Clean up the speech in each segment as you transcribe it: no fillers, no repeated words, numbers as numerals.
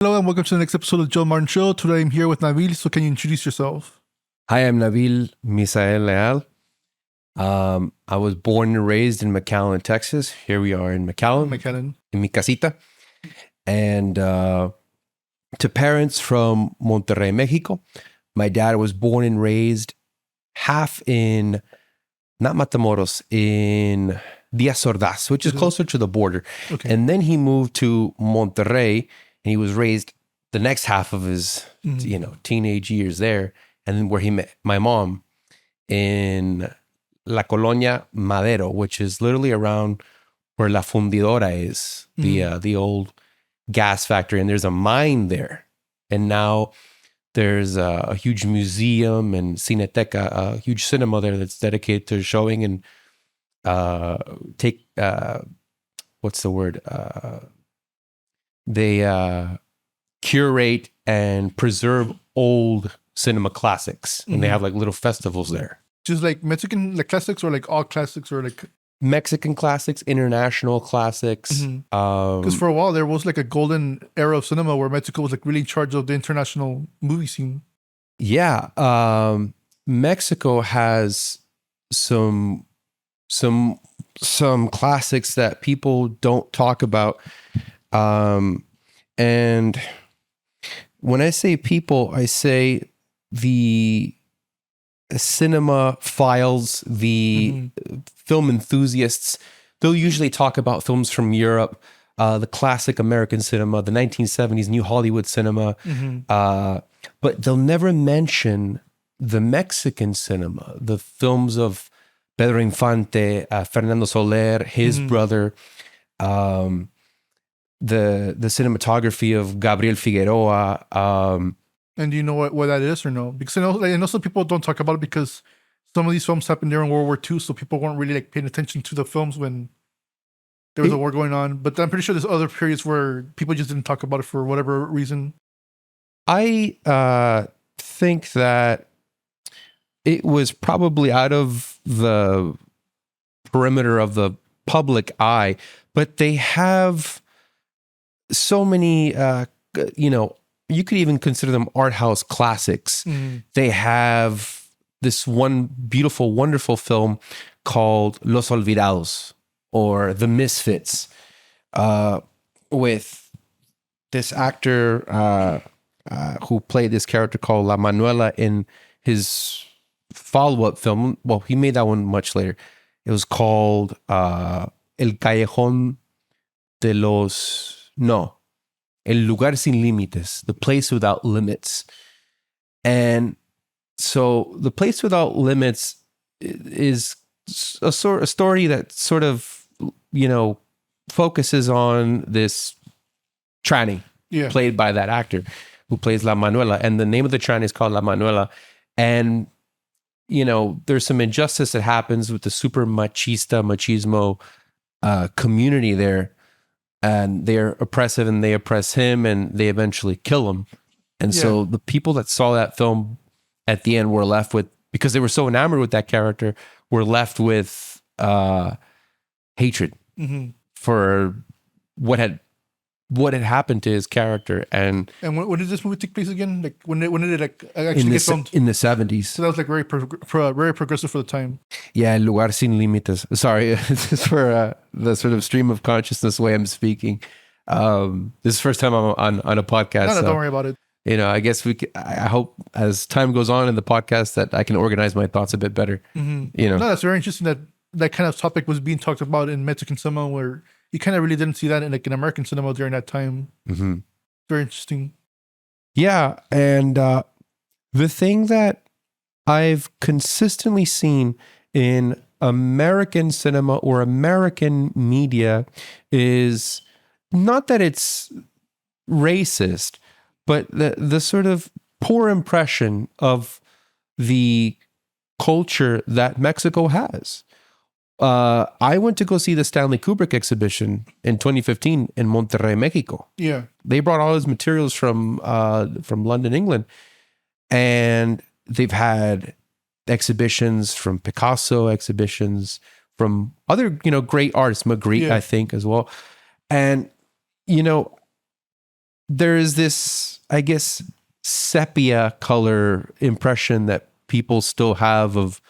Hello and welcome to the next episode of Joe Martin Show. Today I'm here with Nabil, so can you introduce yourself? Hi, I'm Nabil Leal. I was born and raised in McAllen, Texas. Here we are in McAllen, in mi casita. And to parents from Monterrey, Mexico. My dad was born and raised half in, not Matamoros, in Díaz Ordaz, which is closer to the border. Okay. And then he moved to Monterrey, and he was raised the next half of his, teenage years there. And then where he met my mom in La Colonia Madero, which is literally around where La Fundidora is, the old gas factory. And there's a mine there. And now there's a huge museum and Cineteca, a huge cinema there that's dedicated to showing and they curate and preserve old cinema classics, and they have like little festivals there. Just like Mexican classics, or like all classics, or like Mexican classics, international classics. Because for a while there was like a golden era of cinema where Mexico was like really in charge of the international movie scene. Yeah, Mexico has some classics that people don't talk about. And when I say people, I say the cinema files, the film enthusiasts. They'll usually talk about films from Europe, the classic American cinema, the 1970s New Hollywood cinema, but they'll never mention the Mexican cinema, the films of Pedro Infante, Fernando Soler, his brother, the cinematography of Gabriel Figueroa. And do you know what that is or no? Because I know some people don't talk about it because some of these films happened during World War II, so people weren't really like paying attention to the films when there was a war going on. But I'm pretty sure there's other periods where people just didn't talk about it for whatever reason. I think that it was probably out of the perimeter of the public eye, but they have so many, you could even consider them art house classics. They have this one beautiful, wonderful film called Los Olvidados, or The Misfits, with this actor who played this character called La Manuela in his follow-up film. Well, he made that one much later. It was called El Callejón de los... No. El Lugar Sin Límites, The Place Without Limits. And so The Place Without Limits is a story that sort of, focuses on this tranny played by that actor who plays La Manuela. And the name of the tranny is called La Manuela. And, there's some injustice that happens with the super machismo community there. And they're oppressive and they oppress him and they eventually kill him. And so the people that saw that film at the end were left with, because they were so enamored with that character, were left with hatred for what had happened to his character. And when did this movie take place again? Like when did it actually get filmed? In the 70s. So that was like very progressive for the time. Yeah, Lugar Sin Límites. Sorry, this is for the sort of stream of consciousness way I'm speaking. This is the first time I'm on a podcast. No, don't worry about it. I guess I hope as time goes on in the podcast that I can organize my thoughts a bit better. No, that's very interesting that kind of topic was being talked about in Mexican cinema, where you kind of really didn't see that in American cinema during that time. Very interesting. Yeah, and the thing that I've consistently seen in American cinema or American media is not that it's racist, but the sort of poor impression of the culture that Mexico has. I went to go see the Stanley Kubrick exhibition in 2015 in Monterrey, Mexico. Yeah. They brought all his materials from London, England. And they've had exhibitions from Picasso, exhibitions from other, great artists, Magritte, I think, as well. And, there is this, I guess, sepia color impression that people still have of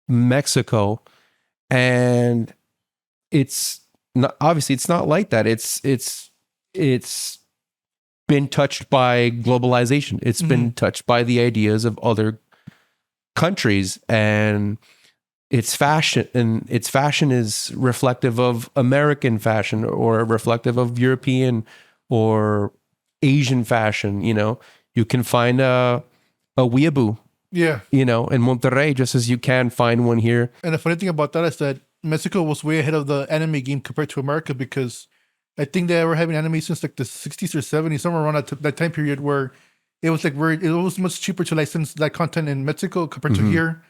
Mexico, and it's not, obviously it's not like that. It's been touched by globalization. It's been touched by the ideas of other countries, and its fashion is reflective of American fashion or reflective of European or Asian fashion. You can find a weeaboo, in Monterrey, just as you can find one here. And the funny thing about that is that Mexico was way ahead of the anime game compared to America, because I think they were having anime since like the 60s or 70s, somewhere around that time period, where it was like it was much cheaper to license that content in Mexico compared to here.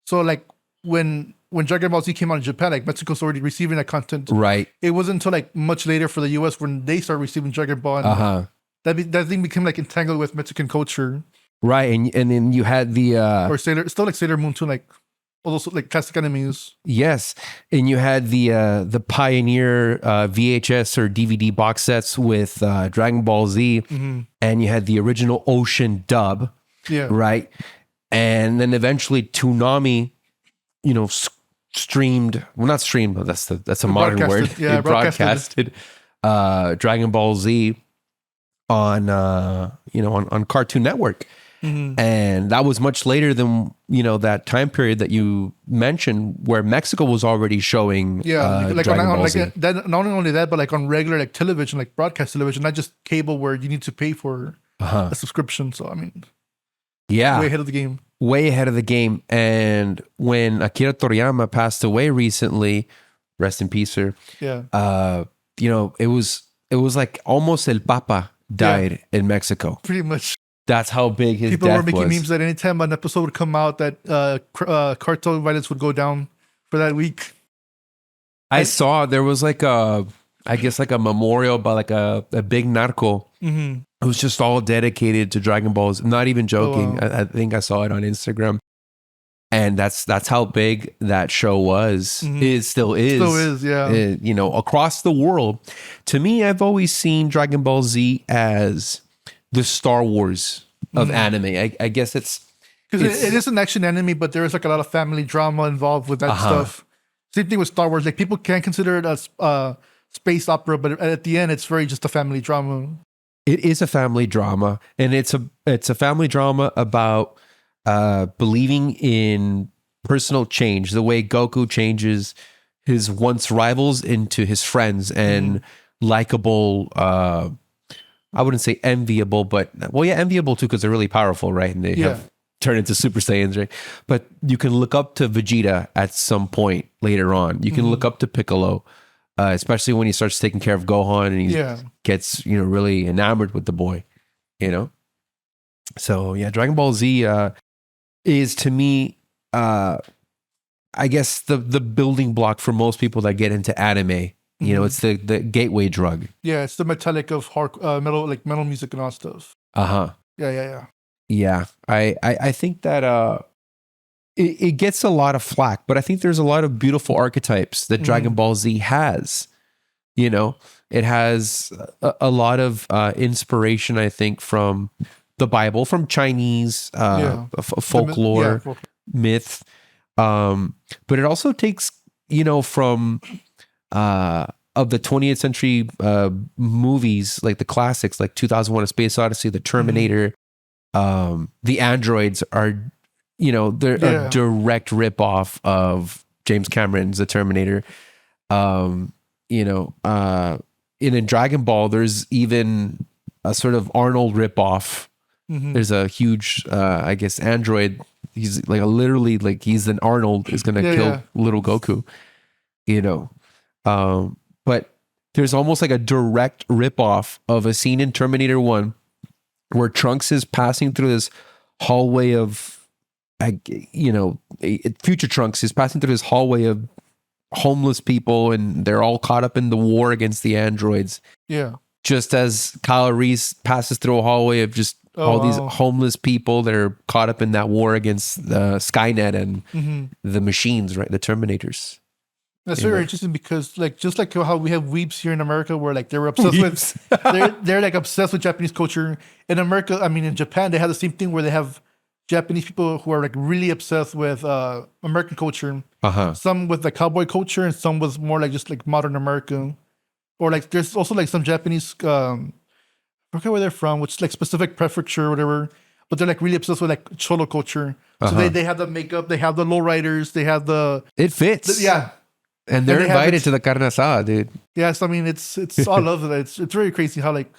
So like when Dragon Ball Z came out in Japan, like Mexico's already receiving that content. Right. It wasn't until like much later for the US when they started receiving Dragon Ball. And that thing became like entangled with Mexican culture. Right. And then you had the or still like Sailor Moon too, like all those like classic animes. Yes. And you had the Pioneer VHS or DVD box sets with Dragon Ball Z, and you had the original Ocean dub. Yeah. Right. And then eventually Toonami, streamed, well, not streamed, but that's a modern word. Yeah, it broadcasted Dragon Ball Z on on Cartoon Network. And that was much later than that time period that you mentioned, where Mexico was already showing Dragon Ball Z. Not only that, but like on regular like television, like broadcast television, not just cable where you need to pay for a subscription. So I mean, way ahead of the game. Way ahead of the game. And when Akira Toriyama passed away recently, rest in peace, sir. Yeah. It was like almost El Papa died in Mexico. Pretty much. That's how big his people death were making was. memes that anytime an episode would come out, that cartel violence would go down for that week. I saw there was like a memorial by like a big narco. It was just all dedicated to Dragon Balls. I'm not even joking. Oh, wow. I think I saw it on Instagram. And that's how big that show was. It still is. Still is, yeah. Across the world. To me, I've always seen Dragon Ball Z as the Star Wars of anime. I guess it's because it is an action anime, but there is like a lot of family drama involved with that stuff. Same thing with Star Wars. Like people can't consider it as space opera, but at the end, it's very just a family drama. It is a family drama, and it's a family drama about believing in personal change, the way Goku changes his once rivals into his friends and likable. I wouldn't say enviable, but enviable too, because they're really powerful, right? And they have turned into Super Saiyans, right? But you can look up to Vegeta at some point later on. You can look up to Piccolo, especially when he starts taking care of Gohan and he gets really enamored with the boy, So Dragon Ball Z is to me, I guess the building block for most people that get into anime. It's the gateway drug. Yeah, it's the metallic of metal music and all stuff. Yeah. I think that it gets a lot of flack, but I think there's a lot of beautiful archetypes that Dragon Ball Z has. It has a lot of inspiration, I think, from the Bible, from Chinese folklore, myth, but it also takes from of the 20th century movies, like the classics, like 2001: A Space Odyssey, The Terminator. The androids are, they're a direct ripoff of James Cameron's The Terminator. And in Dragon Ball, there's even a sort of Arnold ripoff. There's a huge, I guess, android. He's like literally like he's an Arnold is gonna kill little Goku. But there's almost like a direct ripoff of a scene in Terminator 1 where Trunks is passing through this hallway of, future Trunks is passing through this hallway of homeless people, and they're all caught up in the war against the androids. Yeah. Just as Kyle Reese passes through a hallway of just all these homeless people that are caught up in that war against Skynet and the machines, right? The Terminators. That's You very know? interesting because, like, just like how we have weebs here in America, where like they're obsessed with, they're like obsessed with Japanese culture. In America, I mean, in Japan, they have the same thing where they have Japanese people who are like really obsessed with American culture. Some with the cowboy culture, and some with more like just like modern America. Or like, there's also like some Japanese, I forget where they're from, which is like specific prefecture or whatever. But they're like really obsessed with like cholo culture. So they have the makeup, they have the lowriders, they have It fits. yeah. And they're they have invited it- to the carne asada, dude. Yes, I mean it's all of it. It's very crazy how like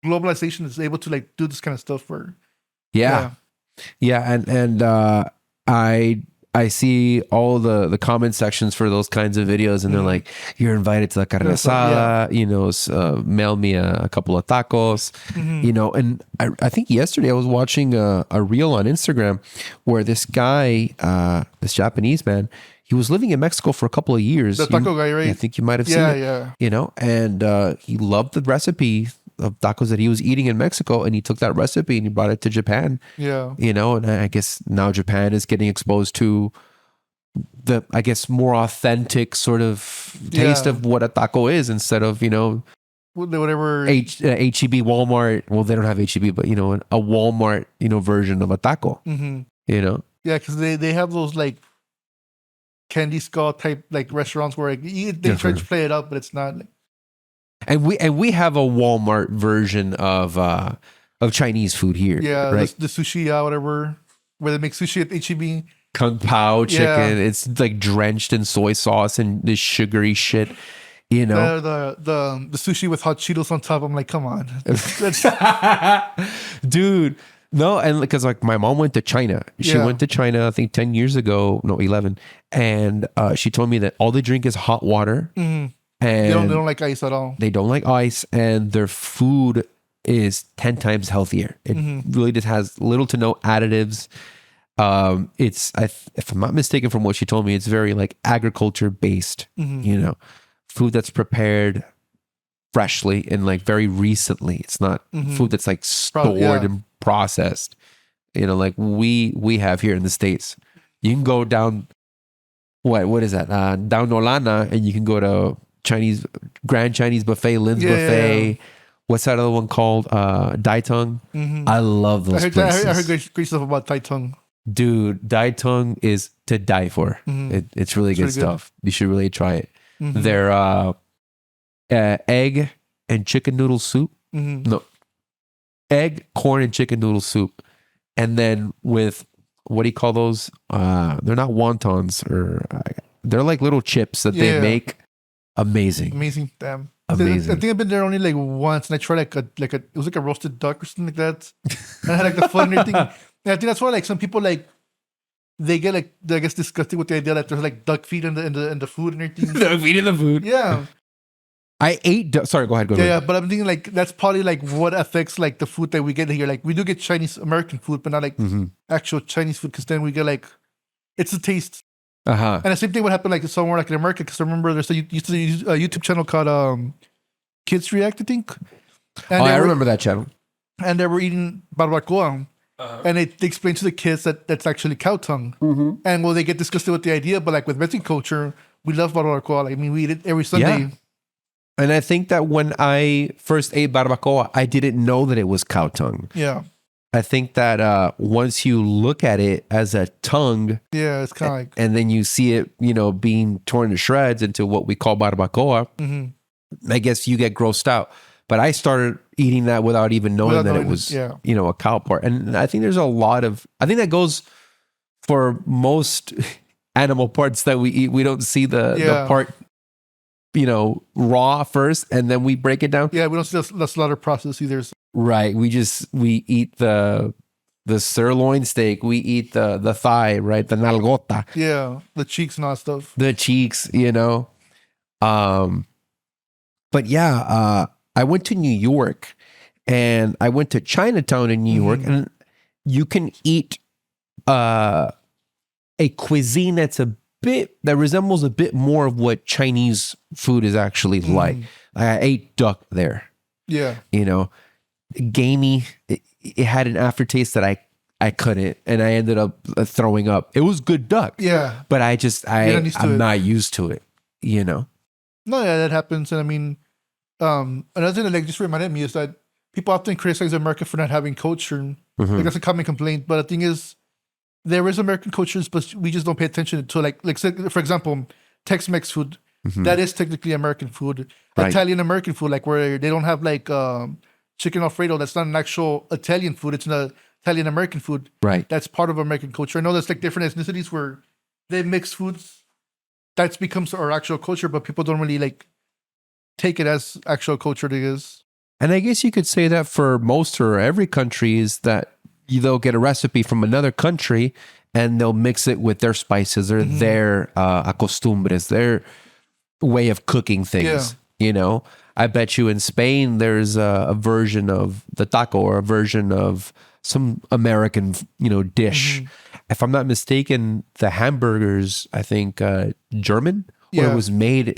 globalization is able to like do this kind of stuff for Yeah. And I see all the comment sections for those kinds of videos, and they're like, "You're invited to the carne asada." You know, mail me a couple of tacos. You know, and I think yesterday I was watching a reel on Instagram where this guy, this Japanese man, he was living in Mexico for a couple of years. The taco guy, right? I think you might have seen it. Yeah. You know, and he loved the recipe of tacos that he was eating in Mexico, and he took that recipe and he brought it to Japan. Yeah. You know, and I guess now Japan is getting exposed to the, I guess, more authentic sort of taste of what a taco is, instead of, you know, Whatever. HEB, Walmart. Well, they don't have HEB, but, you know, a Walmart, you know, version of a taco. You know? Yeah, because they have those like candy skull type like restaurants where like, they try to play it up, but it's not. Like, And we have a Walmart version of Chinese food here. yeah, right? the sushi, whatever, where they make sushi at HEB. Kung Pao chicken. Yeah. It's like drenched in soy sauce and this sugary shit. You know, The sushi with hot Cheetos on top. I'm like, come on, dude. No, and because like my mom went to China. She went to China, I think 10 years ago, no, 11. And she told me that all they drink is hot water. And they don't like ice at all. They don't like ice, and their food is 10 times healthier. It really just has little to no additives. If I'm not mistaken from what she told me, it's very like agriculture based, you know, food that's prepared freshly and like very recently. It's not food that's like stored and processed, you know, like we have here in the States. You can go down, what is that? Down Nolana, and you can go to Grand Chinese Buffet, Lynn's Buffet. Yeah. What's that other one called? Daitung. I love those places. I heard great stuff about Taitung. Dude, Daitung is to die for. It's really good stuff. You should really try it. Their egg and chicken noodle soup. No, egg, corn, and chicken noodle soup. And then with, what do you call those? They're not wontons, or they're like little chips that they make. Amazing. Damn. Amazing. I think I've been there only like once, and I tried it was like a roasted duck or something like that. And I had like the foot and everything. And I think that's why like some people like they get like, I guess, disgusted with the idea that there's like duck feet in the food and everything. Duck feet in the food. Yeah. I ate. Sorry, go ahead. Yeah, but I'm thinking like that's probably like what affects like the food that we get here. Like we do get Chinese American food, but not like actual Chinese food, because then we get like, it's the taste. And the same thing would happen like somewhere like in America, because I remember there's a YouTube channel called Kids React, I think. And I remember that channel. And they were eating barbacoa. And they explained to the kids that that's actually cow tongue. And well, they get disgusted with the idea, but like with Mexican culture, we love barbacoa. Like, I mean, we eat it every Sunday. Yeah. And I think that when I first ate barbacoa, I didn't know that it was cow tongue. Yeah. I think that once you look at it as a tongue, yeah, it's kind of like, and then you see it, you know, being torn to shreds into what we call barbacoa, I guess you get grossed out. But I started eating that without even knowing that it was, you know, a cow part. And I think there's a lot of, I think that goes for most animal parts that we eat. We don't see the part, you know, raw first, and then we break it down. Yeah, we don't see the slaughter process either. Right. We eat the sirloin steak. We eat the thigh, right? The nalgota. Yeah, the cheeks and all that stuff. The cheeks, you know. But yeah, I went to New York, and I went to Chinatown in New York, and you can eat a cuisine that resembles a bit more of what Chinese food is actually like. I ate duck there. Yeah. You know, gamey. It had an aftertaste that I couldn't, and I ended up throwing up. It was good duck. Yeah. But I'm not used to it, you know? No, yeah, that happens. And I mean, another thing that like just reminded me is that people often criticize America for not having culture. And, like that's a common complaint. But the thing is, there is American cultures, but we just don't pay attention to like say, for example, Tex-Mex food. That is technically American food. Right. Italian American food, like where they don't have like chicken Alfredo. That's not an actual Italian food. It's an Italian American food. Right. That's part of American culture. I know there's like different ethnicities where they mix foods. That becomes our actual culture, but people don't really like take it as actual culture it is. And I guess you could say that for most or every country is that they'll get a recipe from another country and they'll mix it with their spices or their acostumbres, their way of cooking things. Yeah. You know, I bet you in Spain there's a version of the taco or a version of some American, dish. If I'm not mistaken, the hamburgers, I think German, or it was made,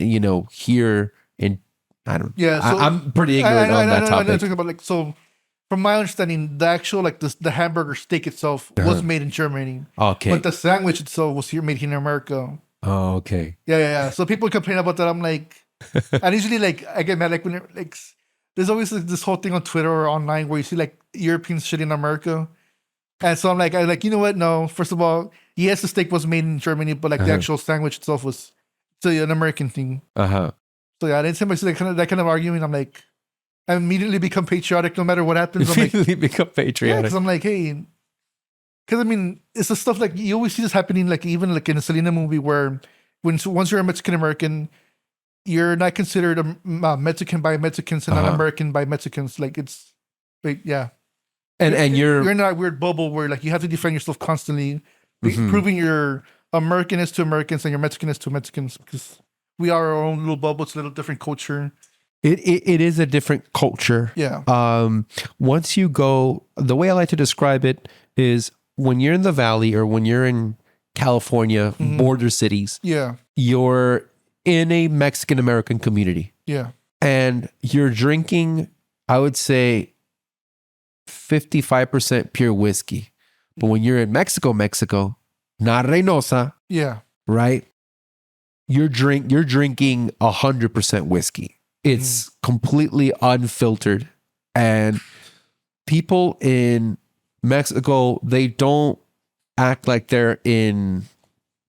here in, I don't. Yeah, so I'm pretty ignorant on that topic. I'm talking about like, so from my understanding, the actual like the hamburger steak itself was made in Germany. Okay. But the sandwich itself was made here in America. Oh, okay. Yeah. So people complain about that. I'm like, and usually like I get mad like when like there's always like, this whole thing on Twitter or online where you see like Europeans shitting on America. And so I'm like, you know what? No, first of all, yes, the steak was made in Germany, but like the actual sandwich itself was an American thing. So yeah, anytime I see that kind of argument, I'm like, I immediately become patriotic no matter what happens. I'm like, Immediately become yeah, patriotic. because I'm like, hey, because I mean, it's the stuff like you always see this happening, like even like in a Selena movie where once you're a Mexican American, you're not considered a Mexican by Mexicans and not American by Mexicans. Like it's, yeah. And you're in that weird bubble where like you have to defend yourself constantly, proving your Americanness to Americans and your Mexicanness to Mexicans because we are our own little bubble. It's a little different culture. It is a different culture. Yeah. Once you go, the way I like to describe it is when you're in the valley or when you're in California, border cities, you're in a Mexican American community. Yeah. And you're drinking, I would say, 55% pure whiskey. But when you're in Mexico, not Reynosa, right? You're drinking 100% whiskey. It's completely unfiltered. And people in Mexico, they don't act like they're in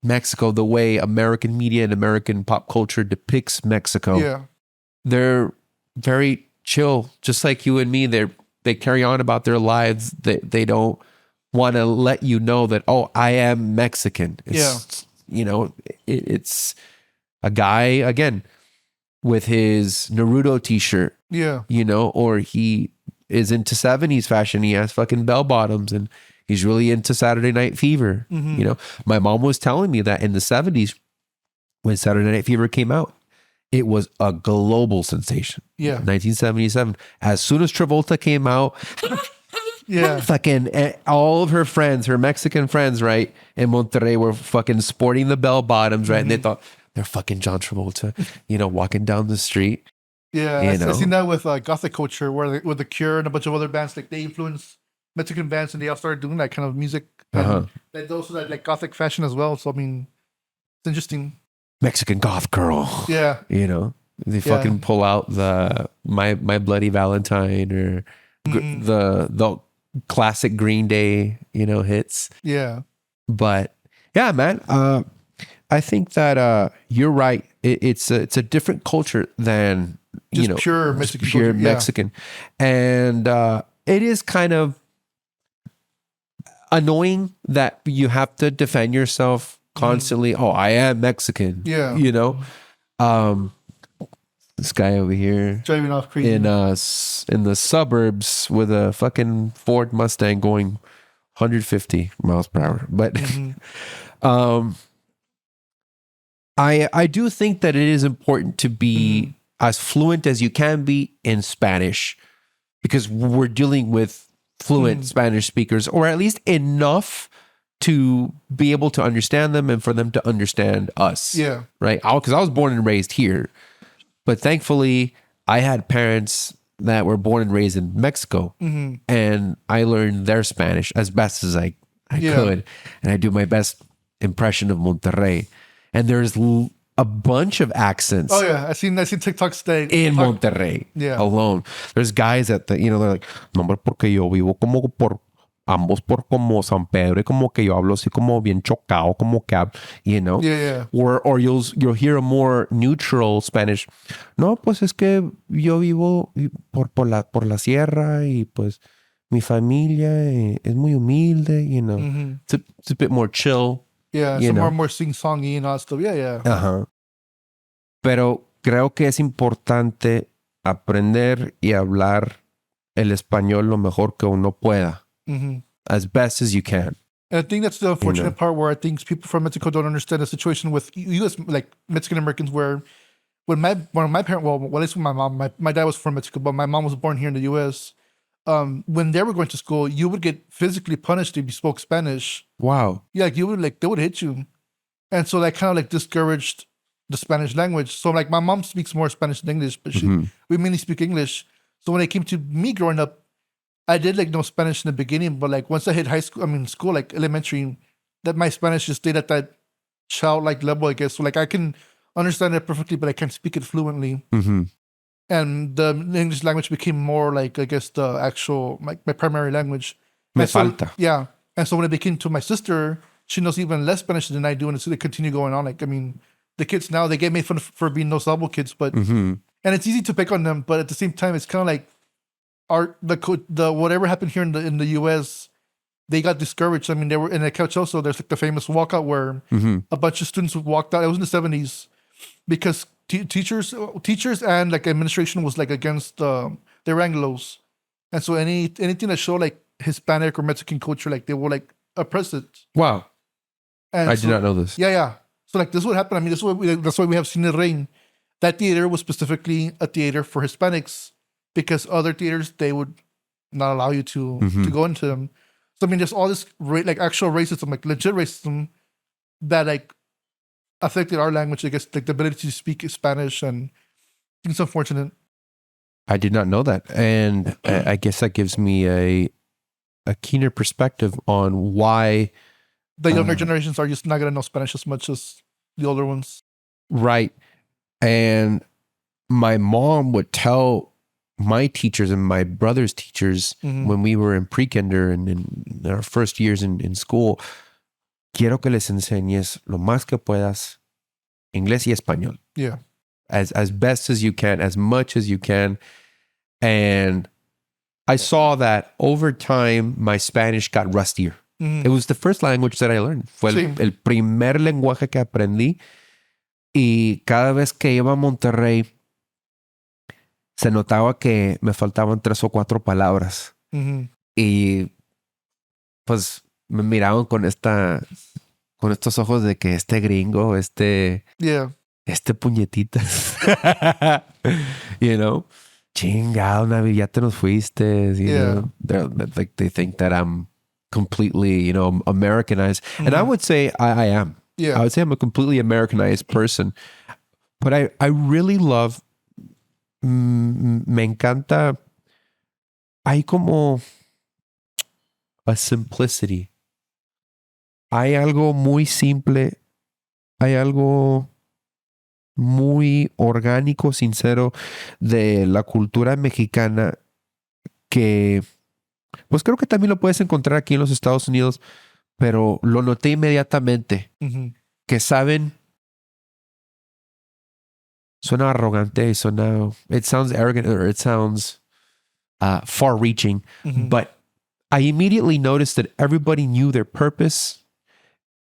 Mexico the way American media and American pop culture depicts Mexico. Yeah. They're very chill, just like you and me. They carry on about their lives. They don't want to let you know that, oh, I am Mexican. It's, it's a guy, again, with his Naruto t-shirt, or he is into 70s fashion. He has fucking bell bottoms and he's really into Saturday Night Fever. My mom was telling me that in the 70s when Saturday Night Fever came out, it was a global sensation. 1977. As soon as Travolta came out, fucking all of her friends, her Mexican friends, right, in Monterrey were fucking sporting the bell bottoms, right? And they thought they're fucking John Travolta, walking down the street. Yeah, I've seen that with Gothic culture, where with The Cure and a bunch of other bands, like they influence Mexican bands, and they all started doing that kind of music. And like also that like Gothic fashion as well. So I mean, it's interesting. Mexican goth girl. Yeah. They fucking pull out the My Bloody Valentine or the classic Green Day, hits. Yeah. But yeah, man, I think that you're right. It's a different culture than just pure Mexican. Pure Mexican, and it is kind of annoying that you have to defend yourself constantly. Oh, I am Mexican. Yeah. This guy over here driving off crazy in the suburbs with a fucking Ford Mustang going 150 miles per hour. But I do think that it is important to be as fluent as you can be in Spanish, because we're dealing with fluent Spanish speakers, or at least enough to be able to understand them and for them to understand us. Yeah. Right? Because I was born and raised here. But thankfully, I had parents that were born and raised in Mexico, and I learned their Spanish as best as I could, and I do my best impression of Monterrey. And there's a bunch of accents. Oh yeah, I seen TikToks that in Monterrey alone. There's guys that they're like, no, hombre, porque yo vivo como por ambos por como San Pedro, y como que yo hablo así como bien chocado, como que, or you'll hear a more neutral Spanish. No, pues es que yo vivo por la sierra y pues mi familia es muy humilde, It's a bit more chill. Yeah, some more sing-songy and all that stuff. Yeah. Ajá. Pero creo que es importante aprender y hablar el español lo mejor que uno pueda. As best as you can. And I think that's the unfortunate part where I think people from Mexico don't understand the situation with U.S. like Mexican Americans, where when my parents, well, at least with my mom, my dad was from Mexico, but my mom was born here in the U.S. When they were going to school, you would get physically punished if you spoke Spanish. Wow. Yeah, they would hit you, and so that kind of discouraged the Spanish language. So my mom speaks more Spanish than English, but we mainly speak English. So when it came to me growing up, I did know Spanish in the beginning, but once I hit school, elementary, that my Spanish just stayed at that childlike level, I guess. So I can understand it perfectly, but I can't speak it fluently. And the English language became more I guess the actual my primary language. Me falta. Yeah. And so when it became to my sister, she knows even less Spanish than I do, and so they continue going on. The kids now, they get made fun for being no sabo kids, but and it's easy to pick on them, but at the same time, it's kind of the whatever happened here in the U.S., they got discouraged. They were in a couch also. There's the famous walkout where a bunch of students walked out. It was in the 70s because teachers and administration was against the Anglos, and so anything that showed Hispanic or Mexican culture, they will oppress it. Wow, and I did not know this. Yeah. So this is what happened. That's why we have Cine Rein. That theater was specifically a theater for Hispanics, because other theaters, they would not allow you to go into them. So there's all this actual racism, legit racism, that affected our language. I guess the ability to speak Spanish, and it's unfortunate. I did not know that, and I guess that gives me a keener perspective on why the younger generations are just not gonna know Spanish as much as the older ones. Right, and my mom would tell my teachers and my brother's teachers when we were in pre-kinder and in our first years in school, quiero que les enseñes lo más que puedas inglés y español. Yeah. As best as you can, as much as you can. And I saw that over time, my Spanish got rustier. It was the first language that I learned. Fue el primer lenguaje que aprendí. Y cada vez que iba a Monterrey, se notaba que me faltaban 3 o 4 palabras. Y pues me miraban con estos ojos de que este gringo, este puñetitas. Chingado, Nabil, ya te nos fuiste. They think that I'm completely, Americanized. And I would say I am. Yeah. I would say I'm a completely Americanized person. But I really love, me encanta, hay como a simplicity. Hay algo muy simple, hay algo muy orgánico, sincero de la cultura mexicana que pues creo que también lo puedes encontrar aquí en los Estados Unidos, pero lo noté inmediatamente, que saben, suena arrogante, it sounds arrogant, or it sounds far-reaching, but I immediately noticed that everybody knew their purpose.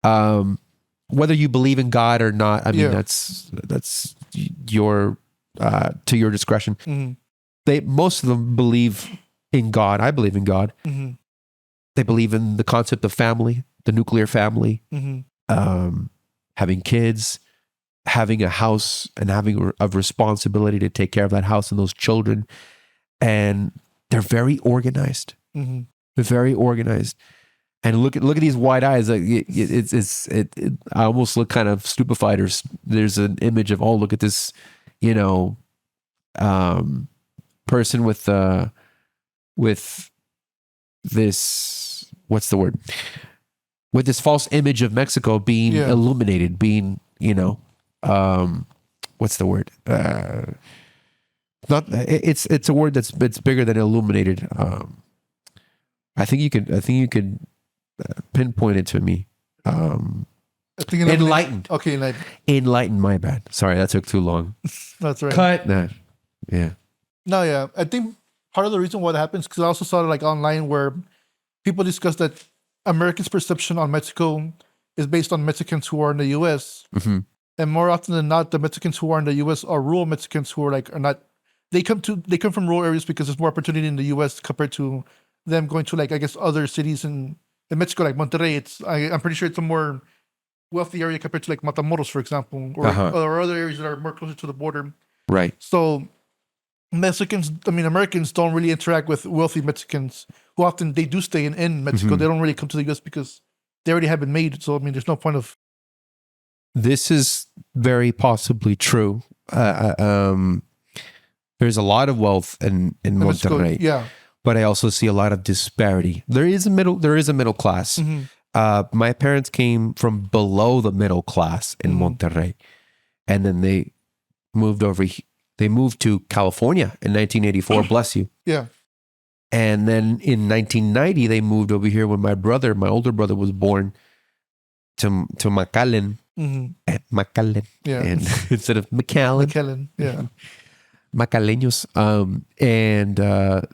Whether you believe in God or not, I mean, that's your to your discretion. Most of them believe in God. I believe in God. They believe in the concept of family, the nuclear family, having kids, having a house, and having a responsibility to take care of that house and those children. And they're very organized. They're very organized. And look at these wide eyes. I almost look kind of stupefied. There's an image of, oh, look at this, person with this, what's the word? With this false image of Mexico being illuminated, being, what's the word? It's a word that's bigger than illuminated. I think you could pinpoint it to me. I think Enlightened. Okay, enlightened. Enlightened. My bad. Sorry, that took too long. That's right. Cut that. Yeah. No, yeah. I think part of the reason why that happens, because I also saw it like online where people discuss that Americans' perception on Mexico is based on Mexicans who are in the U.S. Mm-hmm. And more often than not, the Mexicans who are in the U.S. are rural Mexicans who are not. They come from rural areas because there's more opportunity in the U.S. compared to them going to, like, I guess, other cities in Mexico, like Monterrey. I'm pretty sure it's a more wealthy area compared to like Matamoros, for example, or other areas that are more closer to the border. Right. So Americans don't really interact with wealthy Mexicans who often they do stay in Mexico. They don't really come to the U.S. because they already have been made. So, there's no point of. This is very possibly true. There's a lot of wealth in Mexico, Monterrey. yeah. But I also see a lot of disparity. There is a middle class. My parents came from below the middle class in Monterrey. And then they moved over. They moved to California in 1984. Bless you. Yeah. And then in 1990, they moved over here when my older brother was born to McAllen. McAllen. Yeah. And instead of McAllen. McAllen. Yeah. Macaleños. And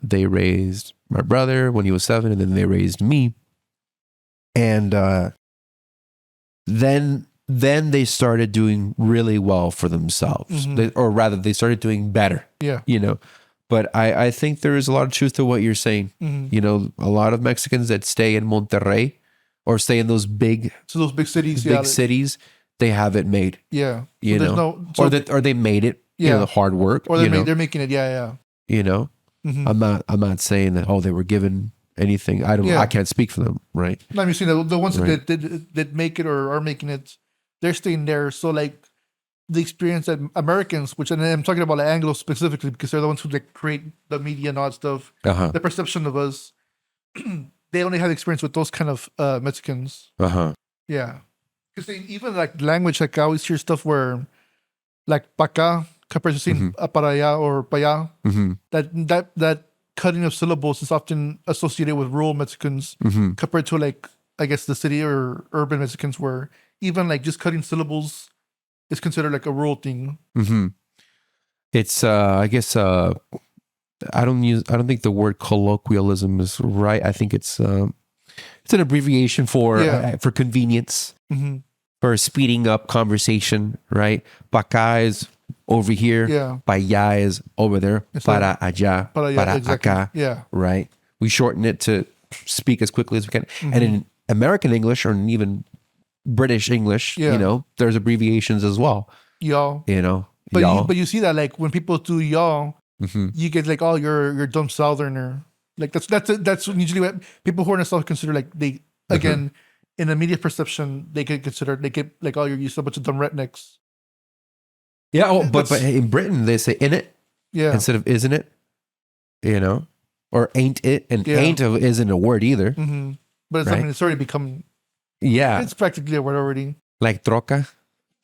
they raised my brother when he was 7, and then they raised me. And then they started doing really well for themselves. Or rather, they started doing better. Yeah. But I think there is a lot of truth to what you're saying. A lot of Mexicans that stay in Monterrey or stay in those big cities, they have it made. Yeah. Or they made it. The hard work. Or they're making it. Yeah. I'm not saying that they were given anything. I can't speak for them, right? No, I'm saying the ones that make it or are making it, they're staying there. So like the experience that Americans, which, and I'm talking about Anglo specifically because they're the ones who like create the media and all that stuff, the perception of us, they only have experience with those kind of Mexicans. Yeah. Because even like language, like I always hear stuff where like pa acá compared to saying para allá or pa allá, that cutting of syllables is often associated with rural Mexicans compared to like, I guess the city or urban Mexicans where even like just cutting syllables is considered like a rural thing. It's I guess I don't think the word colloquialism is right. I think it's an abbreviation for convenience, for speeding up conversation, right? Pa acá is over here. Pa allá is over there. Para allá. Para exactly. acá. Yeah. Right. We shorten it to speak as quickly as we can. And in American English or even British English, there's abbreviations as well. Y'all. But you see that like when people do y'all, you get like, you're dumb Southerner. Like that's usually what people who are in the South consider like they again in the media perception they get like you're used to a bunch of dumb rednecks. Yeah, but in Britain they say in it instead of isn't it, or ain't it, and ain't isn't a word either. But it's, it's already become it's practically a word already. Like troca.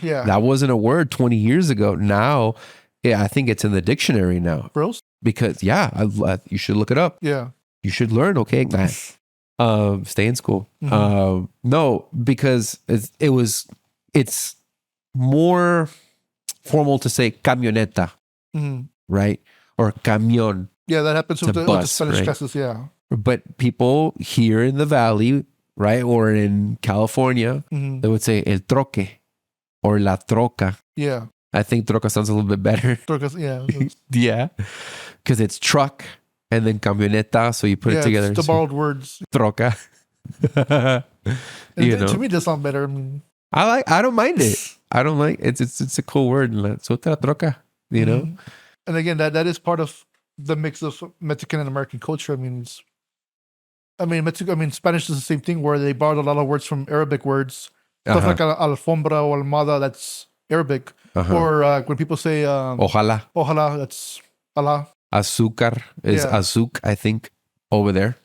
Yeah, that wasn't a word 20 years ago. Now, I think it's in the dictionary now. Bros? Because you should look it up. Yeah, you should learn. Okay, stay in school. No, because it's more formal to say camioneta, right? Or camión. Yeah, that happens with the Spanish classes, yeah. But people here in the valley, right, or in California, they would say el troque or la troca. Yeah. I think troca sounds a little bit better. Trocas, yeah. Yeah. Because it's truck and then camioneta, so you put it together. It's the borrowed words. Troca. To me, that sounds better. I don't mind it. I don't like it's a cool word. So otra troca, And again, that is part of the mix of Mexican and American culture. Spanish is the same thing where they borrowed a lot of words from Arabic words. Stuff like alfombra or almohada, that's Arabic. Or when people say ojalá, that's Allah. azúcar is Yeah. azúcar, I think, over there.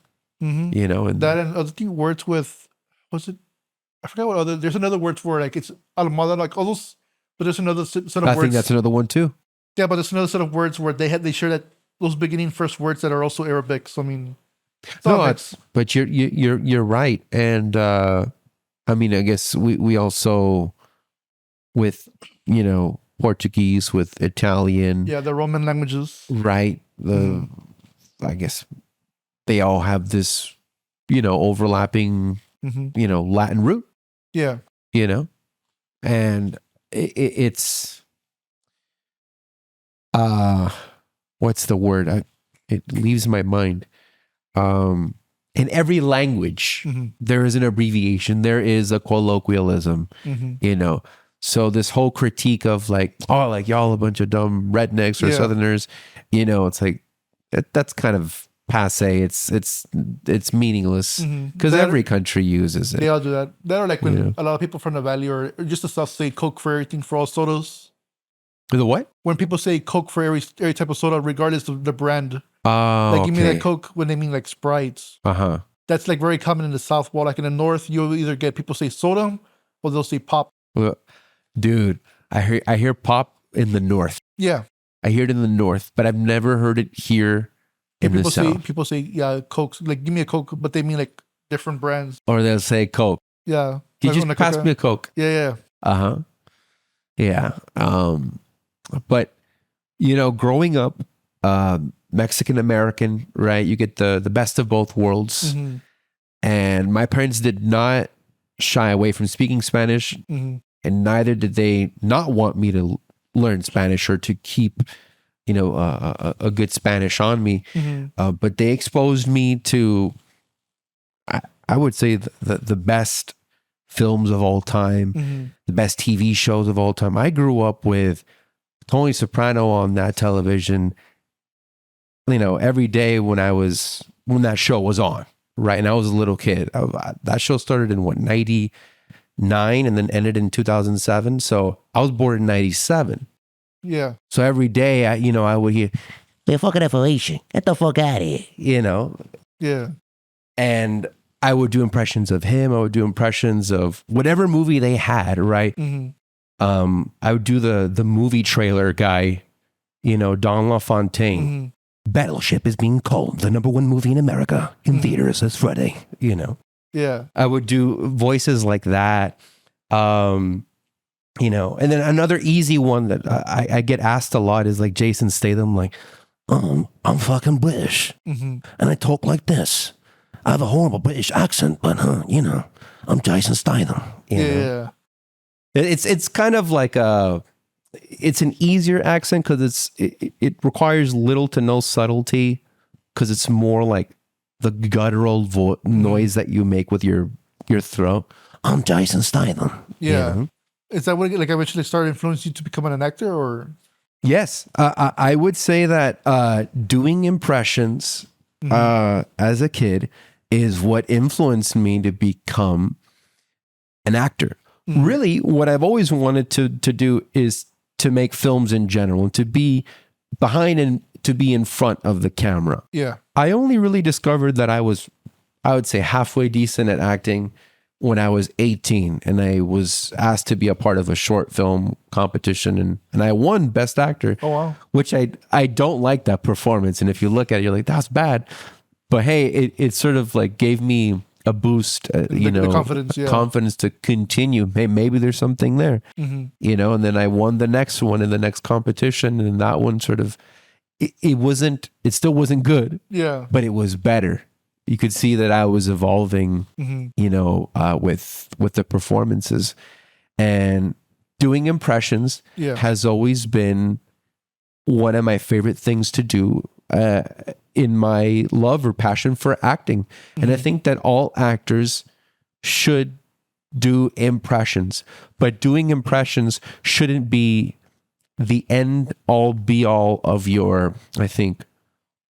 Mm-hmm. You know, and That and other thing words with, was it? I forgot what other. There's another word for like it's almohada, like all those. But there's another set of I words. think that's another one too. Yeah, but there's another set of words where they share that those beginning first words that are also Arabic. So I mean, but you're right, and I mean, I guess we also with Portuguese, with Italian, the Roman languages, right? I guess they all have this overlapping Latin root. Yeah, and it's what's the word? It leaves my mind. In every language, there is an abbreviation. There is a colloquialism. So this whole critique of like, oh, like y'all a bunch of dumb rednecks or Southerners, it's like that's kind of passe. It's meaningless because every country uses it. They all do that. That are like when a lot of people from the valley or just the south say Coke for everything, for all sodas. The what? When people say Coke for every type of soda, regardless of the brand. Oh, like you mean like Coke when they mean like Sprites. Uh-huh. That's like very common in the South. While like in the North, you'll either get people say soda or they'll say pop. Well, dude, I hear pop in the North. Yeah. I hear it in the North, but I've never heard it here in the South. People say, yeah, Coke. Like, give me a Coke, but they mean like different brands. Or they'll say Coke. Yeah. Can you just pass me a Coke? Yeah. Uh-huh. Yeah. But, growing up, Mexican American, right? You get the best of both worlds. And my parents did not shy away from speaking Spanish, and neither did they not want me to learn Spanish or to keep, a good Spanish on me. But they exposed me to, I would say, the best films of all time, the best TV shows of all time. I grew up with Tony Soprano on that television, every day when that show was on, right? And I was a little kid. That show started in 99 and then ended in 2007. So I was born in 97. Yeah. So every day, I would hear, "They're fucking information. Get the fuck out of here." Yeah. And I would do impressions of him. I would do impressions of whatever movie they had, right? I would do the movie trailer guy, Don LaFontaine. "Battleship is being called the #1 movie in America in theaters this Friday." Yeah. I would do voices like that. And then another easy one that I get asked a lot is like Jason Statham, like, I'm fucking British, and I talk like this. I have a horrible British accent, but I'm Jason Statham. Yeah. It's kind of like it's an easier accent because it requires little to no subtlety because it's more like the guttural noise that you make with your throat. I'm Jason Statham. Yeah. Is that what like eventually started influencing you to become an actor or? Yes, I would say that doing impressions as a kid is what influenced me to become an actor. Really, what I've always wanted to do is to make films in general and to be behind and to be in front of the camera. Yeah. I only really discovered that I would say halfway decent at acting when I was 18 and I was asked to be a part of a short film competition and I won Best Actor. Oh, wow. Which I don't like that performance. And if you look at it, you're like, that's bad. But hey, it sort of like gave me a boost, the confidence to continue. Hey, maybe there's something there, and then I won the next one in the next competition. And that one sort of, it still wasn't good. Yeah. But it was better. You could see that I was evolving, with the performances, and doing impressions has always been one of my favorite things to do in my love or passion for acting. And I think that all actors should do impressions, but doing impressions shouldn't be the end all be all of your, I think,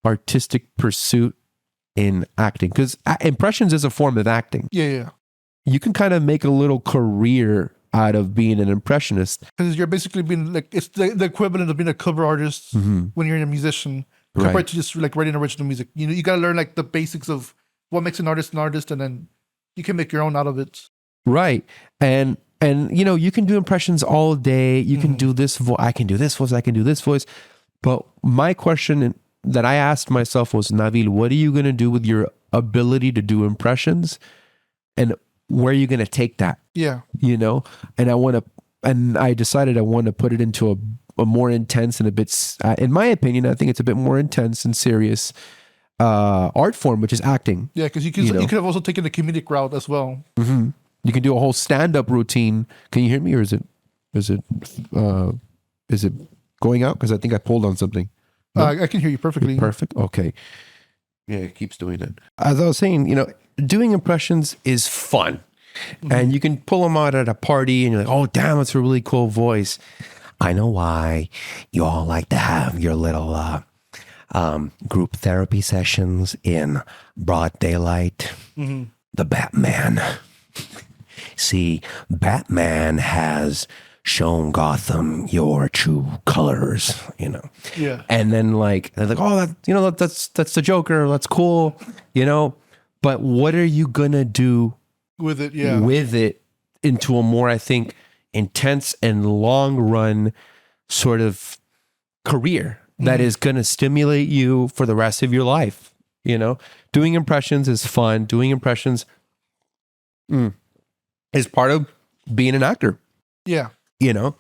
artistic pursuit in acting, because impressions is a form of acting. Yeah. You can kind of make a little career out of being an impressionist. Because you're basically being like, it's the equivalent of being a cover artist when you're a musician. compared Right. to just like writing original music. You know, you gotta learn like the basics of what makes an artist, and then you can make your own out of it. Right. And you know, you can do impressions all day. You can do this voice. I can do this voice. I can do this voice. But my question that I asked myself was, Nabil, what are you going to do with your ability to do impressions? And where are you going to take that? Yeah. You know? And I decided I want to put it into a more intense and a bit, in my opinion, I think it's a bit more intense and serious art form, which is acting. Yeah, because you know? could have also taken the comedic route as well. Mm-hmm. You can do a whole stand-up routine. Can you hear me, or is it going out? Because I think I pulled on something. No? I can hear you perfectly. Perfect. Okay. Yeah, it keeps doing it. As I was saying, you know, doing impressions is fun, and you can pull them out at a party, and you're like, "Oh, damn, that's a really cool voice." I know why you all like to have your little group therapy sessions in broad daylight. The Batman. See, Batman has shown Gotham your true colors, you know. Yeah. And then like they're like, oh, that, you know, that's the Joker. That's cool, you know. But what are you gonna do With it, yeah. with it into a more, I think, intense and long run sort of career that is gonna stimulate you for the rest of your life? You know, doing impressions is fun. Doing impressions is part of being an actor. Yeah. You know,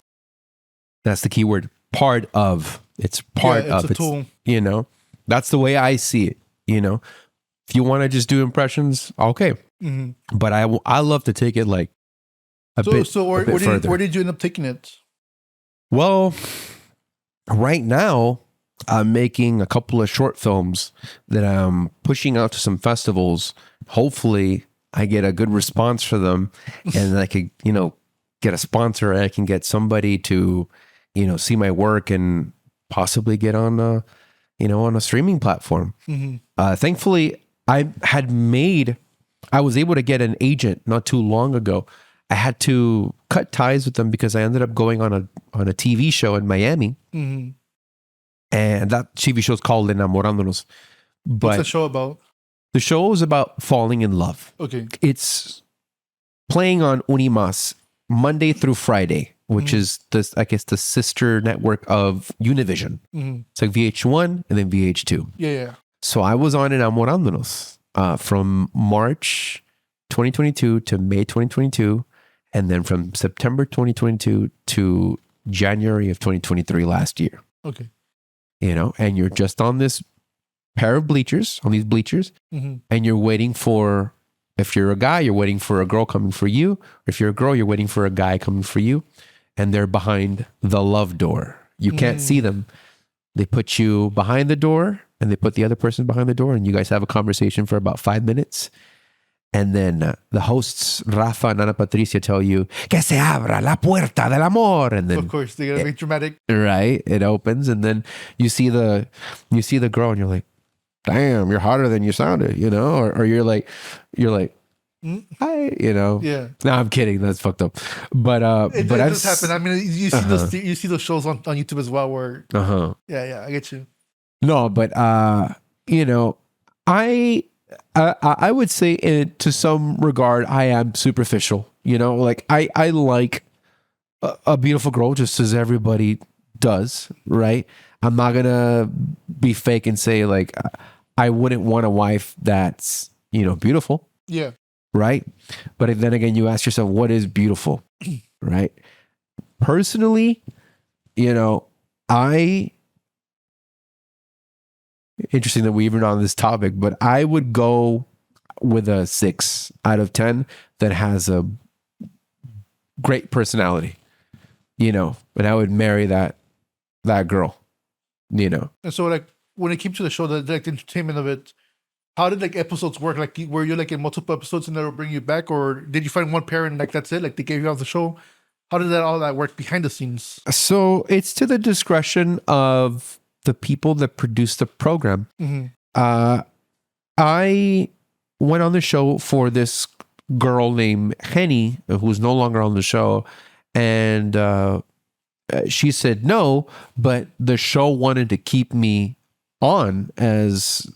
that's the key word. Part of. It's part Yeah, it's of. a tool. You know, that's the way I see it. You know, if you want to just do impressions, okay. But I love to take it like a bit further. Where did you end up taking it? Well, right now I'm making a couple of short films that I'm pushing out to some festivals. Hopefully I get a good response for them, and I could, you know, get a sponsor. I can get somebody to, you know, see my work and possibly get on a, you know, on a streaming platform. Thankfully, I was able to get an agent not too long ago. I had to cut ties with them because I ended up going on a TV show in Miami. And that TV show is called Enamorándonos. But What's the show about? the show is about falling in love. Okay. It's playing on Unimas Monday through Friday, which is this, I guess, the sister network of Univision. It's like VH1 and then VH2. Yeah. So I was on Enamorándonos from March 2022 to May 2022, and then from September 2022 to January of 2023 last year. Okay. You know, and you're just on this pair of bleachers, on these bleachers, and you're waiting for, if you're a guy, you're waiting for a girl coming for you. Or if you're a girl, you're waiting for a guy coming for you. And they're behind the love door. You can't see them. They put you behind the door, and they put the other person behind the door, and you guys have a conversation for about 5 minutes. And then the hosts, Rafa and Ana Patricia, tell you, que se abra la puerta del amor. And then, Of course, they gotta make dramatic. right, it opens, and then you see the girl, and you're like, damn, you're hotter than you sounded, you know? Or you're like, hi, you know? Yeah. No, I'm kidding. That's fucked up. But It but does happen. I mean, you see those, you see those shows on YouTube as well where, yeah, I get you. No, but you know, I would say to some regard I am superficial. You know, like I like a beautiful girl just as everybody does, right? I'm not gonna be fake and say like I wouldn't want a wife that's, you know, beautiful, Yeah. right? But then again, you ask yourself, what is beautiful, right? Personally, you know, interesting that we even on this topic, but I would go with a 6 out of 10 that has a great personality, you know, and I would marry that girl, you know. And so, like, when it came to the show, the entertainment of it, how did like episodes work? Like, were you like in multiple episodes and they'll bring you back, or did you find one pair and like that's it? Like they gave you off the show. How did all that work behind the scenes? So it's to the discretion of the people that produce the program. I went on the show for this girl named Henny, who's no longer on the show, and she said no, but the show wanted to keep me on as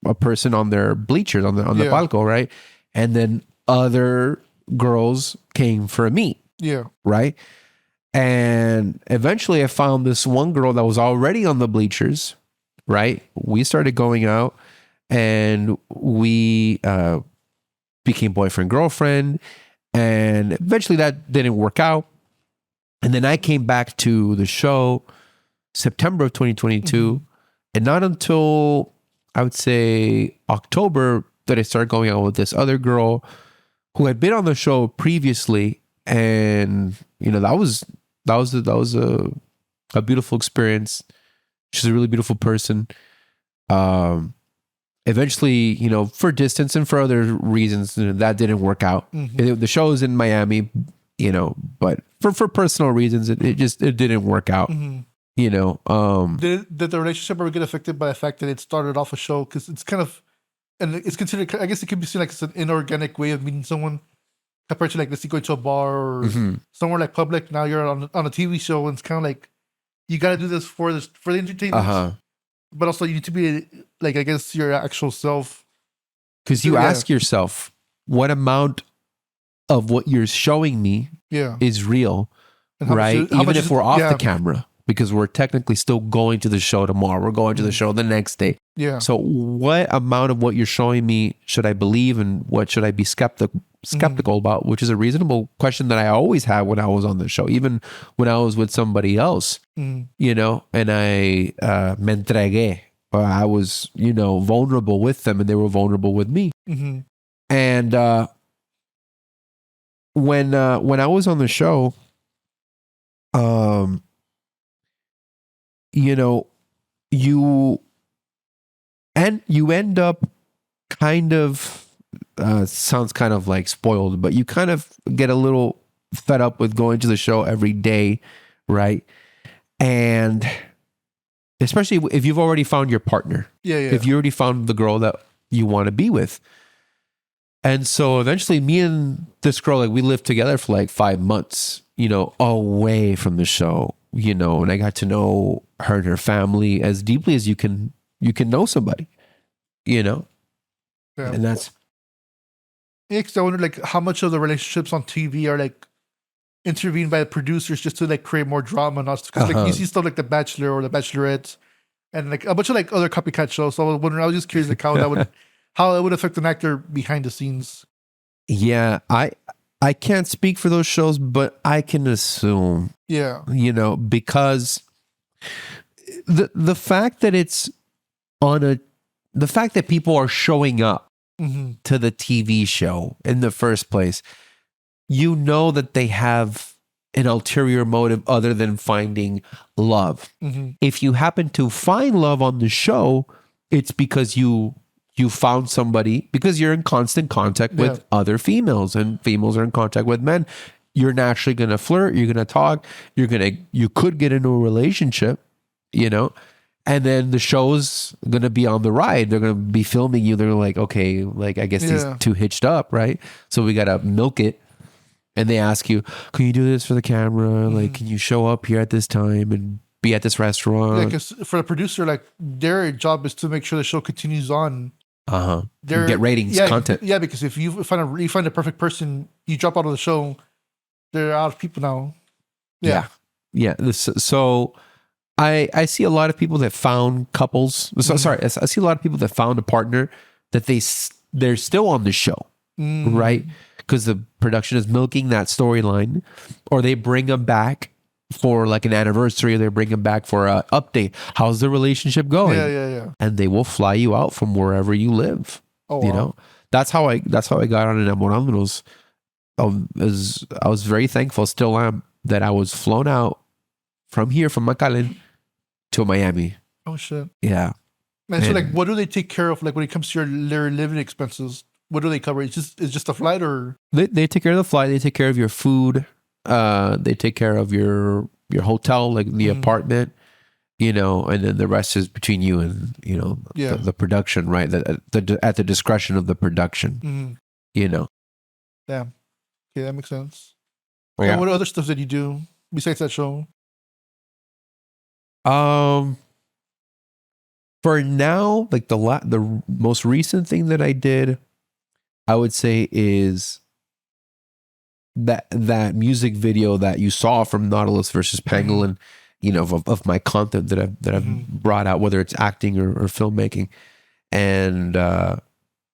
a person on their bleachers on the palco, right? And then other girls came for a meet, Yeah. right? And eventually I found this one girl that was already on the bleachers, right? We started going out and we became boyfriend, girlfriend. And eventually that didn't work out. And then I came back to the show September of 2022. And not until I would say October that I started going out with this other girl who had been on the show previously. And, that was a beautiful experience. She's a really beautiful person. Eventually, for distance and for other reasons, that didn't work out. The show is in Miami, but for personal reasons, it didn't work out. Did the relationship ever get affected by the fact that it started off a show? Because it's kind of, and it's considered, I guess it could be seen like it's an inorganic way of meeting someone compared to like, let's say going to a bar or somewhere like public. Now you're on a TV show and it's kind of like, you got to do this for the entertainment. But also you need to be like, I guess, your actual self. Because you ask yourself, what amount of what you're showing me is real, right? Even if we're off the camera, because we're technically still going to the show tomorrow. We're going to the show the next day. Yeah. So what amount of what you're showing me should I believe and what should I be skeptical about? Which is a reasonable question that I always had when I was on the show, even when I was with somebody else, and I me entregué. I was, vulnerable with them and they were vulnerable with me. And when I was on the show, you end up kind of sounds kind of like spoiled, but you kind of get a little fed up with going to the show every day, right? And especially if you've already found your partner, if you already found the girl that you want to be with. And so eventually me and this girl, like, we lived together for like 5 months, away from the show, and I got to know her and her family as deeply as you can know somebody, and that's. Yeah, because I wonder like how much of the relationships on TV are like intervened by the producers just to like create more drama and us. Because like you see stuff like The Bachelor or The Bachelorette and like a bunch of like other copycat shows. So I was just curious like how that would affect an actor behind the scenes. Yeah, I can't speak for those shows, but I can assume. Yeah. Because the fact that it's the fact that people are showing up to the TV show in the first place, that they have an ulterior motive other than finding love. If you happen to find love on the show, it's because you found somebody, because you're in constant contact with other females and females are in contact with men. You're naturally going to flirt. You're going to talk. You could get into a relationship, and then the show's going to be on the ride. They're going to be filming you. They're like, okay, like, I guess these two hitched up, right? So we got to milk it. And they ask you, can you do this for the camera? Like, can you show up here at this time and be at this restaurant? Yeah, because for the producer, like, their job is to make sure the show continues on. Get ratings, content. Yeah, because if you find the perfect person, you drop out of the show, they're out of people now. Yeah. So I see a lot of people that found couples. Sorry, I see a lot of people that found a partner that they're still on the show, right? Because the production is milking that storyline, or they bring them back for like an anniversary, or they bring them back for an update. How's the relationship going? Yeah. And they will fly you out from wherever you live. That's how I got on Enamorándonos. I was very thankful, still am, that I was flown out from here, from Pangolin to Miami. Oh shit. Yeah. Man, so like, what do they take care of? Like when it comes to their living expenses, what do they cover? It's just a flight, or they take care of the flight. They take care of your food. They take care of your hotel, like the apartment, and then the rest is between you and the production, right? At the discretion of the production, Damn. Okay, that makes sense. Yeah. And what other stuff did you do besides that show? For now, like the most recent thing that I did, I would say is that music video that you saw from Nautilus versus Pangolin, you know, of my content that I've brought out, whether it's acting or filmmaking. And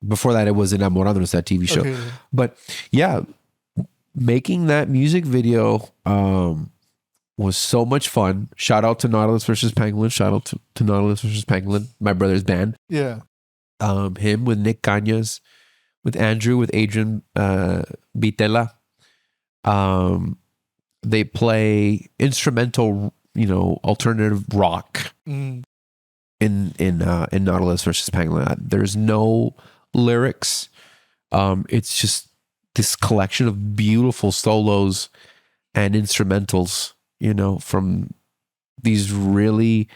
before that, it was Enamorándonos, that TV show. Okay. But yeah, making that music video was so much fun. Shout out to Nautilus versus Pangolin. Shout out to Nautilus versus Pangolin, my brother's band. Yeah. Him with Nick Cañas, with Andrew, with Adrian Vitela. They play instrumental, you know, alternative rock in Nautilus versus Pangolin. There's no lyrics. It's just this collection of beautiful solos and instrumentals, you know, from these really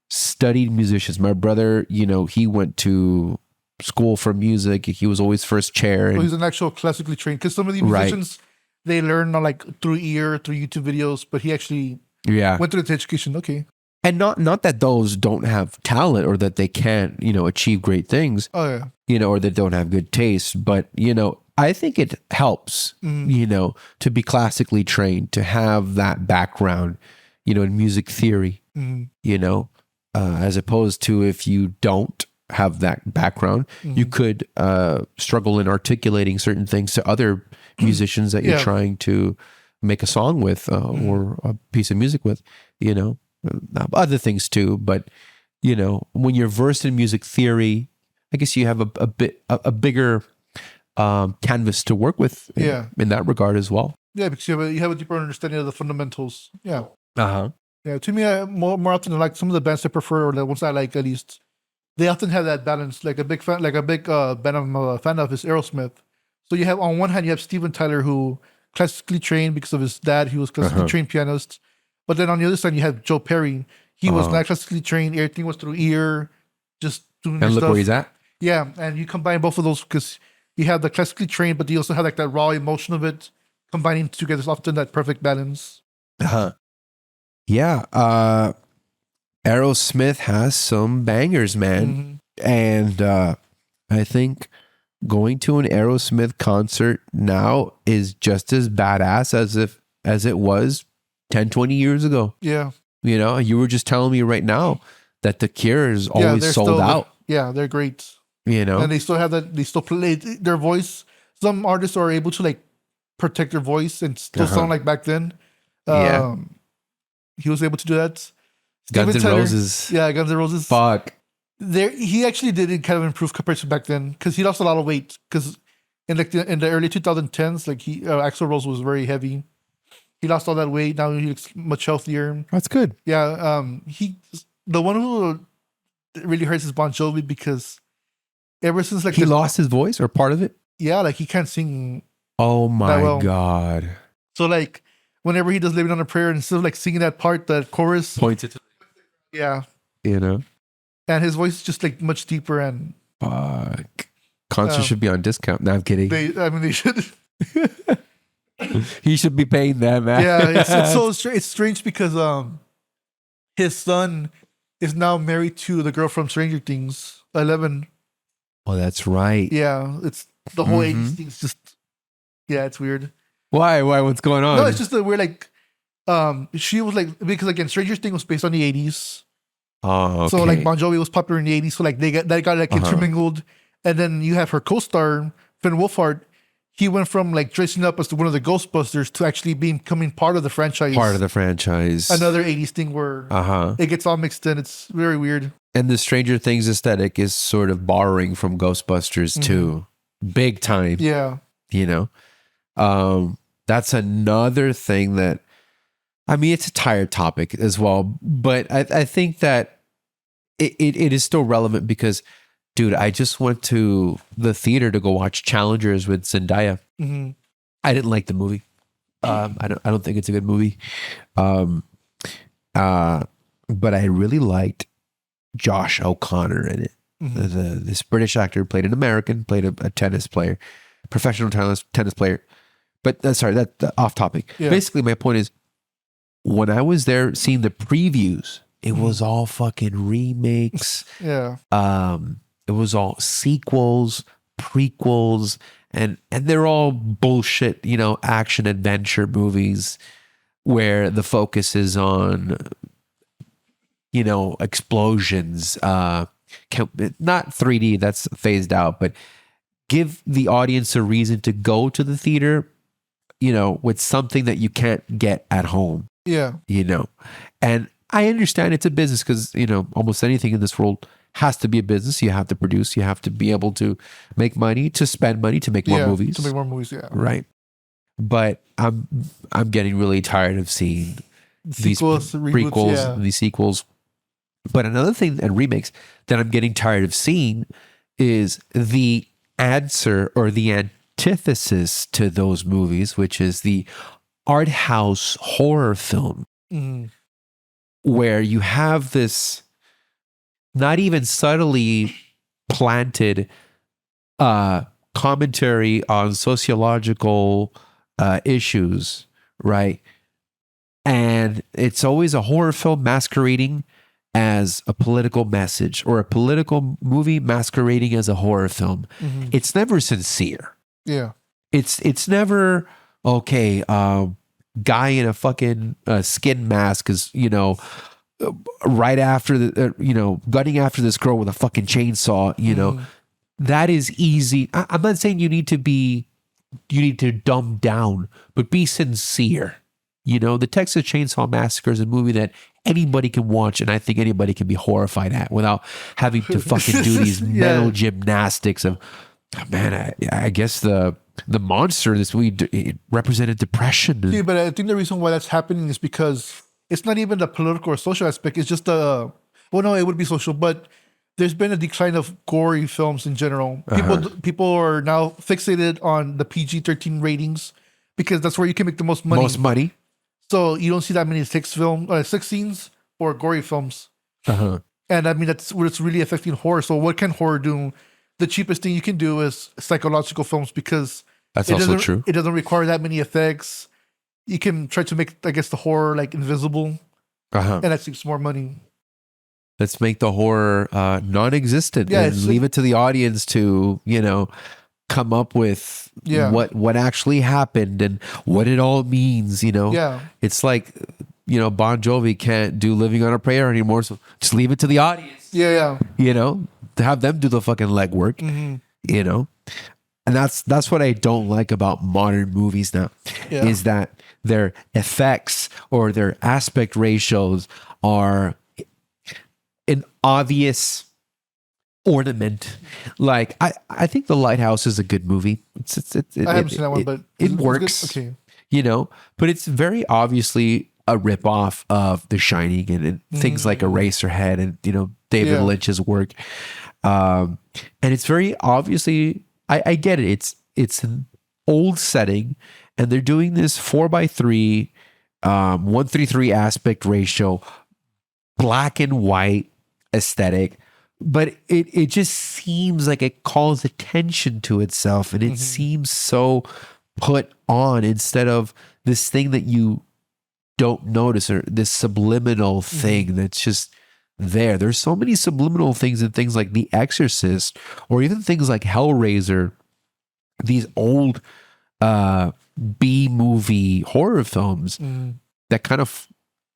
studied musicians. My brother, you know, he went to school for music. He was always first chair. So he's an actual classically trained, because some of the musicians, they learn on like through ear, through YouTube videos, but he actually went through the education. Okay. And not that those don't have talent or that they can't, you know, achieve great things. Oh yeah. You know, or that don't have good taste. But, you know, I think it helps, you know, to be classically trained, to have that background, you know, in music theory, you know, as opposed to if you don't have that background, you could struggle in articulating certain things to other musicians that you're trying to make a song with or a piece of music with, you know, other things too. But, you know, when you're versed in music theory, I guess you have a bigger canvas to work with in that regard as well. Yeah, because you have a deeper understanding of the fundamentals. Yeah. Uh-huh. Yeah, to me, more often than like some of the bands I prefer, or the ones I like at least, they often have that balance. Like a big band I'm a fan of is Aerosmith. So you have, on one hand, you have Steven Tyler, who classically trained because of his dad. He was classically trained pianist. But then on the other side, you have Joe Perry. He was not classically trained. Everything was through ear, just doing and stuff. Look where he's at. Yeah, and you combine both of those because you have the classically trained, but you also have like that raw emotion of it, combining together is often that perfect balance. Yeah. Aerosmith has some bangers, man. And I think going to an Aerosmith concert now is just as badass as it was 10, 20 years ago. Yeah. You know, you were just telling me right now that The Cure is always sold out. Yeah, they're great. You know, and they still have that. They still play their voice. Some artists are able to like protect their voice and still sound like back then. He was able to do that. Guns N' Roses. Yeah, Guns N' Roses. Fuck. He actually did kind of improve compared to back then because he lost a lot of weight. Because in the early 2010s, like Axl Rose was very heavy. He lost all that weight. Now he looks much healthier. That's good. Yeah. The one who really hurts is Bon Jovi because ever since like he lost his voice or part of it. Yeah, like he can't sing. Oh my God. So like whenever he does Living on a Prayer, instead of like singing that part, that chorus points it to. Yeah. You know. And his voice is just like much deeper and fuck. Concert should be on discount. No, I'm kidding. They should. He should be paying that, man. Yeah, it's so it's strange because his son is now married to the girl from Stranger Things, 11. Oh, that's right. Yeah, it's the whole 80s thing's just it's weird. Why? What's going on? No, it's just that we're like she was like, because again, Stranger Things was based on the 80s. Oh, okay. So like Bon Jovi was popular in the 80s, so like they got like intermingled. And then you have her co-star, Finn Wolfhard. He went from like dressing up as one of the Ghostbusters to actually becoming part of the franchise. Part of the franchise. Another 80s thing where it gets all mixed in. It's very weird. And the Stranger Things aesthetic is sort of borrowing from Ghostbusters too. Big time. Yeah. You know? That's another thing that, I mean, it's a tired topic as well, but I think that it is still relevant because, dude, I just went to the theater to go watch Challengers with Zendaya. I didn't like the movie. I don't think it's a good movie. But I really liked Josh O'Connor in it. This British actor played an American, played a tennis player, professional tennis player. But sorry, that off topic. Yeah. Basically, my point is, when I was there seeing the previews It was all fucking remakes. Yeah. It was all sequels, prequels, and they're all bullshit, action adventure movies where the focus is on, explosions. Not 3D, that's phased out, but give the audience a reason to go to the theater, with something that you can't get at home. Yeah. And I understand it's a business because, almost anything in this world has to be a business. You have to produce, you have to be able to make money, to spend money, to make more movies. To make more movies, yeah. Right. But I'm getting really tired of seeing Sequels, these reboots, prequels, these sequels. But another thing, and remakes, that I'm getting tired of seeing is the answer or the antithesis to those movies, which is the art house horror film, where you have this not even subtly planted commentary on sociological issues, right? And it's always a horror film masquerading as a political message, or a political movie masquerading as a horror film. It's never sincere. Yeah. It's never, okay, guy in a fucking skin mask is, right after the, gunning after this girl with a fucking chainsaw, that is easy. I'm not saying you need to dumb down, but be sincere. The Texas Chainsaw Massacre is a movie that anybody can watch, and I think anybody can be horrified at without having to fucking do these mental gymnastics of, oh, man, I guess the monster in this movie it represented depression. See, but I think the reason why that's happening is because it's not even the political or social aspect. It's just it would be social, but there's been a decline of gory films in general. People are now fixated on the PG-13 ratings because that's where you can make the most money. So you don't see that many sex scenes or gory films. And I mean, that's what's really affecting horror. So what can horror do? The cheapest thing you can do is psychological films because that's also true. It doesn't require that many effects. You can try to make, I guess, the horror like invisible, and that saves more money. Let's make the horror non-existent and leave it to the audience to, come up with what actually happened and what it all means, It's like, Bon Jovi can't do Living on a Prayer anymore, so just leave it to the audience. To have them do the fucking legwork, And that's what I don't like about modern movies now, is that their effects or their aspect ratios are an obvious ornament. Like I think The Lighthouse is a good movie. I haven't seen that one, but it works. Okay. But it's very obviously a ripoff of The Shining and things like Eraserhead and David Lynch's work. And it's very obviously, I get it. It's an old setting, and they're doing this 4:3, 1:3 aspect ratio, black and white aesthetic. But it just seems like it calls attention to itself, and it seems so put on instead of this thing that you don't notice, or this subliminal thing that's just there. There's so many subliminal things in things like The Exorcist, or even things like Hellraiser, these old B movie horror films that kind of,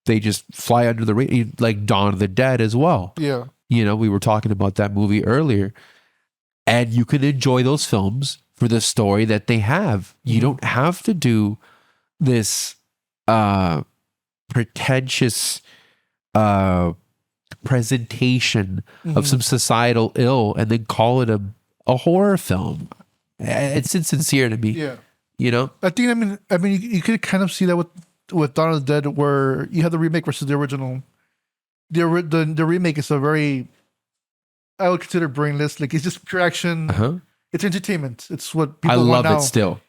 they just fly under the radar, like Dawn of the Dead as well. Yeah. We were talking about that movie earlier, and you can enjoy those films for the story that they have. You don't have to do this pretentious presentation of some societal ill and then call it a horror film. It's insincere to me. Yeah. I think, I mean, you could kind of see that with Dawn of the Dead, where you have the remake versus the original. The remake is a very, I would consider, brainless. Like, it's just pure action. It's entertainment. It's what people want now. I love it still.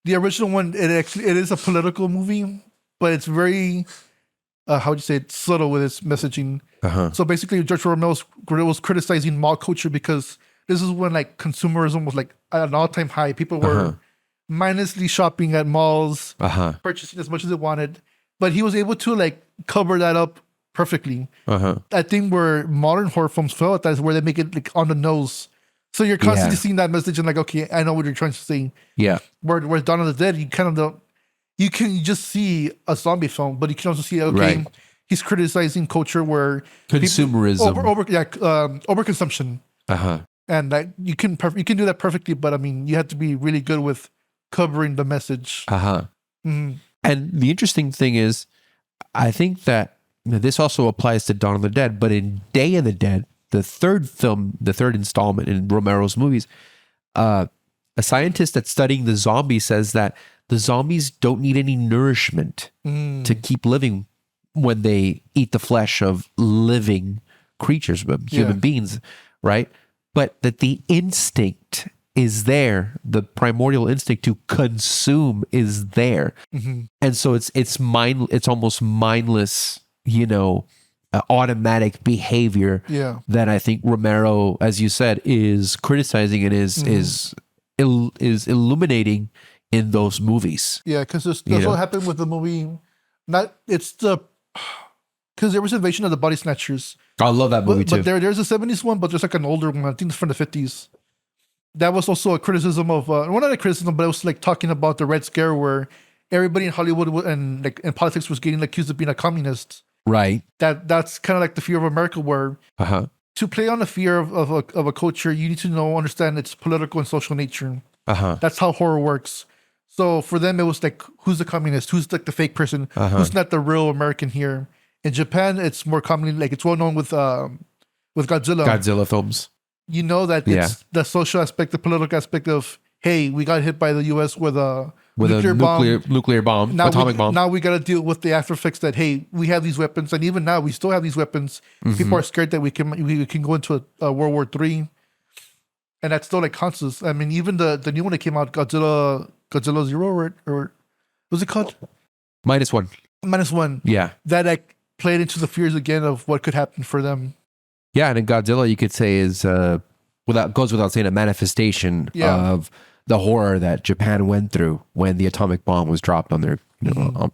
The original one, it is a political movie, but it's very, how would you say it, subtle with its messaging. So basically, George Romero was criticizing mall culture because this is when like consumerism was like at an all-time high. People were mindlessly shopping at malls, purchasing as much as they wanted. But he was able to like cover that up perfectly. Uh-huh. I think where modern horror films fail at that is where they make it like on the nose. So you're constantly seeing that message and like, okay, I know what you're trying to say. Yeah. Where Dawn of the Dead, you kind of don't, you can just see a zombie film, but you can also see, okay, Right. he's criticizing culture where Consumerism. overconsumption. Uh-huh. And that you can do that perfectly, but I mean, you have to be really good with covering the message. Uh-huh. Mhm. And the interesting thing is, I think that this also applies to Dawn of the Dead, but in Day of the Dead, the third installment in Romero's movies, a scientist that's studying the zombies says that the zombies don't need any nourishment to keep living when they eat the flesh of living creatures, human beings, right? But that the instinct is there, the primordial instinct to consume is there, and so it's almost mindless, automatic behavior. Yeah. That I think Romero, as you said, is criticizing and is illuminating in those movies. Yeah, because that's what happened with the movie. Because there was Invasion of the Body Snatchers. I love that movie too. But there's a 70s one, but there's like an older one. I think it's from the 50s. That was also a criticism of, well, not a criticism, but it was like talking about the Red Scare where everybody in Hollywood and like in politics was getting accused of being a communist. Right. That's kind of like the fear of America, where to play on the fear of a culture, you need to understand its political and social nature. That's how horror works. So for them, it was like, who's the communist? Who's like the fake person? Who's not the real American here? In Japan, it's more commonly like it's well known with Godzilla. Godzilla films. You know that it's the social aspect, the political aspect of, hey, we got hit by the U.S. with a nuclear bomb, atomic bomb. Now we got to deal with the after effects that, hey, we have these weapons, and even now we still have these weapons. People are scared that we can go into a World War III, and that's still like conscious. I mean, even the new one that came out, Godzilla Zero, or what's it called? -1. Yeah. That like played into the fears again of what could happen for them. Yeah, and in Godzilla, you could say is goes without saying a manifestation of the horror that Japan went through when the atomic bomb was dropped on their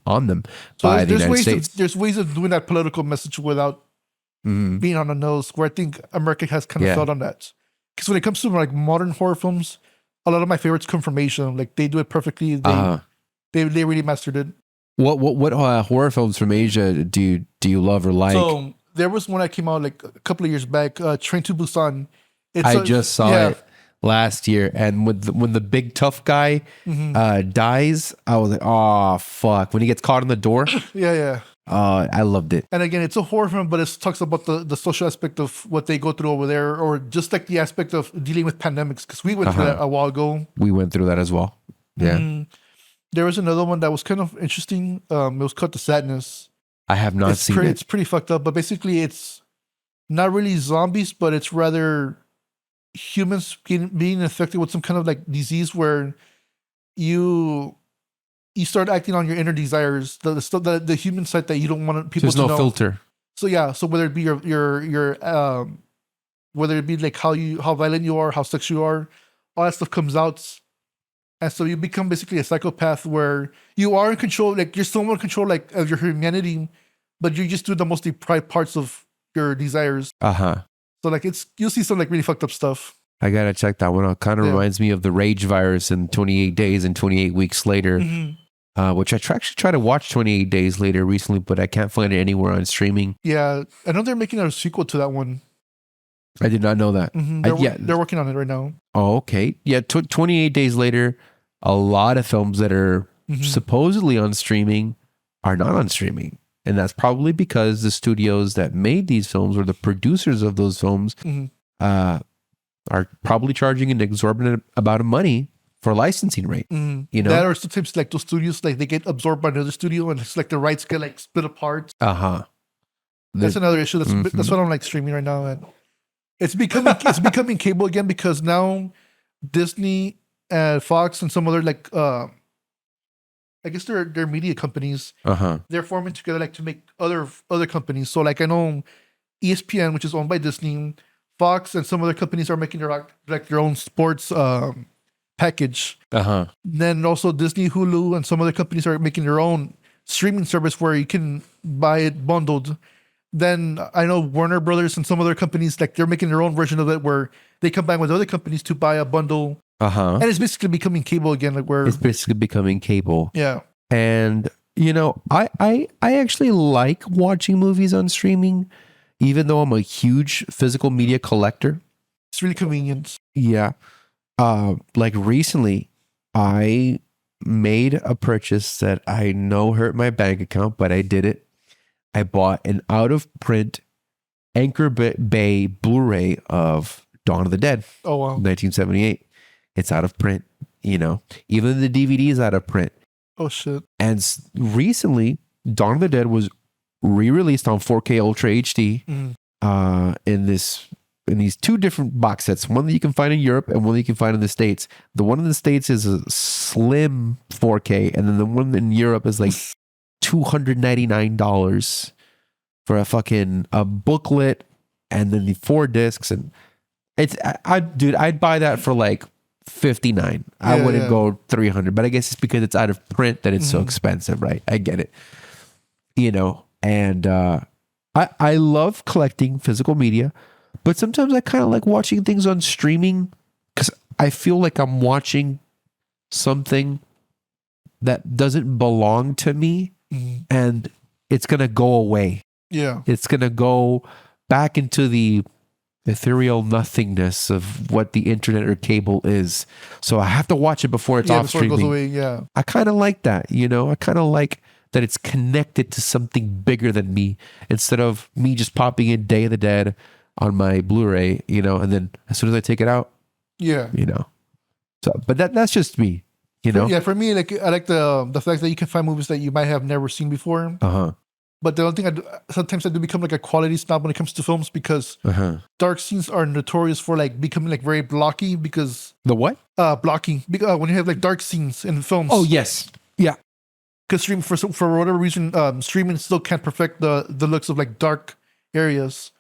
on them by the United States. There's ways of doing that political message without being on the nose. Where I think America has kind of failed on that. Because when it comes to like modern horror films, a lot of my favorites come from Asia. Like they do it perfectly. They really mastered it. What horror films from Asia do you love or like? So there was one that came out like a couple of years back, Train to Busan. I just saw it last year, and when the big tough guy dies, I was like, oh fuck! When he gets caught in the door, I loved it. And again, it's a horror film, but it talks about the social aspect of what they go through over there, or just like the aspect of dealing with pandemics. Because we went through that a while ago. We went through that as well. Yeah. There was another one that was kind of interesting. It was called The Sadness. I have not seen it. It's pretty fucked up, but basically it's not really zombies, but it's rather humans being infected with some kind of like disease where you start acting on your inner desires, the human side that you don't want people to know. There's no filter. So whether it be your whether it be like how violent you are, how sexual you are, all that stuff comes out. And so you become basically a psychopath where you are in control, like you're still in control like of your humanity, but you just do the most deprived parts of your desires. So like you'll see some like really fucked up stuff. I gotta check that one out. Kind of reminds me of the Rage virus in 28 Days and 28 Weeks Later, which I actually tried to watch 28 Days Later recently, but I can't find it anywhere on streaming. Yeah, I know they're making a sequel to that one. I did not know that. They're working on it right now. Oh, okay. Yeah, 28 Days Later, a lot of films that are supposedly on streaming are not on streaming. And that's probably because the studios that made these films or the producers of those films are probably charging an exorbitant amount of money for licensing rate. You know, that or sometimes like those studios, like they get absorbed by another studio and it's like the rights get like split apart. That's another issue. That's what I'm like streaming right now. And it's becoming cable again because now Disney and Fox and some other like I guess they're media companies. They're forming together like to make other companies. So like I know ESPN, which is owned by Disney, Fox, and some other companies are making their own sports package. Then also Disney, Hulu, and some other companies are making their own streaming service where you can buy it bundled. then I know Warner Brothers and some other companies, like they're making their own version of it where they combine with other companies to buy a bundle. And it's basically becoming cable again, like where It's basically becoming cable. yeah. And I actually like watching movies on streaming, even though I'm a huge physical media collector. It's really convenient. Yeah. Like recently, I made a purchase that I know hurt my bank account, but I did it. I bought an out-of-print Anchor Bay Blu-ray of Dawn of the Dead, Oh wow. 1978. It's out of print, Even the DVD is out of print. Oh shit. And recently, Dawn of the Dead was re-released on 4K Ultra HD in these two different box sets. One that you can find in Europe and one that you can find in the States. The one in the States is a slim 4K, and then the one in Europe is like $299 for a booklet and then the 4 discs. And I'd buy that for like $59. I wouldn't go $300, but I guess it's because it's out of print that it's so expensive, right? I get it. And I love collecting physical media, but sometimes I kind of like watching things on streaming because I feel like I'm watching something that doesn't belong to me and it's going to go away. Yeah. It's going to go back into the ethereal nothingness of what the internet or cable is. So I have to watch it before it's off before streaming. it goes away, yeah. I kind of like that, I kind of like that it's connected to something bigger than me instead of me just popping in Day of the Dead on my Blu-ray, and then as soon as I take it out, Yeah. So, but that's just me, Yeah, for me, like I like the fact that you can find movies that you might have never seen before. But the only thing sometimes I do become like a quality snob when it comes to films because dark scenes are notorious for like becoming like very blocky because the what? Blocking. When you have like dark scenes in films. Oh yes, yeah. Because for whatever reason, streaming still can't perfect the looks of like dark areas.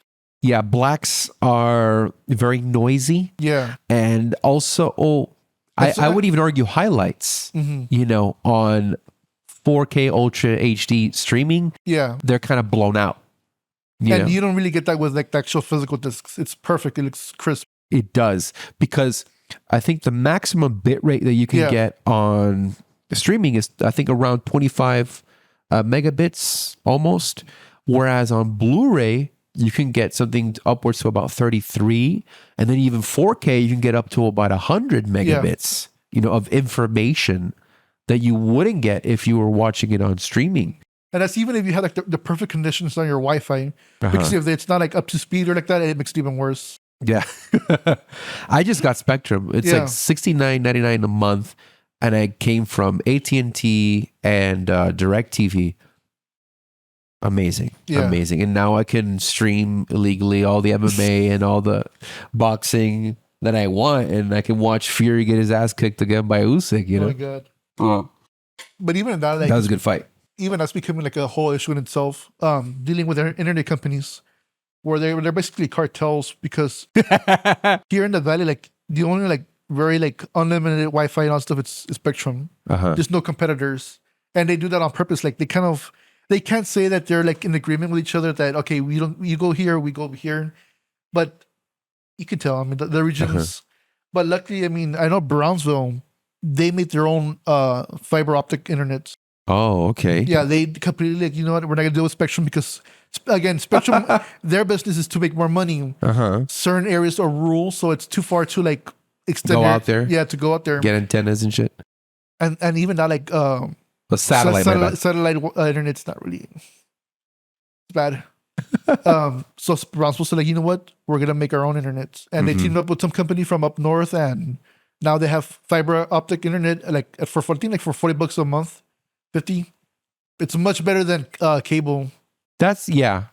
Yeah, blacks are very noisy. Yeah, and also, I would even argue highlights. On 4K Ultra HD streaming. Yeah, they're kind of blown out. And you don't really get that with like the actual physical discs. It's perfect. It looks crisp. It does, because I think the maximum bit rate that you can get on streaming is, I think, around 25 megabits almost. Whereas on Blu-ray, you can get something upwards to about 33. And then even 4K, you can get up to about 100 megabits, of information that you wouldn't get if you were watching it on streaming. And that's even if you had like the perfect conditions on your Wi-Fi. Because if it's not like up to speed or like that, it makes it even worse. Yeah. I just got Spectrum. It's like $69.99 a month. And I came from AT&T and DirecTV. Amazing. Yeah. Amazing. And now I can stream illegally all the MMA and all the boxing that I want. And I can watch Fury get his ass kicked again by Usyk, Oh my God. But even that, like, that was a good fight. Even that's becoming like a whole issue in itself. Dealing with their internet companies, where they're basically cartels, because here in the Valley, like the only like very like unlimited Wi-Fi and all stuff, it's Spectrum. There's no competitors, and they do that on purpose. Like they can't say that they're like in agreement with each other that okay, you go here, we go here, but you can tell. I mean, the regions. But luckily, I mean, I know Brownsville, they made their own fiber optic internet. Oh, okay. Yeah, they completely like, you know what, we're not gonna deal with Spectrum because again, Spectrum, their business is to make more money. Certain areas are rural, so it's too far to like extend out there. Yeah, to go out there, get antennas and shit. And even that like the satellite internet's not really, it's bad. So Brownsville said like, you know what, we're gonna make our own internet, and they teamed up with some company from up north, and now they have fiber optic internet like for $40 a month. 50. It's much better than cable. That's yeah.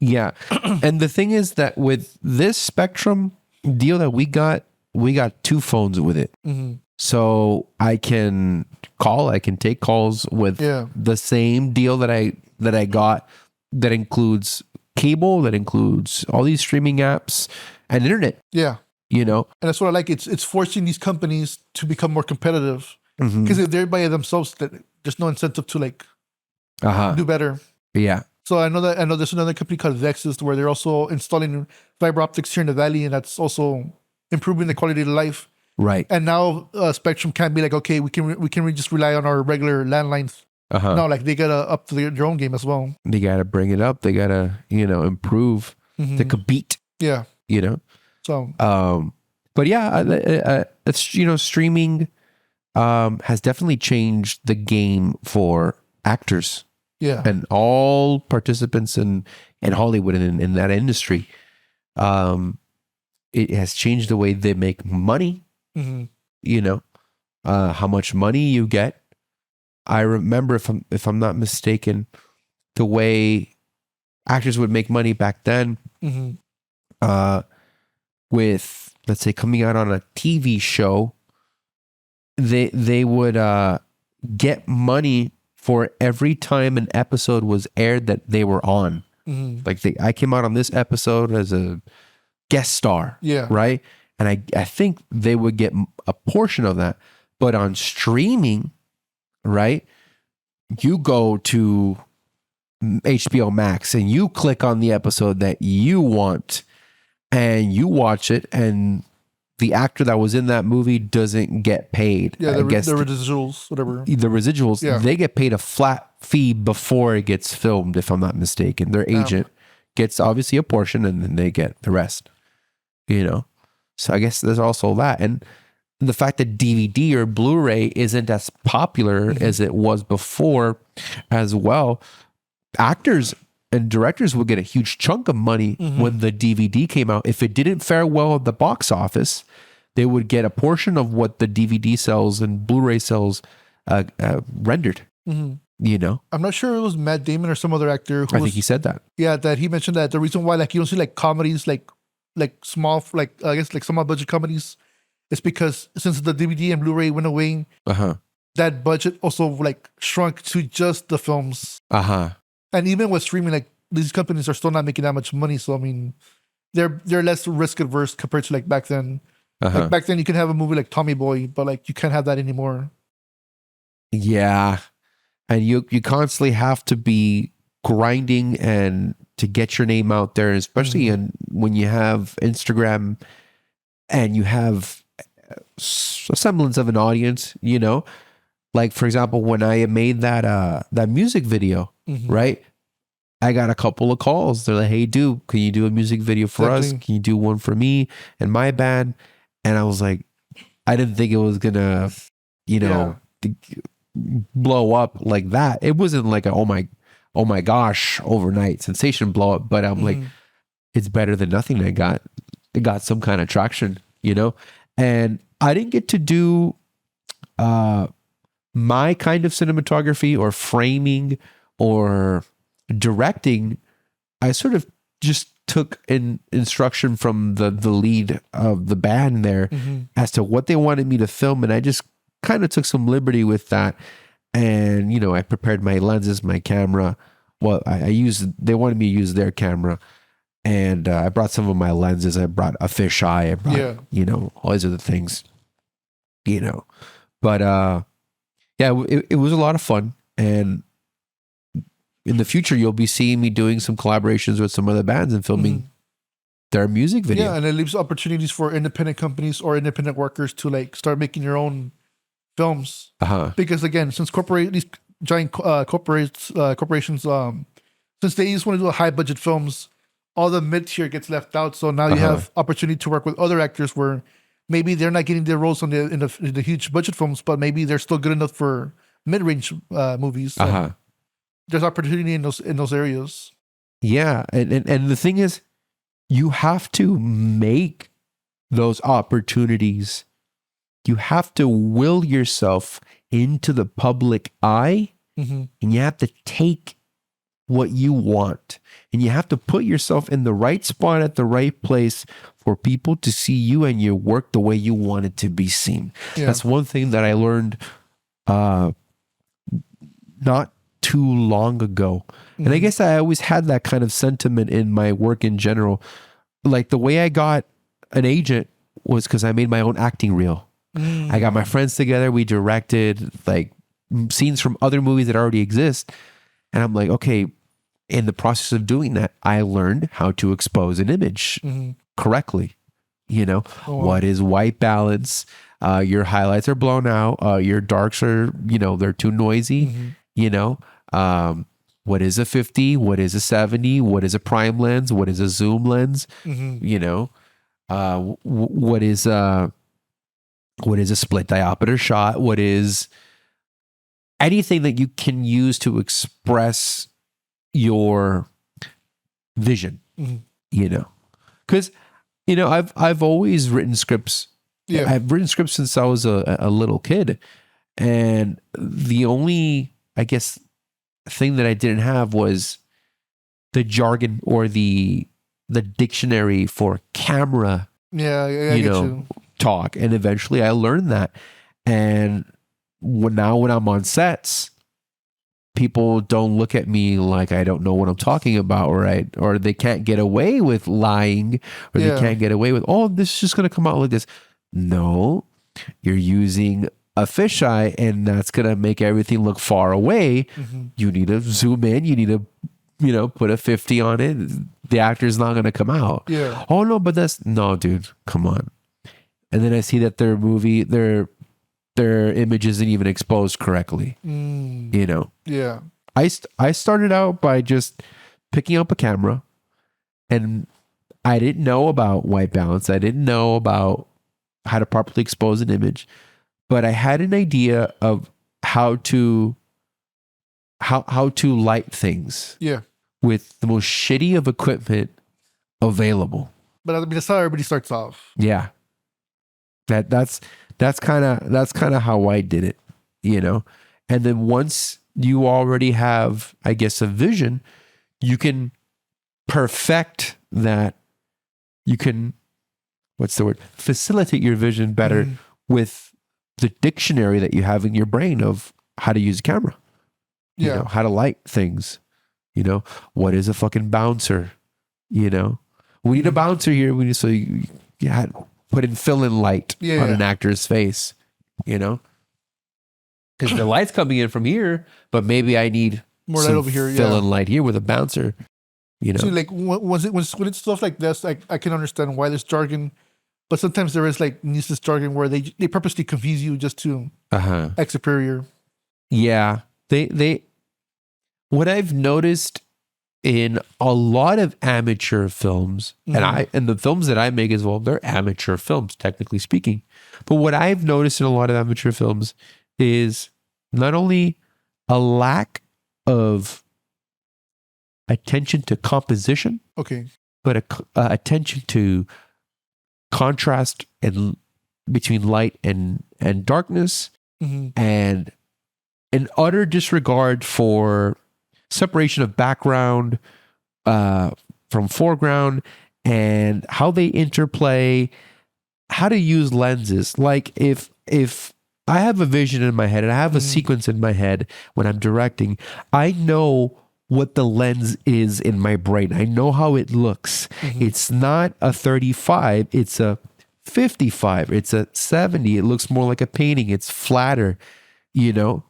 And the thing is that with this Spectrum deal that we got 2 phones with it. So I can take calls with the same deal that I got, that includes cable, that includes all these streaming apps and internet. Yeah. And that's what I like. It's forcing these companies to become more competitive. Because if they're by themselves, there's no incentive to like do better. Yeah. So I know there's another company called Vexus where they're also installing fiber optics here in the valley, and that's also improving the quality of life. Right. And now Spectrum can't be like, okay, we can just rely on our regular landlines. No, like they gotta up to their own game as well. They gotta bring it up. They gotta, improve to compete. Yeah. So But yeah, it's streaming has definitely changed the game for actors. Yeah. And all participants in Hollywood and in that industry. It has changed the way they make money. How much money you get. I remember, if I'm not mistaken, the way actors would make money back then, with, let's say, coming out on a TV show, they would get money for every time an episode was aired that they were on. Like I came out on this episode as a guest star, right? And I think they would get a portion of that. But on streaming, right, you go to HBO Max and you click on the episode that you want and you watch it, and the actor that was in that movie doesn't get paid. Yeah, the residuals, whatever. The residuals, they get paid a flat fee before it gets filmed, if I'm not mistaken. Their agent gets obviously a portion, and then they get the rest. So I guess there's also that. And the fact that DVD or Blu-ray isn't as popular as it was before as well, actors and directors would get a huge chunk of money when the DVD came out. If it didn't fare well at the box office, they would get a portion of what the DVD sales and Blu-ray sales rendered. I'm not sure if it was Matt Damon or some other actor. I think he said that. Yeah, that he mentioned that the reason why you don't see comedies like small, I guess small budget comedies, is because since the DVD and Blu-ray went away, that budget also shrunk to just the films. And even with streaming, these companies are still not making that much money. So I mean, they're less risk adverse compared to back then. Back then, you can have a movie like Tommy Boy, but you can't have that anymore. Yeah, and you constantly have to be grinding and to get your name out there, especially when you have Instagram and you have a semblance of an audience. Like, for example, when I made that music video, right? I got a couple of calls. They're like, "Hey, dude, can you do a music video for us? Can you do one for me and my band?" And I was like, I didn't think it was gonna, blow up like that. It wasn't like a oh my gosh overnight sensation blow up. But I'm like, it's better than nothing. It got some kind of traction, And I didn't get to do my kind of cinematography or framing or directing. I sort of just took an instruction from the lead of the band there as to what they wanted me to film, and I just kind of took some liberty with that. And I prepared my lenses, my camera. Well, they wanted me to use their camera, and I brought some of my lenses. I brought a fisheye. I brought all these other things. But it was a lot of fun, and in the future, you'll be seeing me doing some collaborations with some other bands and filming their music video. Yeah, and it leaves opportunities for independent companies or independent workers to start making your own films. Because again, since these giant corporations, since they just want to do high budget films, all the mid tier gets left out. So now you have opportunity to work with other actors where maybe they're not getting their roles in the huge budget films, but maybe they're still good enough for mid range movies. There's opportunity in those areas. Yeah, and the thing is, you have to make those opportunities. You have to will yourself into the public eye, and you have to take what you want, and you have to put yourself in the right spot at the right place for people to see you and your work the way you want it to be seen. That's one thing that I learned not too long ago. And I guess I always had that kind of sentiment in my work in general. Like, the way I got an agent was because I made my own acting reel. I got my friends together. We directed scenes from other movies that already exist. And I'm like, okay, in the process of doing that, I learned how to expose an image correctly. You know, what is white balance? Your highlights are blown out. Your darks are, they're too noisy. You know, what is a 50? What is a 70? What is a prime lens? What is a zoom lens? You know, what is a split diopter shot? What is anything that you can use to express your vision? You know, because I've always written scripts. Yeah. I've written scripts since I was a little kid, and the only, I guess, thing that I didn't have was the jargon or the dictionary for camera. Yeah, I get you. Talk, and eventually I learned that. And when I'm on sets, people don't look at me like I don't know what I'm talking about, or they can't get away with lying, or they can't get away with, oh, this is just gonna come out like this. No, you're using a fisheye, and that's gonna make everything look far away. You need to zoom in. You need to, put a 50 on it. The actor's not gonna come out. Yeah. Oh no, but no, dude, come on. And then I see that their image isn't even exposed correctly. Yeah. I started out by just picking up a camera, and I didn't know about white balance. I didn't know about how to properly expose an image, but I had an idea of how to light things. Yeah. With the most shitty of equipment available. But I mean, that's how everybody starts off. Yeah. That's kind of how I did it, And then once you already have, I guess, a vision, you can perfect that. You can, facilitate your vision better with the dictionary that you have in your brain of how to use a camera. How to light things. What is a fucking bouncer? We need a bouncer here. You put in fill-in light on an actor's face, because the light's coming in from here, but maybe I need more light over here. Fill-in light here with a bouncer. So like when it's stuff like this, I can understand why there's jargon, but sometimes there is like useless jargon where they purposely confuse you just to act superior. Yeah, they. What I've noticed in a lot of amateur films, and the films that I make as well, they're amateur films, technically speaking. But what I've noticed in a lot of amateur films is not only a lack of attention to composition, but attention to contrast and between light and darkness, and an utter disregard for separation of background from foreground, and how they interplay, how to use lenses. Like if I have a vision in my head and I have a sequence in my head when I'm directing, I know what the lens is in my brain. I know how it looks. It's not a 35, it's a 55, it's a 70. It looks more like a painting. It's flatter, A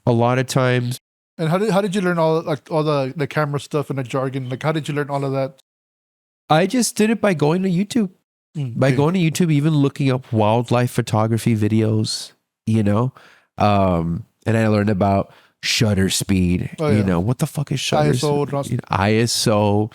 lot of times. And how did you learn all the camera stuff and the jargon? Like, how did you learn all of that? I just did it by going to YouTube. Going to YouTube, even looking up wildlife photography videos, and I learned about shutter speed. What the fuck is shutter speed? ISO,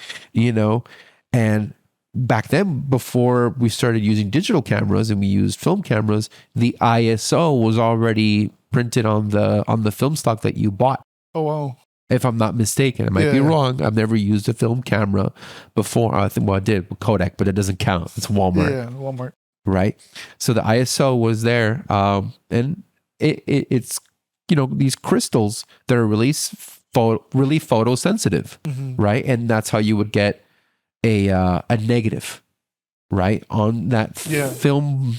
and back then, before we started using digital cameras and we used film cameras, the ISO was already printed on the film stock that you bought. Oh, wow. If I'm not mistaken. I might be wrong. I've never used a film camera before. I did with Kodak, but it doesn't count. It's Walmart. Yeah, Walmart. Right? So the ISO was there. And it's, these crystals that are really photosensitive, right? And that's how you would get a negative, right? On that film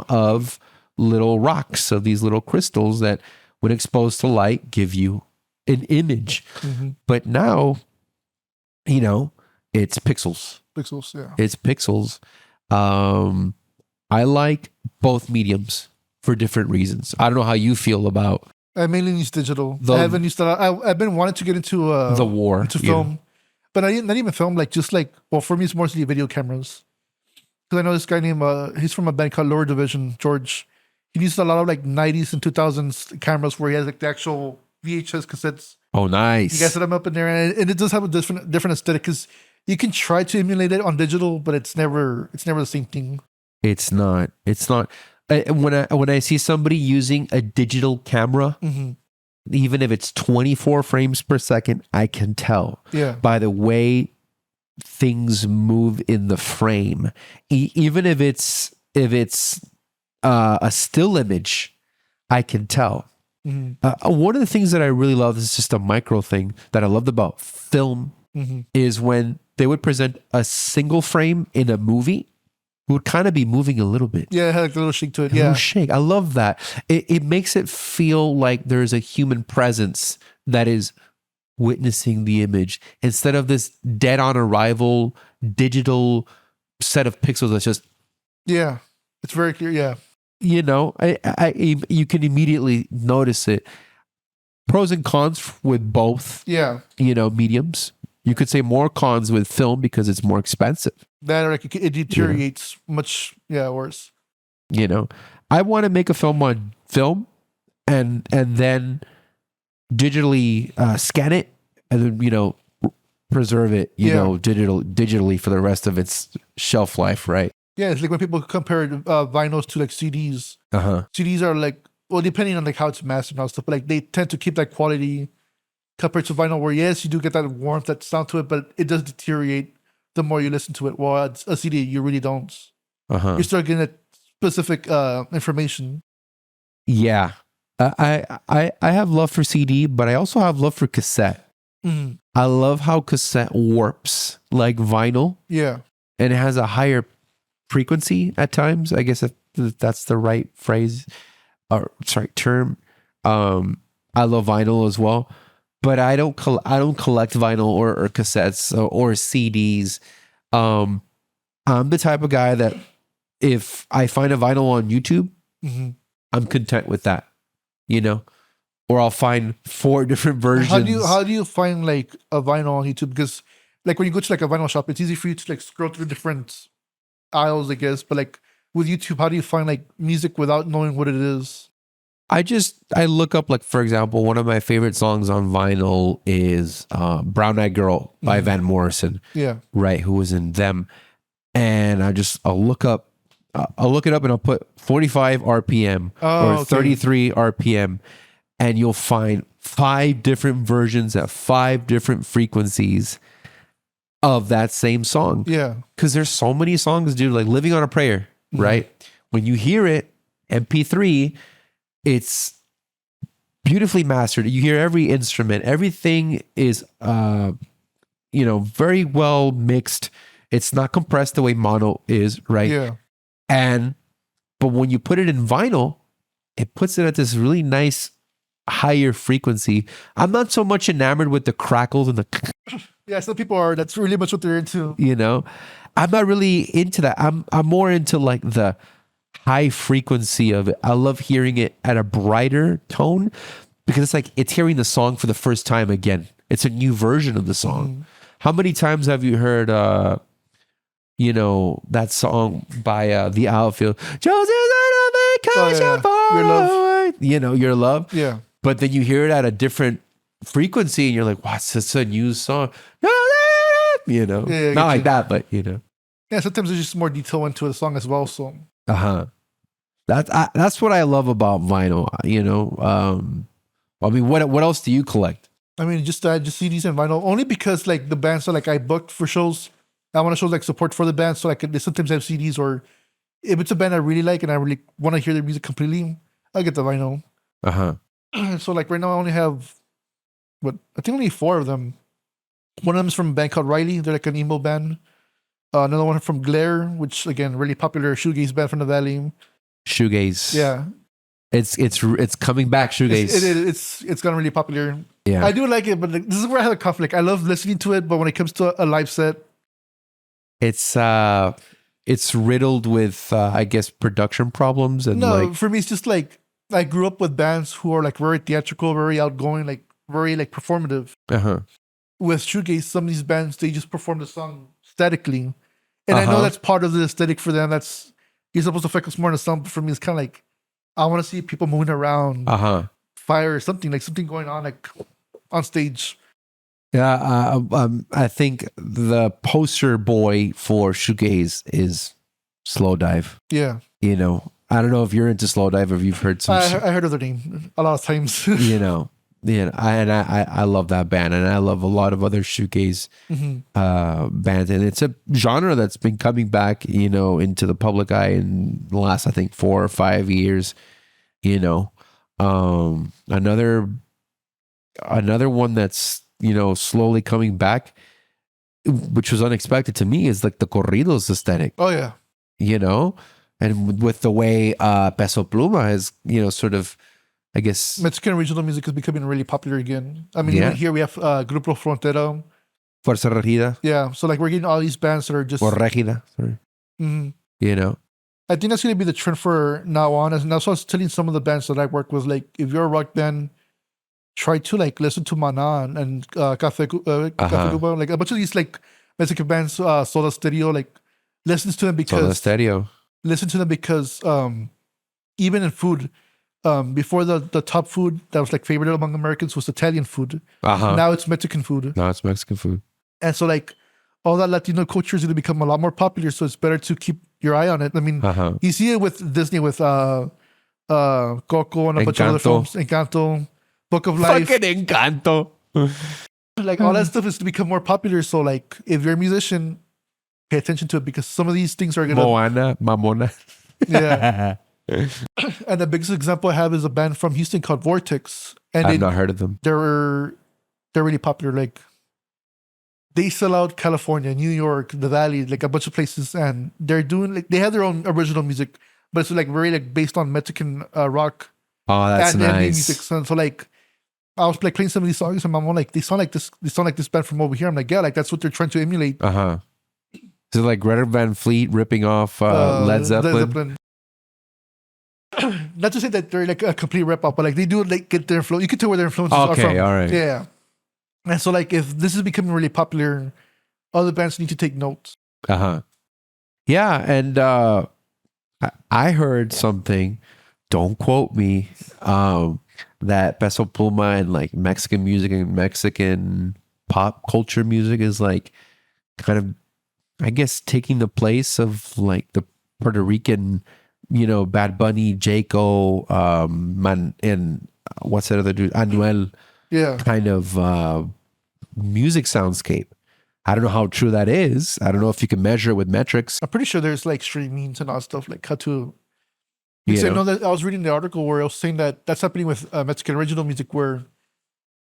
of little rocks, of these little crystals that, when exposed to light, give you an image. But now, it's pixels. Pixels, yeah. It's pixels. I like both mediums for different reasons. I don't know how you feel about I mainly use digital. The- I haven't used that. I've been wanting to get into the war. into you know? film, but I didn't not even film. Like just like well, for me, it's mostly video cameras. Because I know this guy named he's from a band called Lower Division, George. He uses a lot of like 90s and 2000s cameras where he has like the actual VHS cassettes. Oh, nice. You guys set them up in there, and it does have a different aesthetic because you can try to emulate it on digital, but it's never the same thing. It's not. It's not. When I see somebody using a digital camera, even if it's 24 frames per second, I can tell Yeah. by the way things move in the frame. Even if it's a still image, I can tell. One of the things that I really love, this is just a micro thing that I loved about film, is when they would present a single frame in a movie, it would kind of be moving a little bit. Yeah, it had like a little shake to it. A Yeah. little shake. I love that. It makes it feel like there's a human presence that is witnessing the image instead of this dead on arrival digital set of pixels that's just, Yeah. It's very clear. Yeah. you know, you can immediately notice it. Pros and cons with both, Yeah. you know, mediums. You could say more cons with film because it's more expensive. That or like it deteriorates much worse. You know, I want to make a film on film and then digitally scan it and then, you know, preserve it, you know, digitally for the rest of its shelf life, right? Yeah, it's like when people compare vinyls to like CDs. Uh-huh. CDs are like, well, depending on like how it's mastered and all stuff, but like they tend to keep that quality compared to vinyl, where yes, you do get that warmth, that sound to it, but it does deteriorate the more you listen to it. Well, it's a CD, you really don't. Uh-huh. You start getting that specific information. Yeah. I have love for CD, but I also have love for cassette. I love how cassette warps like vinyl. Yeah. And it has a higher frequency at times. I guess if that's the right phrase or term. I love vinyl as well, but I don't collect vinyl or cassettes or CDs. I'm the type of guy that if I find a vinyl on YouTube, I'm content with that, you know, or I'll find 4 different versions. How do you find like a vinyl on YouTube? Because like when you go to like a vinyl shop, it's easy for you to like scroll through different aisles, I guess. But like with YouTube, how do you find like music without knowing what it is? I look up, like, for example, one of my favorite songs on vinyl is Brown Eyed Girl by Van Morrison. Yeah. Right. Who was in Them. And I'll look it up and I'll put 45 RPM or 33 RPM. And you'll find 5 different versions at 5 different frequencies of that same song. Yeah. Because there's so many songs, dude, like Living on a Prayer, right? When you hear it, MP3, it's beautifully mastered. You hear every instrument. Everything is, you know, very well mixed. It's not compressed the way mono is, right? Yeah. But when you put it in vinyl, it puts it at this really nice higher frequency. I'm not so much enamored with the crackles and the Yeah, some people are. That's really much what they're into. you know, I'm not really into that. I'm more into like the high frequency of it. I love hearing it at a brighter tone because it's like it's hearing the song for the first time again. It's a new version of the song. How many times have you heard you know, that song by The Outfield? Chosen on a vacation far Your Love. away. You know, Your Love. Yeah. But then you hear it at a different frequency and you're like, what's this, a new song? You know, Yeah, I not get like you. that, but you know. Yeah, sometimes there's just more detail into the song as well. So That's what I love about vinyl. You know, I mean, what else do you collect? I mean, just CDs and vinyl, only because like the bands that like I booked for shows, I want to show like support for the band, so like they sometimes have CDs, or if it's a band I really like and I really want to hear their music completely, I'll get the vinyl. So like right now I only have I think only 4 of them. One of them is from a band called Riley. They're like an emo band. Another one from Glare, which again really popular shoegaze band from the Valley. Shoegaze. Yeah, it's coming back. Shoegaze. it's gotten really popular. Yeah, I do like it, but like, this is where I have a conflict. I love listening to it, but when it comes to a live set, it's riddled with I guess production problems and no, like for me it's just like I grew up with bands who are like very theatrical, very outgoing, like very like performative. With shoegaze, some of these bands they just perform the song statically, and I know that's part of the aesthetic for them. You're supposed to focus more on the sound, but for me, it's kind of like I want to see people moving around, fire or something going on like on stage. Yeah, I think the poster boy for shoegaze is Slow Dive. Yeah, You know, I don't know if you're into Slow Dive or if you've heard some. I heard of their name a lot of times. I love that band, and I love a lot of other shoegaze bands, and it's a genre that's been coming back, into the public eye in the last, I think, 4 or 5 years. Another one that's slowly coming back, which was unexpected to me, is like the corridos aesthetic. Oh yeah, and with the way Peso Pluma has sort of, I guess, Mexican regional music is becoming really popular again. I mean, even here we have Grupo Frontera, Fuerza Regida. Yeah, so like we're getting all these bands that are just or Regida. Sorry. I think that's going to be the trend for now on. And that's what I was telling some of the bands that I work with. Like, if you're a rock band, try to like listen to Mana and Café Cuba, like a bunch of these like Mexican bands, Soda Stereo. Like, listen to them because Soda Stereo. Listen to them because even in food, before the top food that was like favorite among Americans was Italian food. Now it's Mexican food. Now it's Mexican food. And so like all that Latino culture is going to become a lot more popular. So it's better to keep your eye on it. I mean, you see it with Disney with Coco and a bunch of other films. Encanto, Book of Life. Fucking Encanto. Like all that stuff is to become more popular. So like if you're a musician, pay attention to it because some of these things are going to... Moana, Mamona. Yeah. And the biggest example I have is a band from Houston called Vortex. And I've not heard of them. They're really popular. Like they sell out California, New York, the Valley, like a bunch of places, and they're doing like they have their own original music, but it's like very like based on Mexican rock. Oh, that's nice. Music. So like I was like playing some of these songs, and my mom like they sound like this band from over here. I'm like, yeah, like that's what they're trying to emulate. Is it like Greta Van Fleet ripping off Led Zeppelin? Not to say that they're like a complete rip off, but like they do like get their influence. You can tell where their influences are from. Okay, all right. Yeah. And so like if this is becoming really popular, other bands need to take notes. Yeah, and I heard something, don't quote me, that Peso Pluma and like Mexican music and Mexican pop culture music is like kind of, I guess, taking the place of like the Puerto Rican, Bad Bunny, Jaco, and what's that other dude? Anuel. Yeah. Kind of music soundscape. I don't know how true that is. I don't know if you can measure it with metrics. I'm pretty sure there's like streamings and all that stuff, like how to... Because I know that I was reading the article where I was saying that that's happening with Mexican original music where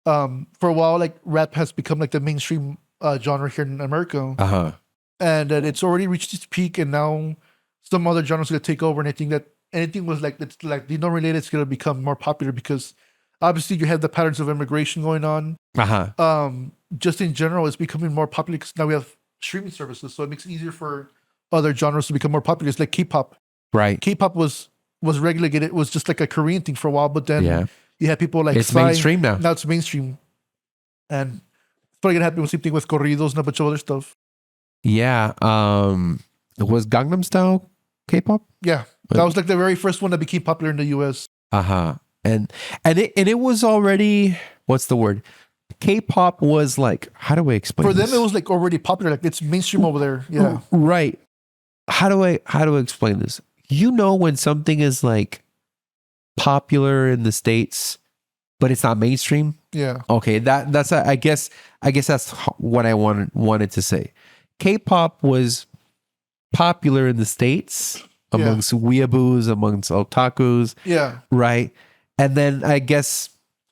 for a while, like rap has become like the mainstream genre here in America. And that it's already reached its peak and now some other genres are going to take over, and I think that anything was like, it's like related, it's going to become more popular because obviously you have the patterns of immigration going on. Just in general, it's becoming more popular because now we have streaming services, so it makes it easier for other genres to become more popular. It's like K-pop. Right. K-pop was regulated. It was just like a Korean thing for a while, but then you had people like it's mainstream now. Now it's mainstream. And it's probably going to happen with same thing with corridos and a bunch of other stuff. Yeah. Was Gangnam Style K-pop? Yeah. That was like the very first one that became popular in the US. And it was already, what's the word? K-pop was like, how do I explain For them, this? it was like already popular. Like it's mainstream over there. Yeah. Right. How do I explain this? When something is like popular in the States, but it's not mainstream? Yeah. Okay. That's I guess that's what I wanted to say. K-pop was popular in the States amongst weeaboos, amongst otakus. Yeah. Right. And then I guess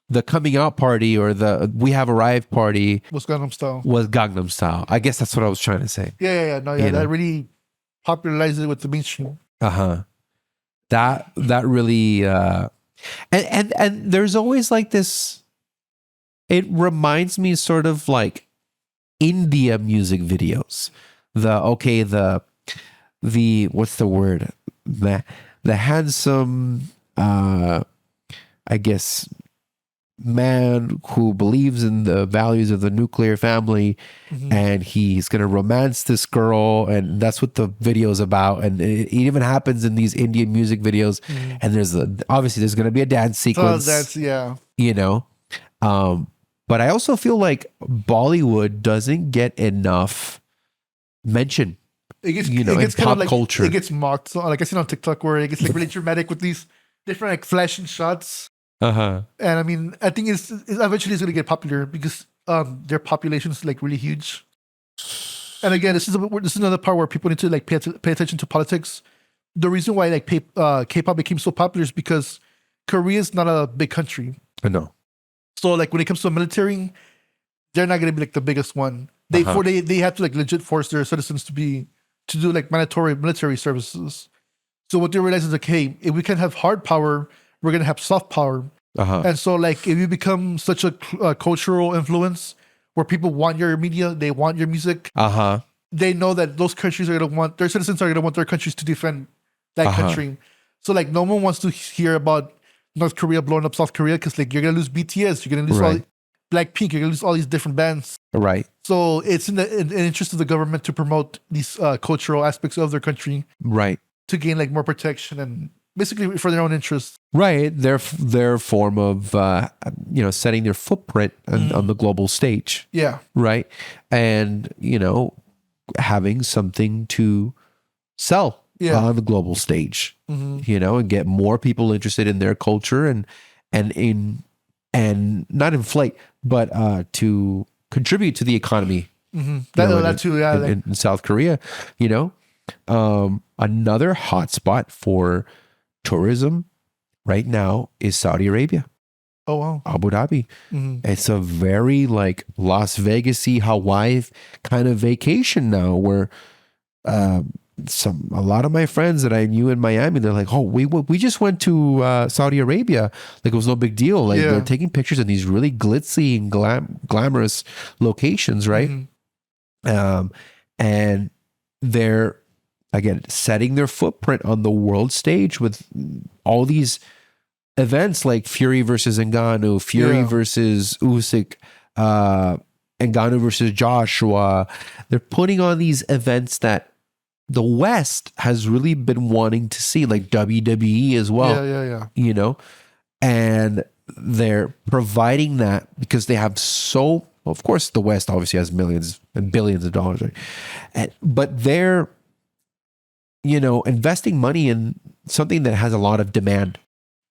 the coming out party or the We Have Arrived party was Gangnam Style. I guess that's what I was trying to say. Yeah. No, yeah. That really popularized it with the mainstream. That really and there's always like this, it reminds me sort of like India music videos. The what's the word? The handsome I guess, man who believes in the values of the nuclear family, and he's going to romance this girl, and that's what the video is about. And it even happens in these Indian music videos, and obviously there's going to be a dance sequence. That's You know, but I also feel like Bollywood doesn't get enough mention. It gets, in kind pop of like, culture. It gets mocked. So, like I seen on TikTok where it gets like really dramatic with these different like flashing shots. Uh-huh. And I mean, I think it's eventually it's going to get popular because their population is like really huge. And again, this is another part where people need to like pay attention to politics. The reason why like K-pop became so popular is because Korea is not a big country. I know. So like when it comes to military, they're not going to be like the biggest one. They have to like legit force their citizens to do like mandatory military services. So what they realize is like, hey, if we can have hard power, we're gonna have soft power. And so like if you become such a cultural influence where people want your media, they want your music, they know that those countries are gonna want their citizens are gonna want their countries to defend that country. So like no one wants to hear about North Korea blowing up South Korea because like you're gonna lose BTS, you're gonna lose all Blackpink, you're gonna lose all these different bands. Right. So it's in the interest of the government to promote these cultural aspects of their country. Right. To gain like more protection and basically for their own interests. Right. Their form of, setting their footprint on the global stage. Yeah. Right. And, having something to sell on the global stage, and get more people interested in their culture and not inflate, but to contribute to the economy. That too, yeah. In South Korea, another hotspot for tourism right now is Saudi Arabia. Oh wow, Abu Dhabi. It's a very like Las Vegas-y, Hawaii kind of vacation now, where a lot of my friends that I knew in Miami, they're like, oh, we just went to Saudi Arabia, like it was no big deal. Like they're taking pictures in these really glitzy and glamorous locations, right? And they're again setting their footprint on the world stage with all these events like Fury versus Ngannou, Fury versus Usyk, Ngannou versus Joshua. They're putting on these events that the West has really been wanting to see, like WWE as well. Yeah. And they're providing that because they have of course, the West obviously has millions and billions of dollars, right? But they're, investing money in something that has a lot of demand,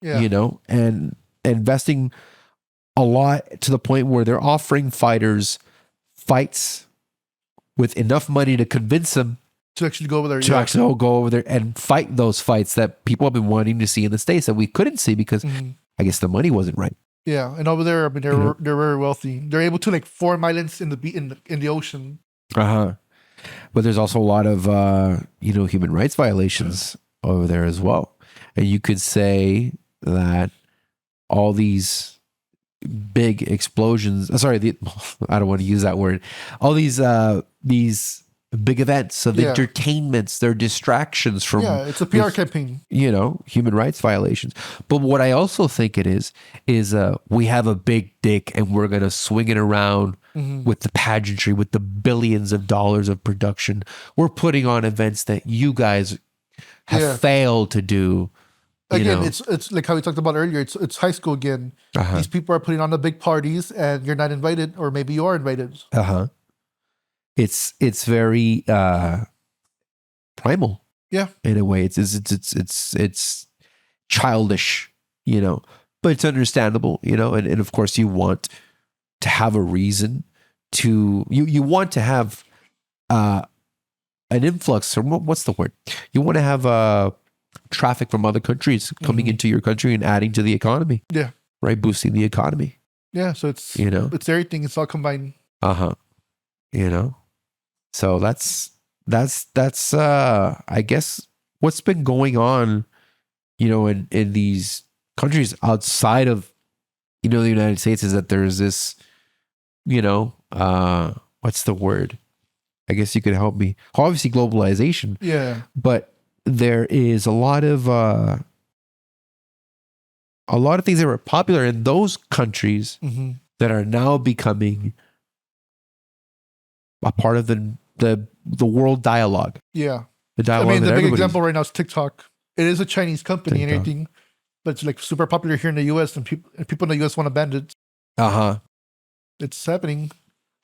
and investing a lot to the point where they're offering fighters fights with enough money to convince them to actually go over there. Actually go over there and fight those fights that people have been wanting to see in the States that we couldn't see because I guess the money wasn't right. Yeah, and over there, I mean, they're very wealthy. They're able to like form islands in the ocean. But there's also a lot of human rights violations over there as well, and you could say that all these big explosions. I don't want to use that word. All these big events of entertainments, they're distractions from. Yeah, it's a PR campaign. Human rights violations. But what I also think it is we have a big dick and we're going to swing it around with the pageantry, with the billions of dollars of production. We're putting on events that you guys have failed to do. Again, it's like how we talked about earlier. It's high school again. These people are putting on the big parties and you're not invited, or maybe you are invited. It's very primal. Yeah. In a way, it's childish, but it's understandable, and of course you want to have a reason to you want to have an influx, or what's the word? You want to have traffic from other countries coming into your country and adding to the economy. Yeah. Right, boosting the economy. Yeah, so it's it's everything. It's all combined. So that's I guess what's been going on, in these countries outside of the United States is that there's this, what's the word? I guess you could help me. Obviously globalization. Yeah. But there is a lot of a lot of things that were popular in those countries that are now becoming a part of the world dialogue. Yeah. The dialogue. I mean, that the big everybody's- example right now is TikTok. It is a Chinese company and TikTok. everything, but it's like super popular here in the US, and people in the US want to ban it. It's happening.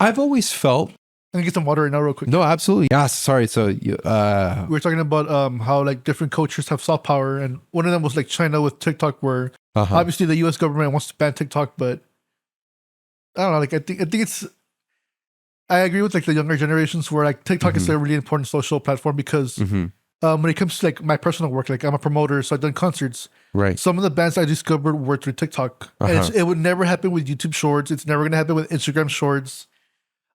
I've always felt Let me get some water right now real quick. no, absolutely. Yeah, sorry. So you We were talking about how like different cultures have soft power, and one of them was like China with TikTok, where obviously the US government wants to ban TikTok, but I don't know, like I think it's, I agree with like the younger generations where like TikTok is a really important social platform because when it comes to like my personal work, like I'm a promoter, so I've done concerts. right. Some of the bands I discovered were through TikTok. And it would never happen with YouTube Shorts. It's never going to happen with Instagram Shorts.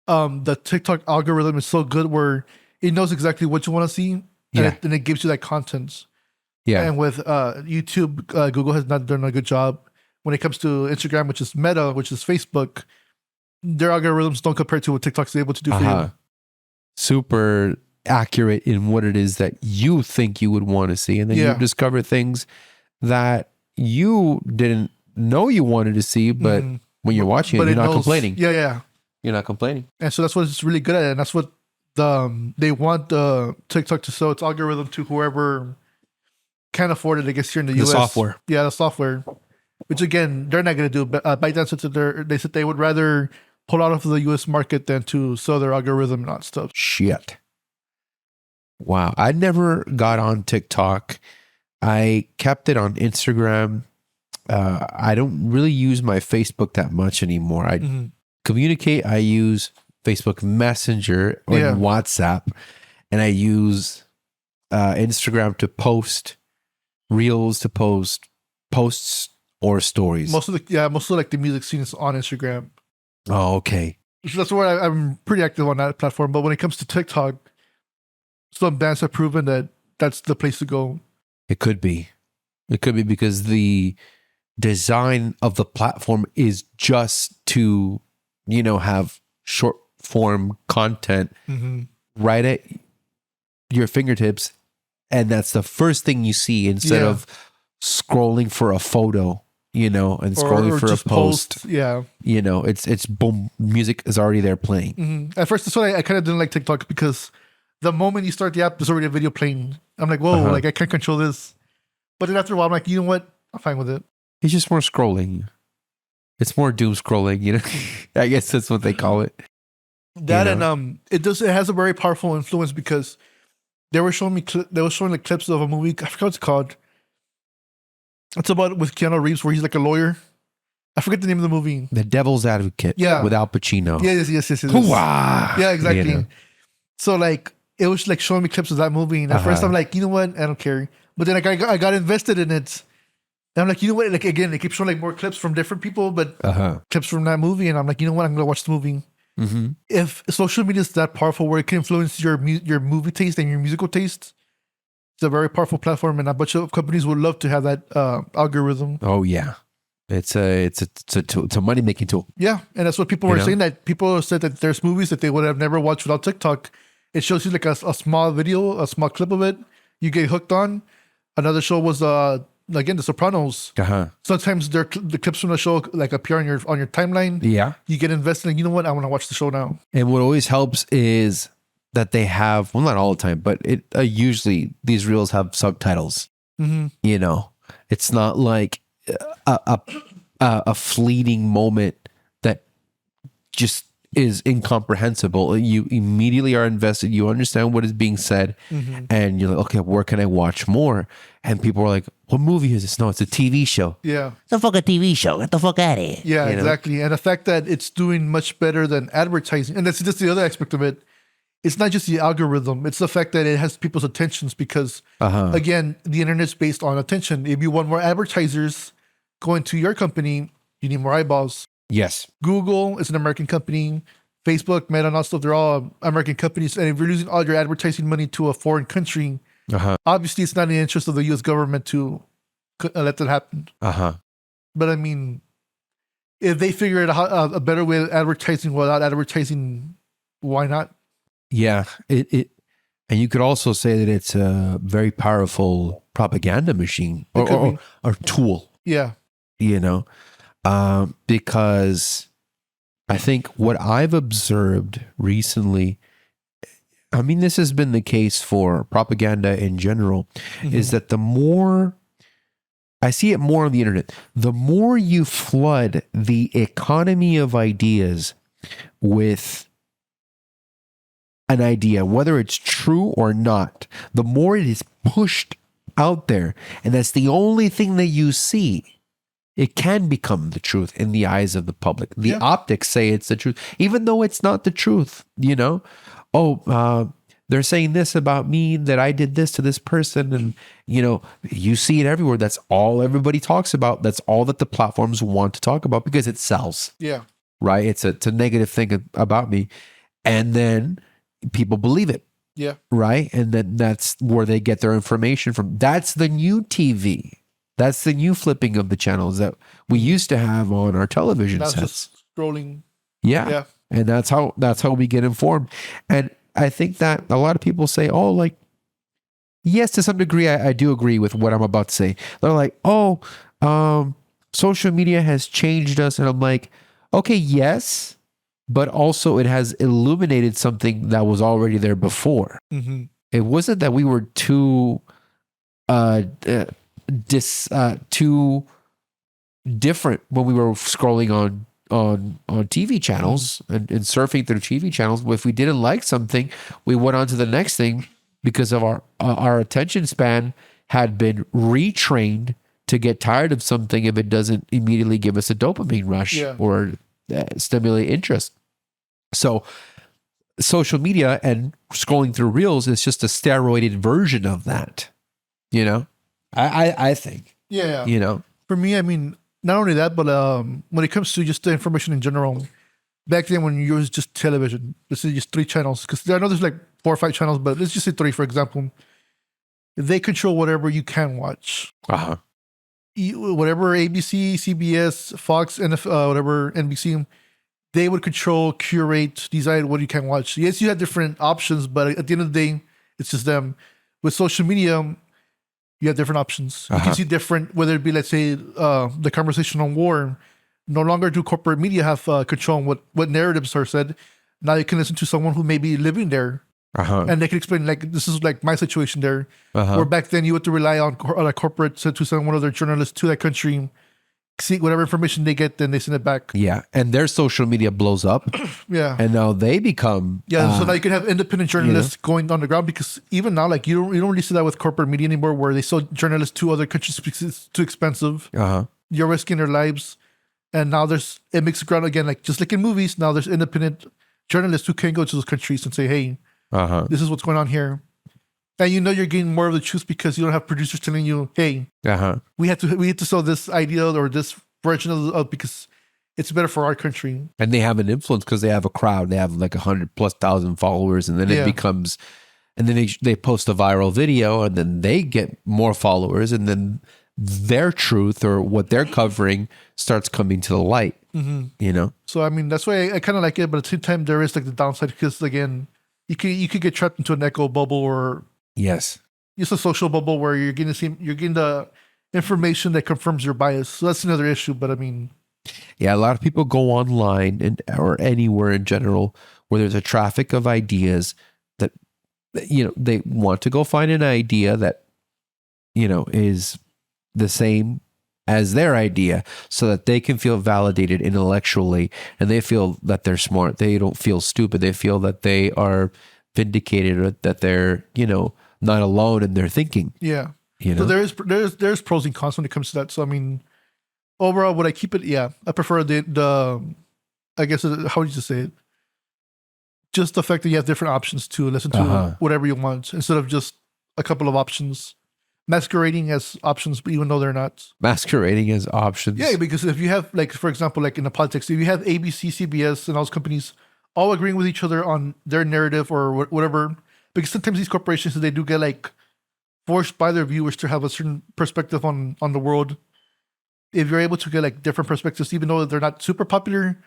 The TikTok algorithm is so good where it knows exactly what you want to see, and it gives you that content. Yeah. And with YouTube, Google has not done a good job. When it comes to Instagram, which is Meta, which is Facebook, their algorithms don't compare to what TikTok's able to do for you. Super accurate in what it is that you think you would want to see, and then you discover things that you didn't know you wanted to see, but when you're watching it, you're not complaining. Yeah. You're not complaining. And so that's what it's really good at, and that's what they want TikTok to sell its algorithm to whoever can afford it. I guess here in the US, software. Yeah, the software. Which again, they're not going to do. ByteDance they said they would rather pull out of the US market than to sell their algorithm and not stuff. Shit. Wow. I never got on TikTok. I kept it on Instagram. I don't really use my Facebook that much anymore. I communicate. I use Facebook Messenger or WhatsApp, and I use Instagram to post reels, to post posts or stories. Mostly like the music scene is on Instagram. Oh, okay. So that's where I'm pretty active on that platform. But when it comes to TikTok, some bands have proven that that's the place to go. It could be. It could be because the design of the platform is just to, have short form content right at your fingertips. And that's the first thing you see instead of scrolling for a photo, and scrolling or for a just post. Yeah. It's boom, music is already there playing. At first, that's why I kind of didn't like TikTok, because the moment you start the app, there's already a video playing. I'm like, whoa, like I can't control this. But then after a while, I'm like, you know what? I'm fine with it. It's just more scrolling. It's more doom scrolling, I guess that's what they call it. That and it has a very powerful influence, because they were showing me like clips of a movie. I forgot what it's called. It's about with Keanu Reeves, where he's like a lawyer. I forget the name of the movie. The Devil's Advocate. Yeah. With Al Pacino. Yes. Hoo-wah! Yeah, exactly. So like it was like showing me clips of that movie, and at first I'm like, you know what? I don't care. But then I got invested in it. And I'm like, you know what? Like again, they keep showing like more clips from different people, but clips from that movie, and I'm like, you know what? I'm gonna watch the movie. If social media is that powerful where it can influence your movie taste and your musical taste, it's a very powerful platform, and a bunch of companies would love to have that algorithm. Oh yeah, it's a money making tool. Yeah, and that's what people were saying. That people said that there's movies that they would have never watched without TikTok. It shows you like a small video, a small clip of it. You get hooked on. Another show was again, The Sopranos. Sometimes the clips from the show like appear on your timeline. Yeah, you get invested. And you know what? I want to watch the show now. And what always helps is that they have, well, not all the time, but it usually these reels have subtitles. It's not like a fleeting moment that just is incomprehensible. You immediately are invested. You understand what is being said, and you're like, okay, where can I watch more? And people are like, what movie is this? No, it's a TV show. Yeah. It's a fucking TV show. Get the fuck out of here. Yeah, exactly. And the fact that it's doing much better than advertising, and that's just the other aspect of it. It's not just the algorithm. It's the fact that it has people's attentions, because again, the internet's based on attention. If you want more advertisers going to your company, you need more eyeballs. Yes. Google is an American company. Facebook, Meta, and all stuff, they're all American companies. And if you're losing all your advertising money to a foreign country, obviously it's not in the interest of the U.S. government to let that happen. But I mean, if they figure out a better way of advertising without advertising, why not? Yeah. And you could also say that it's a very powerful propaganda machine or tool. Yeah. you know, because I think what I've observed recently, I mean, this has been the case for propaganda in general, is that the more I see it more on the internet, the more you flood the economy of ideas with an idea, whether it's true or not, the more it is pushed out there, and that's the only thing that you see, it can become the truth in the eyes of the public. The optics say it's the truth, even though it's not the truth, you know? They're saying this about me, that I did this to this person. And, you know, you see it everywhere. That's all everybody talks about. That's all that the platforms want to talk about because it sells. Yeah. Right? It's a negative thing about me. And then people believe it. Yeah. Right? And then that's where they get their information from. That's the new TV. That's the new flipping of the channels that we used to have on our television That's sets. just scrolling. Yeah. Yeah. And that's how we get informed. And I think that a lot of people say, oh, like, yes, to some degree, I do agree with what I'm about to say. They're like, oh, social media has changed us. And I'm like, okay, yes, but also it has illuminated something that was already there before. Mm-hmm. It wasn't that we were too too different when we were scrolling on TV channels and surfing through TV channels. If we didn't like something, we went on to the next thing because of our attention span had been retrained to get tired of something if it doesn't immediately give us a dopamine rush or stimulate interest. So social media and scrolling through reels is just a steroided version of that, you know? I think. Yeah. You know? For me, I mean, not only that, but when it comes to just the information in general, back then when you was just television, this is just 3 channels, because I know there's like 4 or 5 channels, but let's just say 3, for example. They control whatever you can watch. Uh-huh. Whatever ABC, CBS, Fox, and whatever NBC, they would control, curate, decide what you can watch. Yes, you have different options, but at the end of the day, it's just them. With social media, you have different options. You can see different, whether it be, let's say, the conversation on war. No longer do corporate media have control on what narratives are said. Now you can listen to someone who may be living there. And they can explain, like, this is like my situation there. Where back then you had to rely on a corporate to send one of their journalists to that country, see whatever information they get, then they send it back. Yeah. And their social media blows up. And now they become... so now you can have independent journalists going on the ground, because even now, like, you don't really see that with corporate media anymore, where they sell journalists to other countries because it's too expensive. You're risking their lives. And now it makes the ground again, like, just like in movies, now there's independent journalists who can go to those countries and say, hey, this is what's going on here. And you know you're getting more of the truth because you don't have producers telling you, hey, we have to sell this idea or this version of because it's better for our country. And they have an influence because they have a crowd. They have like 100,000+ followers, and then it becomes, and then they post a viral video, and then they get more followers, and then their truth or what they're covering starts coming to the light. You know. So I mean, that's why I kind of like it, but at the same time, there is like the downside, because again, you could get trapped into an echo bubble, or just a social bubble where you're getting the information that confirms your bias. So that's another issue. But I mean, a lot of people go online or anywhere in general where there's a traffic of ideas that, you know, they want to go find an idea that, you know, is the same as their idea so that they can feel validated intellectually, and they feel that they're smart. They don't feel stupid. They feel that they are vindicated, or that they're, you know, not alone in their thinking. Yeah. You know? So there's pros and cons when it comes to that. So I mean, overall, would I keep it? Yeah. I prefer the I guess, how would you say it? Just the fact that you have different options to listen to whatever you want, instead of just a couple of options. Masquerading as options, but even though they're not. Masquerading as options. Yeah, because if you have, like, for example, like in the politics, if you have ABC, CBS, and all those companies all agreeing with each other on their narrative or whatever, because sometimes these corporations, they do get, like, forced by their viewers to have a certain perspective on the world. If you're able to get, like, different perspectives, even though they're not super popular,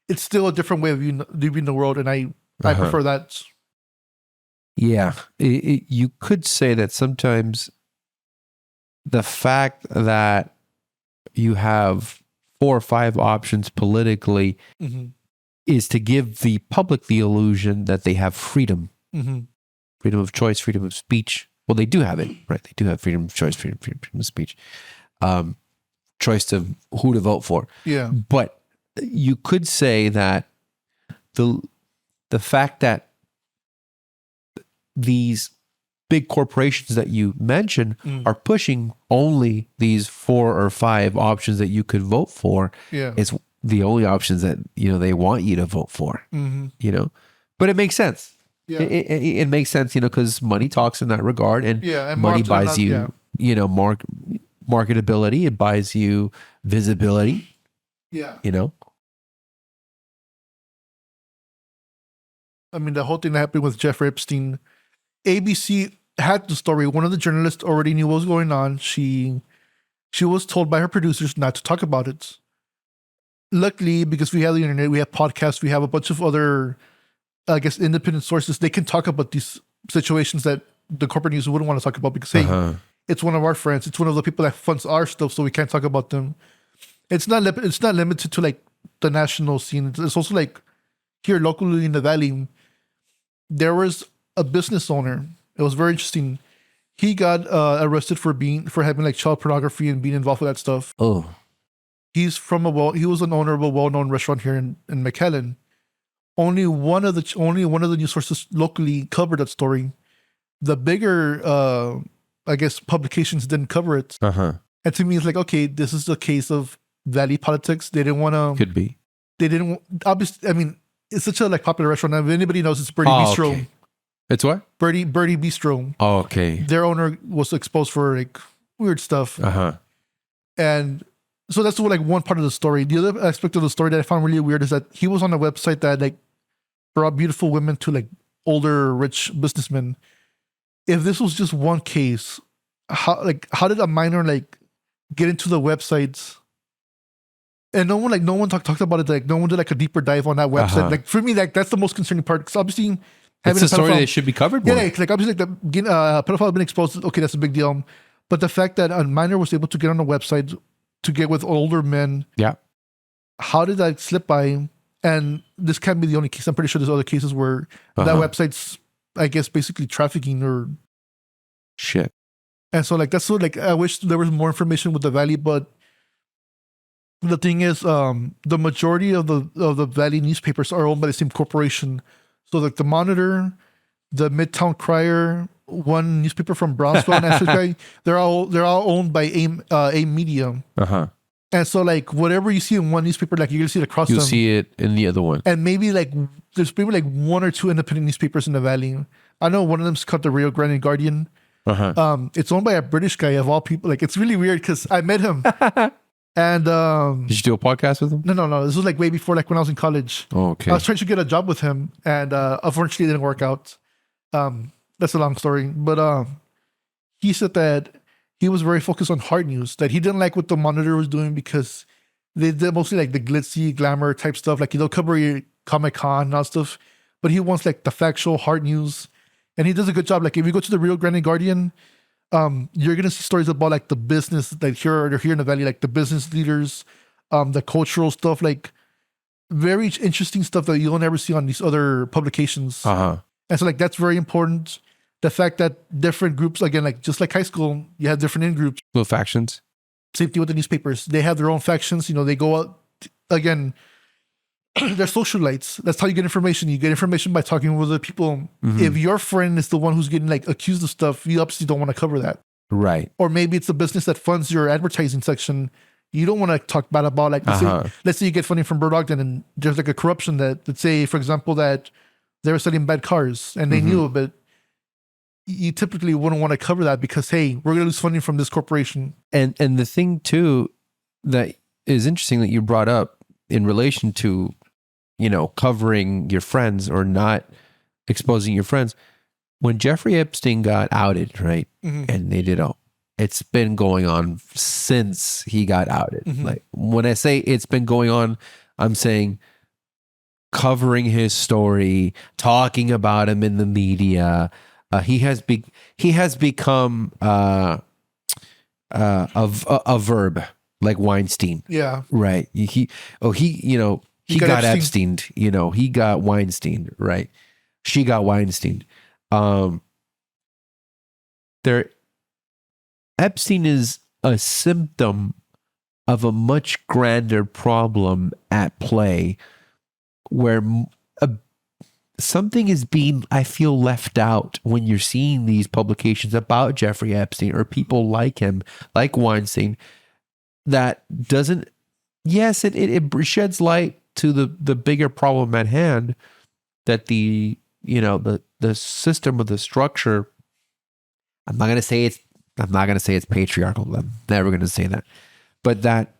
it's still a different way of viewing the world, and I prefer that. Yeah. You could say that sometimes the fact that you have 4 or 5 options politically Mm-hmm. is to give the public the illusion that they have freedom, Mm-hmm. freedom of choice, freedom of speech. Well, they do have it, right? They do have freedom of choice, freedom of speech, choice of who to vote for. Yeah. But you could say that the fact that these big corporations that you mentioned are pushing only these 4 or 5 options that you could vote for Yeah. is the only options that they want you to vote for. Mm-hmm. But it makes sense. Yeah. It makes sense, because money talks in that regard, and Yeah, and money more often than buys not, you, marketability. It buys you visibility. Yeah. I mean, the whole thing that happened with Jeffrey Epstein, ABC had the story. One of the journalists already knew what was going on. She was told by her producers not to talk about it. Luckily, because we have the internet, we have podcasts, we have a bunch of other, I guess, independent sources. They can talk about these situations that the corporate news wouldn't want to talk about because, hey, it's one of our friends. It's one of the people that funds our stuff, so we can't talk about them. It's not limited to like the national scene. It's also like here locally in the Valley, there was a business owner. It was very interesting. He got arrested for having like child pornography and being involved with that stuff. Oh, He was an owner of a well-known restaurant here in McAllen. Only one of the news sources locally covered that story. The bigger, I guess, publications didn't cover it. And to me, it's like, okay, this is a case of Valley politics. They didn't want to. could be. They didn't. Obviously, I mean, it's such a like popular restaurant. If anybody knows, it's Birdie Bistro. Okay. It's what? Birdie Bistro. Oh, okay. Their owner was exposed for like weird stuff. And so that's like one part of the story. The other aspect of the story that I found really weird is that he was on a website that like brought beautiful women to like older rich businessmen. If this was just one case, how did a minor like get into the websites? And no one talked about it. Like no one did like a deeper dive on that website. Like for me, like that's the most concerning part because obviously It's a story that should be covered more. Yeah, like obviously like the pedophile been exposed. Okay, that's a big deal. But the fact that a minor was able to get on a website to get with older men, Yeah. how did that slip by? And this can't be the only case. I'm pretty sure there's other cases where that website's, I guess, basically trafficking or Shit. And so like that's so like I wish there was more information with the Valley, but the thing is, the majority of the Valley newspapers are owned by the same corporation. So like the Monitor, the Midtown Crier, one newspaper from Brownsville, and they're all owned by AIM Media. And so like whatever you see in one newspaper, like you're gonna see it across You'll them. see it in the other one. And maybe like there's maybe like 1 or 2 independent newspapers in the Valley. I know one of them's called the Rio Grande Guardian. It's owned by a British guy of all people. Like it's really weird because I met him. And Did you do a podcast with him? No. This was like way before like when I was in college. Oh, okay. I was trying to get a job with him and unfortunately it didn't work out. That's a long story. But he said that he was very focused on hard news, that he didn't like what the Monitor was doing because they did mostly like the glitzy glamour type stuff. Like they'll cover your Comic-Con and all that stuff. But he wants like the factual hard news. And he does a good job. Like if you go to the Rio Grande Guardian, you're gonna see stories about like the business that here in the Valley, like the business leaders, the cultural stuff, like very interesting stuff that you'll never see on these other publications. And so like that's very important. The fact that different groups, again, like just like high school, you have different in groups. Little factions. Same thing with the newspapers. They have their own factions. You know, they go out again. They're socialites. That's how you get information. You get information by talking with other people. If your friend is the one who's getting like accused of stuff, you obviously don't want to cover that. Right. Or maybe it's a business that funds your advertising section. You don't want to talk bad about like let's say you get funding from Bird Ogden and there's like a corruption that let's say, for example, that they were selling bad cars and they knew of it. You typically wouldn't want to cover that because hey, we're gonna lose funding from this corporation. And the thing too that is interesting that you brought up in relation to, you know, covering your friends or not exposing your friends. When Jeffrey Epstein got outed, right? And they did it's been going on since he got outed. Like when I say it's been going on, I'm saying covering his story, talking about him in the media. He has become a verb like Weinstein. Yeah. Right. He got Epstein. Epsteined, he got Weinstein, right? She got Weinstein. Epstein is a symptom of a much grander problem at play where something is being, I feel, left out when you're seeing these publications about Jeffrey Epstein or people like him, like Weinstein, that doesn't, yes, it sheds light to the bigger problem at hand, that the system of the structure, I'm not going to say it's patriarchal. I'm never going to say that. But that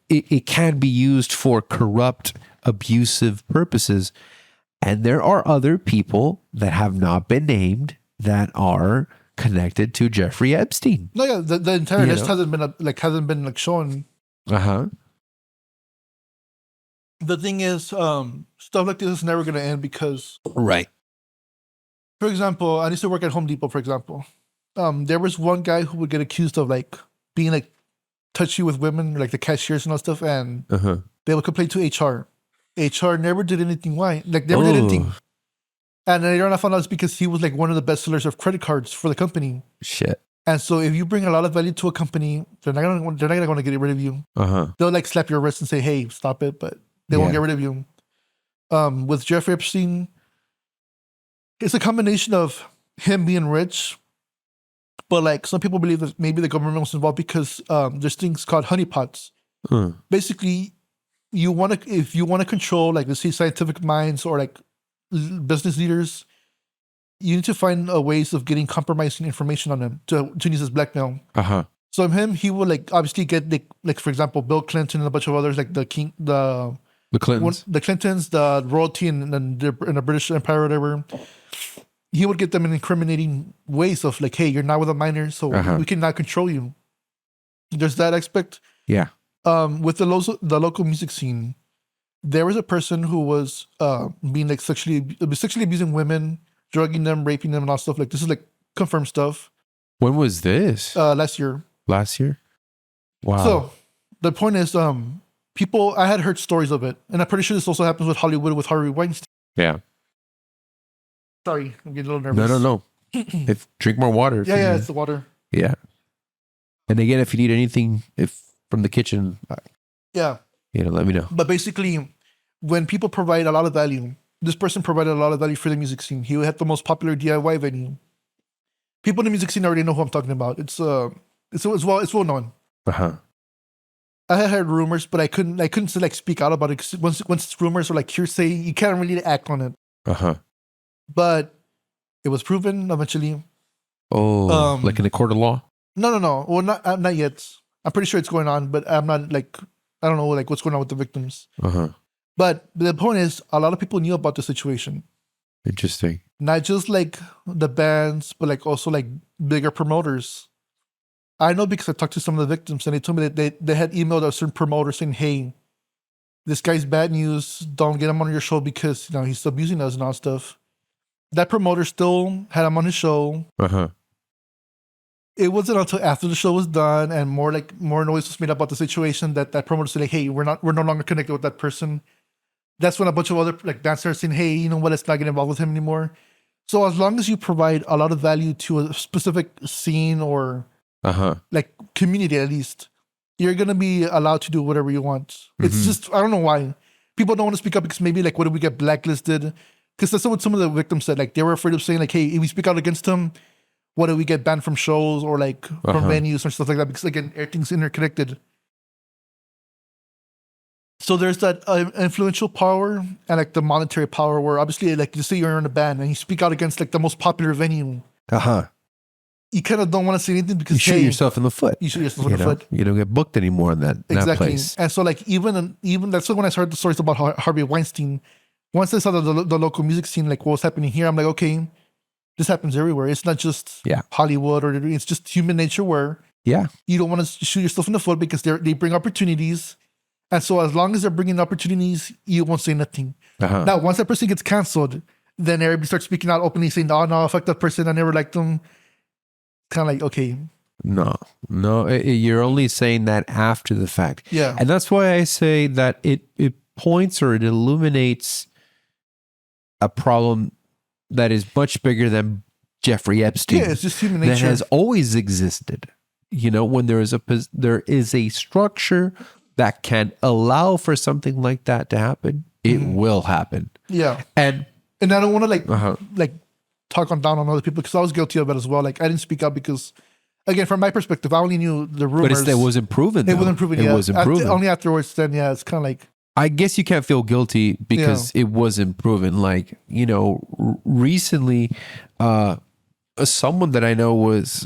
it can be used for corrupt, abusive purposes. And there are other people that have not been named that are connected to Jeffrey Epstein. No, yeah, the entire list hasn't been shown. The thing is, stuff like this is never going to end because, right. For example, I used to work at Home Depot. For example, there was one guy who would get accused of like being like touchy with women, like the cashiers and all stuff, and they would complain to HR. HR never did anything. Why? Like never did anything. And then later on I found out it's because he was like one of the best sellers of credit cards for the company. Shit. And so if you bring a lot of value to a company, they're not gonna want to get rid of you. They'll like slap your wrist and say, "Hey, stop it," but they won't get rid of you. With Jeffrey Epstein, it's a combination of him being rich, but like some people believe that maybe the government was involved because there's things called honeypots. Basically, if you want to control, like, let's say scientific minds or like business leaders, you need to find ways of getting compromising information on them to use as blackmail. So he will like obviously get like for example Bill Clinton and a bunch of others, like the Clintons, the royalty in the British Empire or whatever. He would get them in incriminating ways of like, hey, you're not with a minor, so we cannot control you. There's that aspect. Yeah. With the local music scene, there was a person who was being like sexually abusing women, drugging them, raping them, and all stuff. Like this is like confirmed stuff. When was this? Last year. Last year? Wow. So the point is, I had heard stories of it, and I'm pretty sure this also happens with Hollywood with Harvey Weinstein. Yeah. Sorry, I'm getting a little nervous. No. Drink more water. Yeah, it's the water. Yeah. And again, if you need anything, from the kitchen, let me know. But basically, when people provide a lot of value, this person provided a lot of value for the music scene. He had the most popular DIY venue. People in the music scene already know who I'm talking about. It's well known. I had heard rumors, but I couldn't like speak out about it because once rumors are like hearsay, you can't really act on it. But it was proven eventually. Oh, like in a court of law? No. Well, not yet. I'm pretty sure it's going on, but I'm not like, I don't know like what's going on with the victims. But the point is, a lot of people knew about the situation. Interesting. Not just like the bands, but like also like bigger promoters. I know because I talked to some of the victims and they told me that they had emailed a certain promoter saying, hey, this guy's bad news. Don't get him on your show because he's abusing us and all stuff. That promoter still had him on his show. It wasn't until after the show was done and more noise was made about the situation that promoter said, like, hey, we're no longer connected with that person. That's when a bunch of other like bands started saying, hey, you know what, let's not get involved with him anymore. So as long as you provide a lot of value to a specific scene or like community at least, you're gonna be allowed to do whatever you want. It's just, I don't know why. People don't want to speak up because maybe like, what if we get blacklisted? Because that's what some of the victims said. Like they were afraid of saying like, hey, if we speak out against him, what do we get banned from shows or like from venues or stuff like that? Because again, everything's interconnected. So there's that influential power and like the monetary power where obviously like you say you're in a band and you speak out against like the most popular venue. You kind of don't want to say anything because you shoot yourself in the foot. You shoot yourself in the foot. You don't get booked anymore in that place. And so like even that's when I heard the stories about Harvey Weinstein. Once I saw the local music scene, like what was happening here, I'm like, okay, this happens everywhere. It's not just Hollywood or it's just human nature where you don't want to shoot yourself in the foot because they bring opportunities. And so as long as they're bringing opportunities, you won't say nothing. Now, once that person gets canceled, then everybody starts speaking out openly saying, oh, no, fuck that person. I never liked them. Kind of like, okay, No. You're only saying that after the fact. Yeah. And that's why I say that it points or it illuminates a problem that is much bigger than Jeffrey Epstein. Yeah, it's just human that nature. has always existed. You know, when there is a structure that can allow for something like that to happen, it will happen. Yeah. And I don't want to like talk down on other people, because I was guilty of it as well. Like, I didn't speak up because, again, from my perspective, I only knew the rumors. but it wasn't proven. It wasn't proven. It wasn't proven. Only afterwards, then it's kind of like. I guess you can't feel guilty because it wasn't proven. Like, you know, recently, someone that I know was,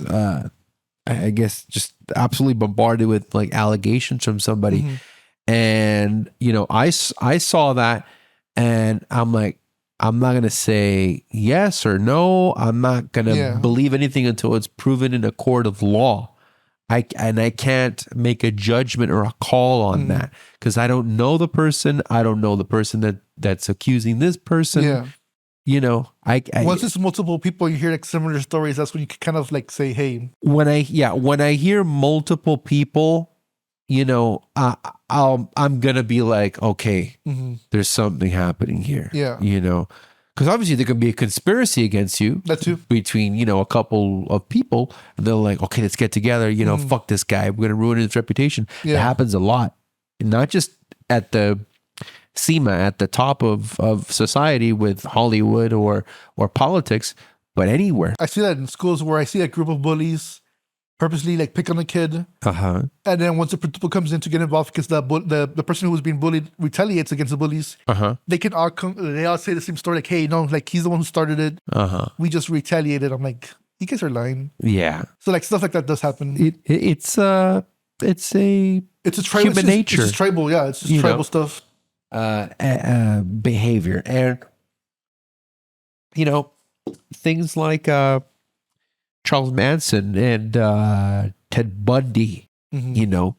I guess, just absolutely bombarded with like allegations from somebody. And, you know, I saw that and I'm like, I'm not going to say yes or no. I'm not going to believe anything until it's proven in a court of law. I can't make a judgment or a call on that because I don't know the person. I don't know the person that's accusing this person. Yeah. You know, once it's multiple people, you hear like similar stories. That's when you can kind of like say, hey. When I hear multiple people, you know, I'm gonna be like, okay, there's something happening here. Yeah. You know, because obviously there can be a conspiracy against you. That too. Between, you know, a couple of people, and they're like, okay, let's get together. You know, fuck this guy. We're gonna ruin his reputation. Yeah. It happens a lot, not just at the SEMA, at the top of society with Hollywood or politics, but anywhere. I see that in schools where I see a group of bullies purposely like pick on a kid, and then once the principal comes in to get involved because the person who was being bullied retaliates against the bullies, they can all they all say the same story, like, hey, no, like he's the one who started it, we just retaliated. I'm like, you guys are lying. Yeah. So like stuff like that does happen. It's a tribal human nature. It's just tribal, yeah. It's just tribal stuff. Behavior. And, you know, things like Charles Manson and Ted Bundy, you know,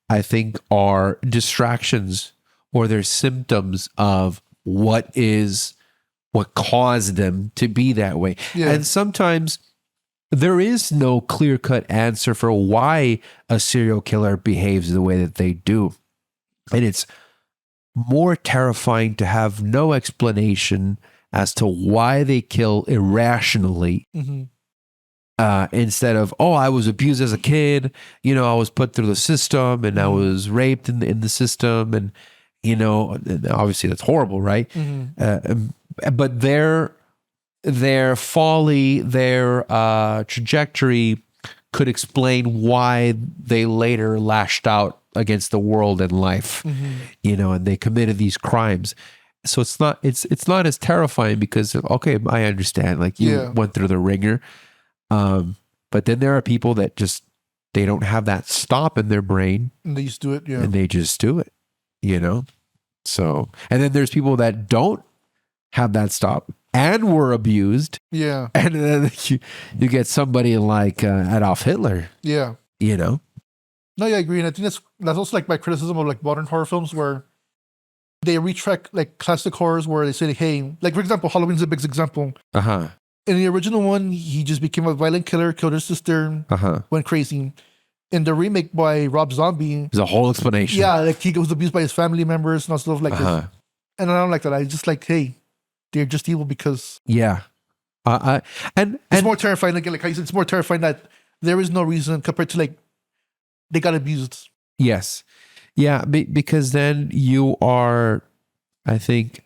I think are distractions or they're symptoms of what caused them to be that way. Yeah. And sometimes there is no clear-cut answer for why a serial killer behaves the way that they do. And it's more terrifying to have no explanation as to why they kill irrationally instead of, oh, I was abused as a kid, you know, I was put through the system and I was raped in the system, and, you know, obviously that's horrible, right? But their folly, their trajectory could explain why they later lashed out against the world and life, you know, and they committed these crimes. So it's not as terrifying because, okay, I understand, like you went through the ringer. But then there are people that just, they don't have that stop in their brain. And they just do it, and they just do it, you know? So, and then there's people that don't have that stop and were abused. Yeah. And then you get somebody like Adolf Hitler. Yeah. You know? No, yeah, I agree. And I think that's also like my criticism of like modern horror films where they retract like classic horrors where they say, like, hey, like for example, Halloween's a big example. In the original one, he just became a violent killer, killed his sister, went crazy. In the remake by Rob Zombie, there's a whole explanation. Yeah, like he was abused by his family members and all stuff like this. And I don't like that. I just like, hey, they're just evil because and it's more terrifying. Again, like I said, it's more terrifying that there is no reason compared to like they got abused. Yes, yeah, because then you are, I think,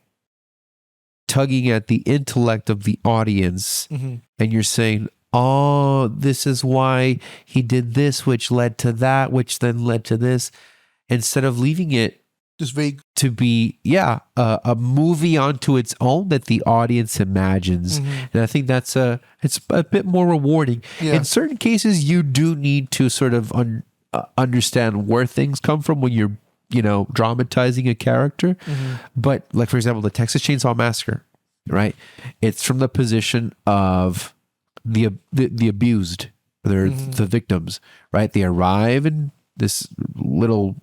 tugging at the intellect of the audience, and you're saying, oh, this is why he did this, which led to that, which then led to this, instead of leaving it just vague to be a movie onto its own that the audience imagines. And I think it's a bit more rewarding. In certain cases, you do need to sort of understand where things come from when you're, you know, dramatizing a character. But like, for example, the Texas Chainsaw Massacre, right? It's from the position of the abused, they're the victims, right? They arrive in this little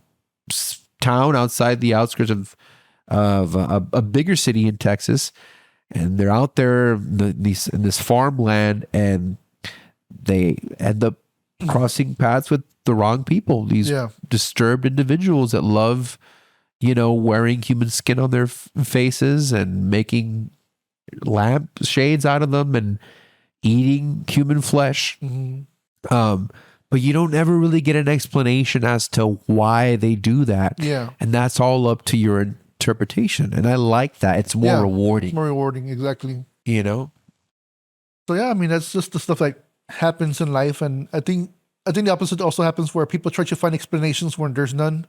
town outside the outskirts of a bigger city in Texas, and they're out there in this farmland, and they end up crossing paths with the wrong people. These disturbed individuals that love, wearing human skin on their faces and making lamp shades out of them and eating human flesh. But you don't ever really get an explanation as to why they do that. Yeah. And that's all up to your interpretation. And I like that. It's more rewarding. It's more rewarding, exactly. So yeah, I mean, that's just the stuff that happens in life. And I think the opposite also happens where people try to find explanations when there's none.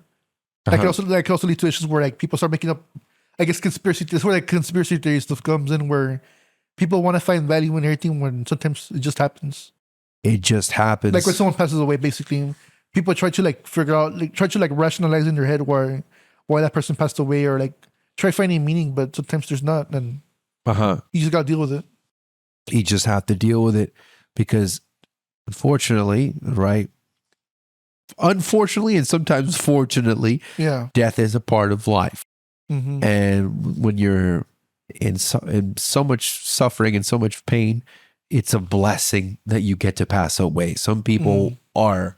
That can also lead to issues where like people start making up, I guess, conspiracy. That's where like conspiracy theory stuff comes in, where people want to find value in everything when sometimes it just happens. It just happens. Like when someone passes away, basically, people try to like figure out, like try to like rationalize in their head why that person passed away, or like try finding meaning, but sometimes there's not, and you just gotta deal with it. You just have to deal with it because, unfortunately, and sometimes fortunately, death is a part of life. And when you're in so much suffering and so much pain, it's a blessing that you get to pass away. Some people are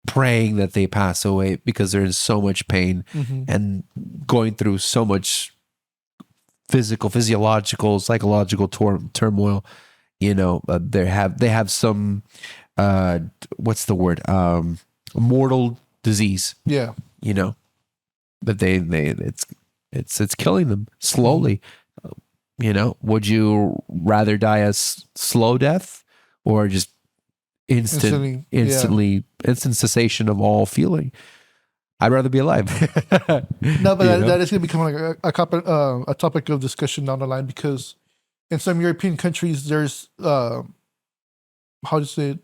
praying that they pass away because they're in so much pain and going through so much physical, physiological, psychological turmoil. They have some what's the word? Mortal disease. Yeah. But it's killing them slowly. Would you rather die a slow death or just instant cessation of all feeling? I'd rather be alive. No, but that is going to become like a topic of discussion down the line, because in some European countries, there's how to say it?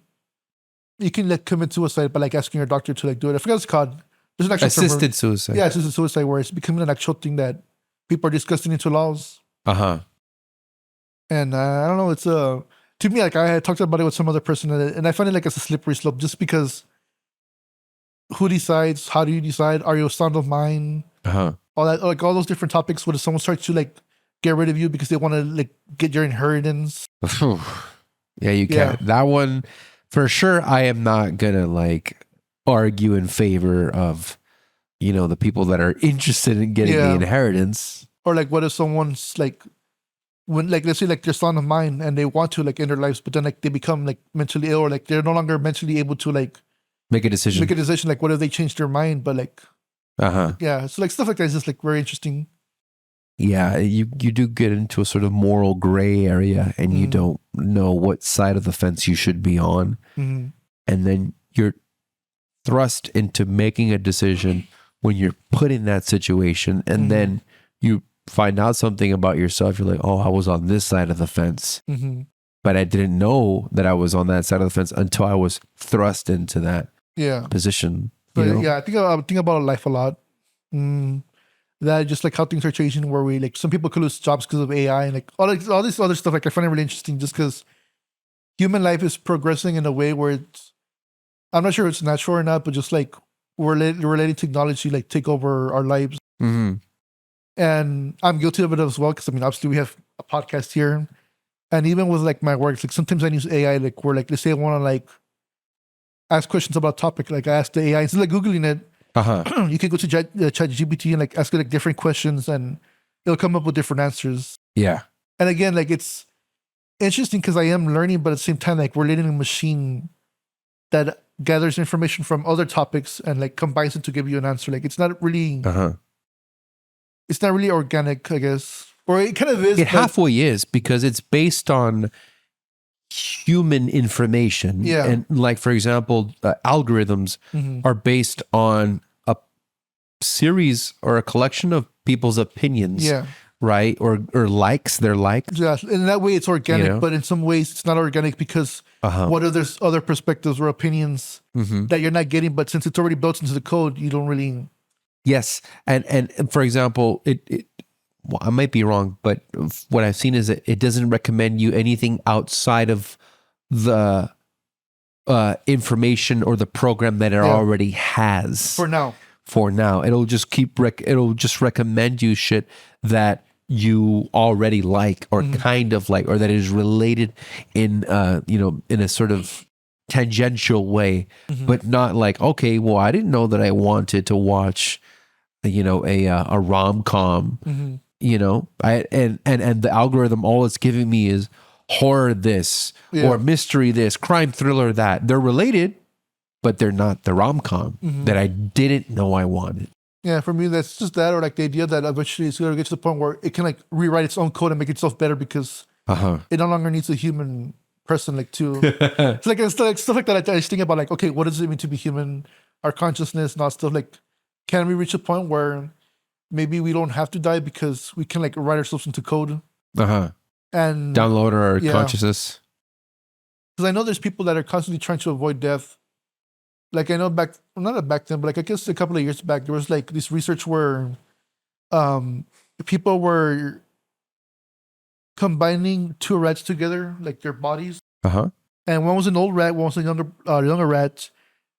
You can like commit suicide by like asking your doctor to like do it. I forgot what it's called. There's an actual assisted suicide. Yeah, assisted suicide, where it's becoming an actual thing that people are discussing into laws. And I don't know, it's to me, like I had talked about it with some other person, and I find it like it's a slippery slope, just because who decides? How do you decide? Are you a son of mine? All that, like all those different topics. What if someone starts to like get rid of you because they want to like get your inheritance? Yeah, you can't. That one for sure. I am not gonna like argue in favor of the people that are interested in getting the inheritance. Or like, what if someone's like, when like let's say like they're son of mine and they want to like end their lives, but then like they become like mentally ill, or like they're no longer mentally able to like make a decision. Like, what if they change their mind? But like, so like stuff like that is just like very interesting. Yeah, you do get into a sort of moral gray area, and you don't know what side of the fence you should be on, and then you're thrust into making a decision when you're put in that situation, and then you find out something about yourself. You're like, oh, I was on this side of the fence, but I didn't know that I was on that side of the fence until I was thrust into that position. But I think about life a lot. That just like how things are changing, where we like some people could lose jobs because of AI, and like all this other stuff. Like I find it really interesting, just because human life is progressing in a way where I'm not sure it's natural or not, but just like we're letting technology like take over our lives. And I'm guilty of it as well, because I mean, obviously we have a podcast here, and even with like my work, like sometimes I use AI, like where like let's say I want to like ask questions about a topic, like I ask the AI instead of like Googling it. You can go to ChatGPT and like ask it like different questions, and it'll come up with different answers. Yeah. And again, like it's interesting because I am learning, but at the same time, like we're letting a machine that gathers information from other topics and like combines it to give you an answer. Like it's not really it's not really organic, I guess. Or it kind of is. It halfway is, because it's based on human information. Yeah. And like, for example, algorithms are based on a series or a collection of people's opinions. Yeah. Right? Or likes, their likes. Yeah. In that way, it's organic, but in some ways, it's not organic, because what if there's other perspectives or opinions that you're not getting, but since it's already built into the code, you don't really... Yes. And for example, well, I might be wrong, but what I've seen is that it doesn't recommend you anything outside of the information or the program that it already has. For now. It'll just it'll just recommend you shit that you already like, or kind of like, or that is related in in a sort of tangential way, but not like, okay, well, I didn't know that I wanted to watch, a rom-com, and the algorithm, all it's giving me is horror this or mystery this, crime thriller that. They're related, but they're not the rom-com that I didn't know I wanted. Yeah, for me, that's just that, or like the idea that eventually it's going to get to the point where it can like rewrite its own code and make itself better because it no longer needs a human person like to. It's like stuff like that. I just think about like, okay, what does it mean to be human? Our consciousness, not stuff like, can we reach a point where maybe we don't have to die because we can like write ourselves into code and download our consciousness? Because I know there's people that are constantly trying to avoid death. Like I know not back then, but like I guess a couple of years back, there was like this research where people were combining two rats together, like their bodies. And one was an old rat, one was a younger rat,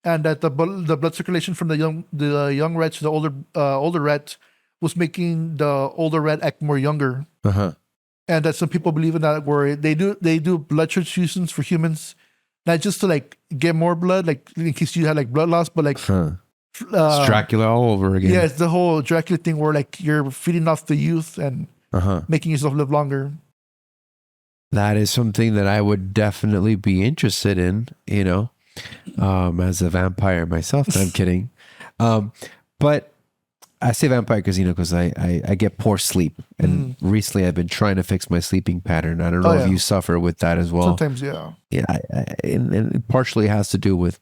and that the blood circulation from the young rat to the older rat was making the older rat act more younger. And that some people believe in that, where they do blood transfusions for humans. Not just to like get more blood, like in case you had like blood loss, but like it's Dracula all over again. Yeah, it's the whole Dracula thing where like you're feeding off the youth and making yourself live longer. That is something that I would definitely be interested in, as a vampire myself. I'm kidding. But I say vampire because I get poor sleep, and recently I've been trying to fix my sleeping pattern. I don't know if you suffer with that as well. Sometimes, yeah. Yeah, and it partially has to do with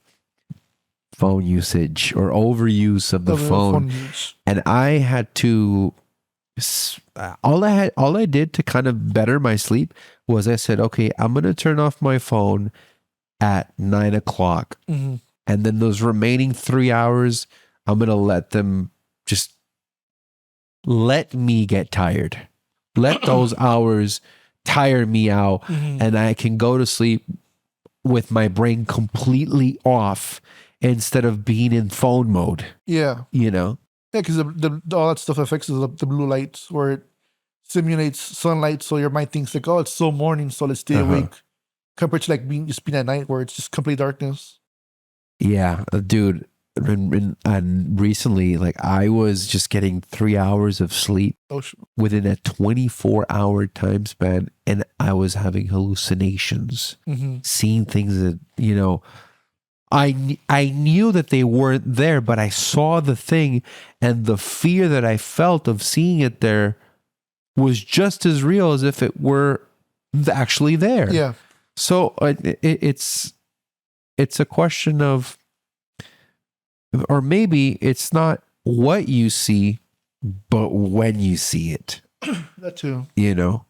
phone usage or overuse of the phone. And I had to. All I did to kind of better my sleep was I said, okay, I'm gonna turn off my phone at 9:00, and then those remaining 3 hours, I'm gonna let them. Just let me get tired. Let those hours tire me out, and I can go to sleep with my brain completely off instead of being in phone mode. Yeah. Yeah, because all that stuff affects the blue light, where it simulates sunlight, so your mind thinks like, oh, it's so morning, so let's stay awake. Compared to like being at night, where it's just complete darkness. Yeah, dude. And recently, like I was just getting 3 hours of sleep within a 24-hour time span, and I was having hallucinations, seeing things that I knew that they weren't there, but I saw the thing, and the fear that I felt of seeing it there was just as real as if it were actually there. Yeah. So it's a question of. Or maybe it's not what you see, but when you see it. That too. I don't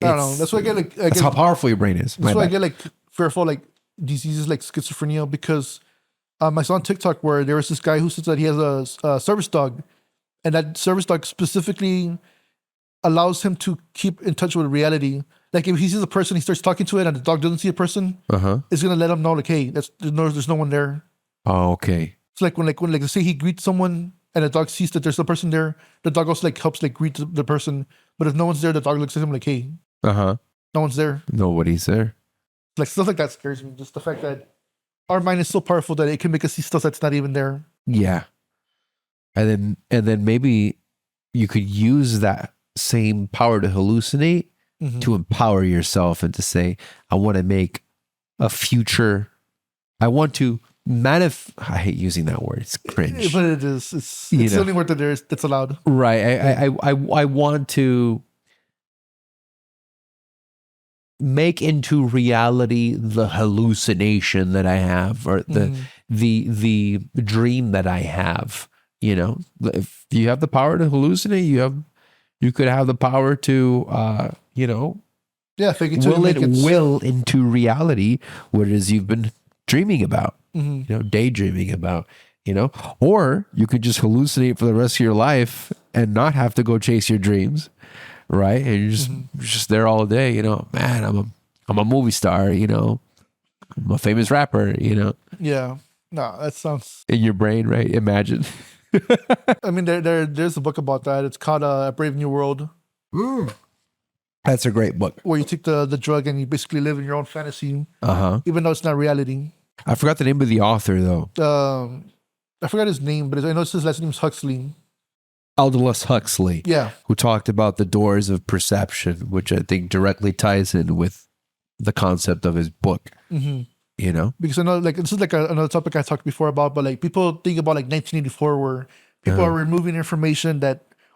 know. That's why I get that's how powerful your brain is. That's why I get like fearful like diseases like schizophrenia, because I saw on TikTok where there was this guy who says that he has a service dog, and that service dog specifically allows him to keep in touch with reality. Like if he sees a person, he starts talking to it, and the dog doesn't see a person, it's gonna let him know like, hey, there's no one there. Oh, okay. So like when let's say he greets someone and the dog sees that there's a person there, the dog also like helps like greet the person. But if no one's there, the dog looks at him like, hey, no one's there. Nobody's there. Like stuff like that scares me. Just the fact that our mind is so powerful that it can make us see stuff that's not even there. Yeah. And then maybe you could use that same power to hallucinate to empower yourself and to say, I want to make a future. I want to I hate using that word. It's cringe. But it is. It's the only word that's allowed. Right. I want to make into reality the hallucination that I have, or the dream that I have. If you have the power to hallucinate, you could have the power to fake it will into reality what it is you've been dreaming about. Daydreaming about, or you could just hallucinate for the rest of your life and not have to go chase your dreams, right? And you're just there all day, man, I'm a movie star, I'm a famous rapper, Yeah. No, that sounds in your brain, right? Imagine. I mean, there's a book about that. It's called A Brave New World. That's a great book. where you take the drug and you basically live in your own fantasy, even though it's not reality. I forgot the name of the author though. I forgot his name, but I know his last name is Huxley. Aldous Huxley. Yeah. Who talked about the doors of perception, which I think directly ties in with the concept of his book. You know, because I know, like, this is like another topic I talked before about, but like people think about like 1984, where people are removing information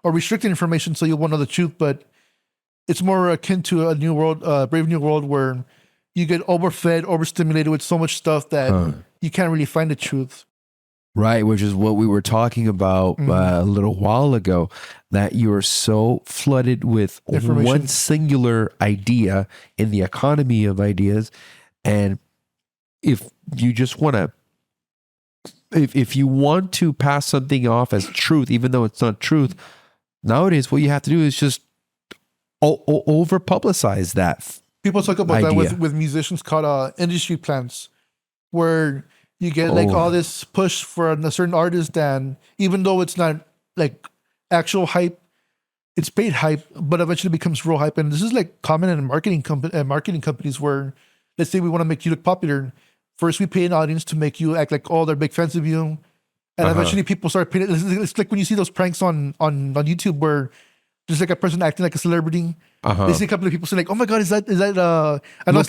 or restricting information so you won't know the truth, but it's more akin to a new world, Brave New World, where you get overfed, overstimulated with so much stuff that you can't really find the truth. Right, which is what we were talking about a little while ago, that you're so flooded with one singular idea in the economy of ideas. And if you just want to, if you want to pass something off as truth, even though it's not truth, nowadays what you have to do is just over publicize that. People talk about idea. that with musicians called industry plants, where you get like all this push for a certain artist, and even though it's not like actual hype, it's paid hype, but eventually becomes real hype. And this is like common in marketing companies, where let's say we want to make you look popular. First, we pay an audience to make you act like, oh, they're big fans of you. And eventually people start paying. It's like when you see those pranks on YouTube where there's like a person acting like a celebrity. They see a couple of people say like, oh my God, is that I know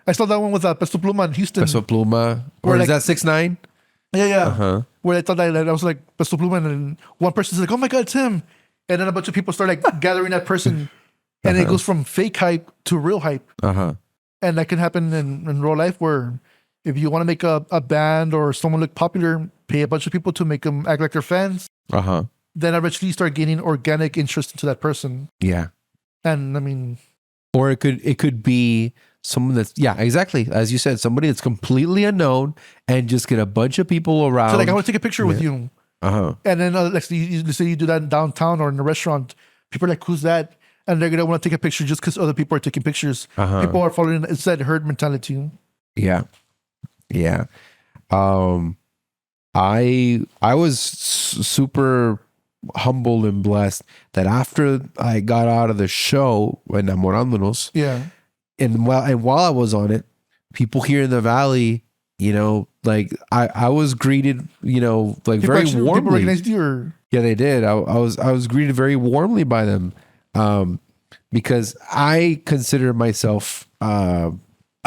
I saw that one with Peso Pluma in Houston. Peso Pluma. Or is that 6ix9ine? Yeah. Where I thought that I was like Peso Pluma, and then one person's like, oh my God, it's him. And then a bunch of people start like gathering that person. And it goes from fake hype to real hype. And that can happen in real life, where if you want to make a band or someone look popular, pay a bunch of people to make them act like they're fans. Then eventually you start gaining organic interest into that person. Yeah. And I mean, or it could be someone that's, yeah, exactly. As you said, somebody that's completely unknown and just get a bunch of people around. So like, I want to take a picture with you. And then let's say you do that in downtown or in a restaurant. People are like, who's that? And they're going to want to take a picture just because other people are taking pictures. People are following, it's that herd mentality. Yeah. Yeah. I was super humbled and blessed that after I got out of the show, Enamorándonos, and while I was on it, people here in the Valley, you know, like I was greeted, you know, like people very warmly. People recognized you, or? Yeah, they did. I was greeted very warmly by them, because I consider myself a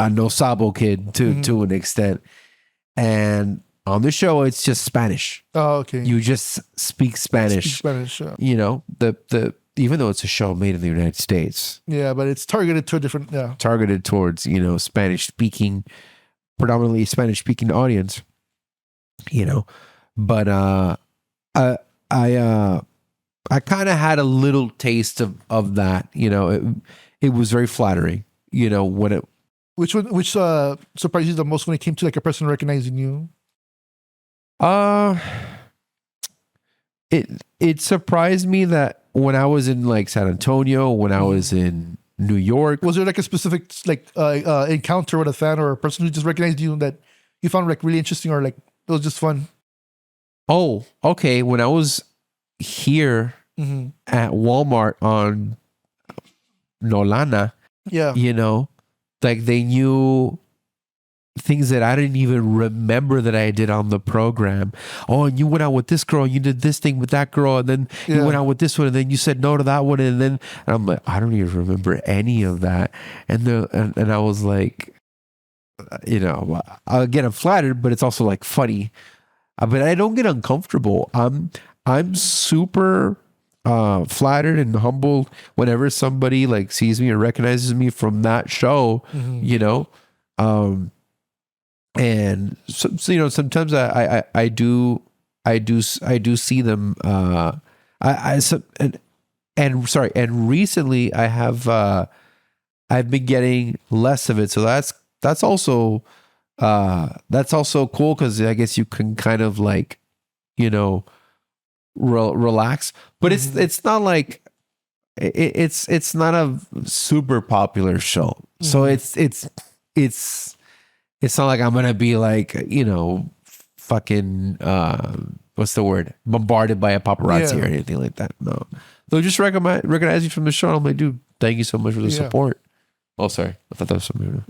no sabo kid to an extent, and on the show it's just Spanish. Oh, okay. You just speak Spanish. Yeah. You know, the even though it's a show made in the United States. Yeah, but it's targeted to a different targeted towards, you know, predominantly Spanish speaking audience. You know, but I kind of had a little taste of that. You know, it was very flattering. You know, when it. Which surprised you the most when it came to like a person recognizing you? It surprised me that when I was in like San Antonio, when I was in New York, was there like a specific like encounter with a fan or a person who just recognized you that you found like really interesting, or like it was just fun? Oh, okay. When I was here at Walmart on Nolana, you know, like they knew things that I didn't even remember that I did on the program. Oh, and you went out with this girl, you did this thing with that girl, and then you went out with this one, and then you said no to that one, and I'm like, I don't even remember any of that. And I was like, you know, again, I'm flattered, but it's also like funny. But I don't get uncomfortable. I'm super flattered and humbled whenever somebody like sees me or recognizes me from that show, you know. And so you know, sometimes I do see them. And recently I have I've been getting less of it. So that's also cool, because I guess you can kind of like, you know, relax. But it's not like it's not a super popular show. So it's not like I'm going to be like, you know, fucking, what's the word? Bombarded by a paparazzi or anything like that. No. They'll just recognize you from the show. I'm like, dude, thank you so much for the Yeah. support. Oh, sorry. I thought that was something.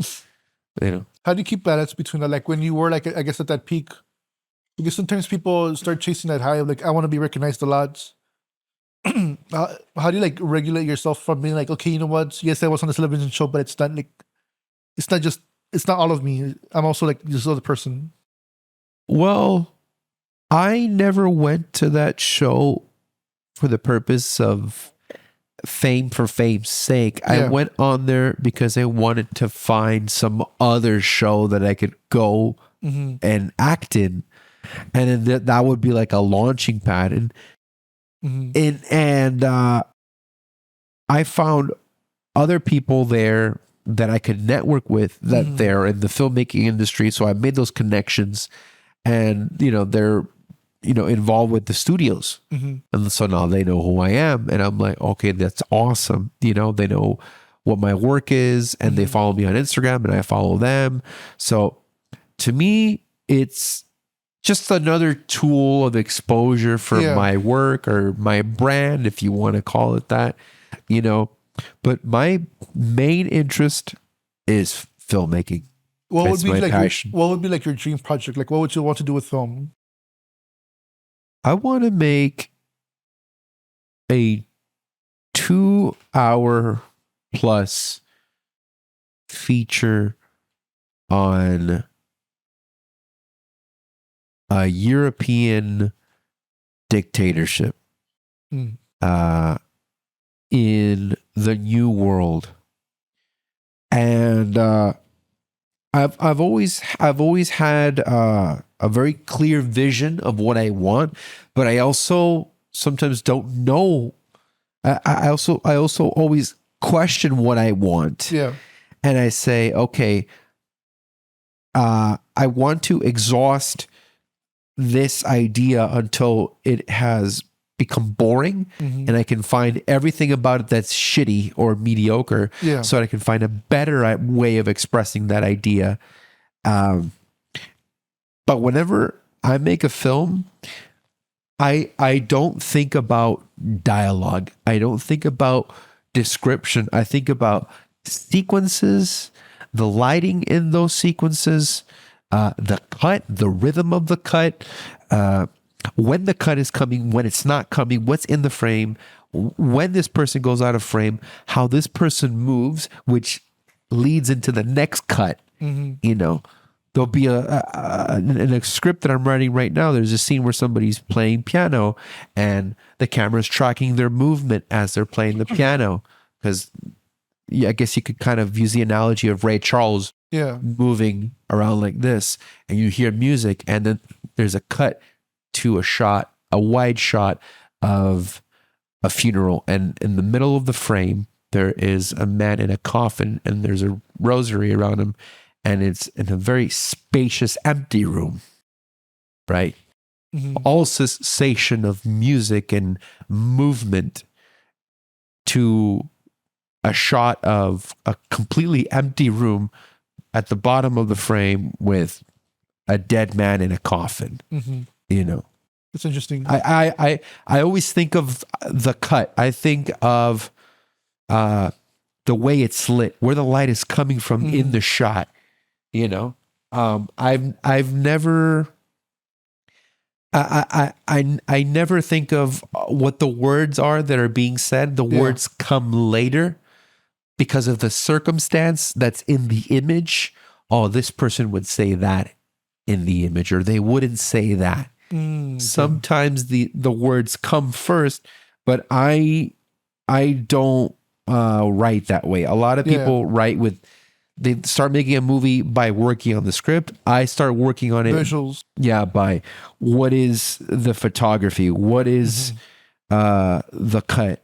You know. How do you keep balance between that? Like when you were like, I guess at that peak, because sometimes people start chasing that high of like, I want to be recognized a lot. How do you like regulate yourself from being like, okay, you know what? Yes, I was on a television show, but it's not like, it's not all of me. I'm also like this other person. Well, I never went to that show for the purpose of fame for fame's sake. I Yeah. went on there because I wanted to find some other show that I could go and act in. And then that would be like a launching pad. And I found other people there that I could network with that they're in the filmmaking industry. So I made those connections, and they're involved with the studios, and so now they know who I am, and I'm like, okay, that's awesome. They know what my work is, and they follow me on Instagram, and I follow them. So to me, it's just another tool of exposure for my work or my brand, if you want to call it that, But my main interest is filmmaking. What It's would be my like passion. what would be like your dream project? Like what would you want to do with film? I want to make a 2-hour plus feature on a European dictatorship in the New World, and I've always had a very clear vision of what I want, but I also sometimes don't know. I also always question what I want. Yeah. And I say, okay, I want to exhaust this idea until it has become boring, and I can find everything about it that's shitty or mediocre, so that I can find a better way of expressing that idea. But whenever I make a film, I don't think about dialogue. I don't think about description. I think about sequences, the lighting in those sequences, the cut, the rhythm of the cut, when the cut is coming, when it's not coming, what's in the frame, when this person goes out of frame, how this person moves, which leads into the next cut. There'll be in a script that I'm writing right now, there's a scene where somebody's playing piano and the camera's tracking their movement as they're playing the piano. Because I guess you could kind of use the analogy of Ray Charles moving around like this, and you hear music, and then there's a cut to a wide shot of a funeral, and in the middle of the frame there is a man in a coffin, and there's a rosary around him, and it's in a very spacious empty room, right? All cessation of music and movement to a shot of a completely empty room at the bottom of the frame with a dead man in a coffin. It's interesting. I always think of the cut. I think of the way it's lit, where the light is coming from in the shot. I've never. I never think of what the words are that are being said. The words come later because of the circumstance that's in the image. Oh, this person would say that in the image, or they wouldn't say that. Sometimes the words come first, but I don't write that way. A lot of people write they start making a movie by working on the script. I start working on it. Visuals. Yeah, by what is the photography? What is the cut?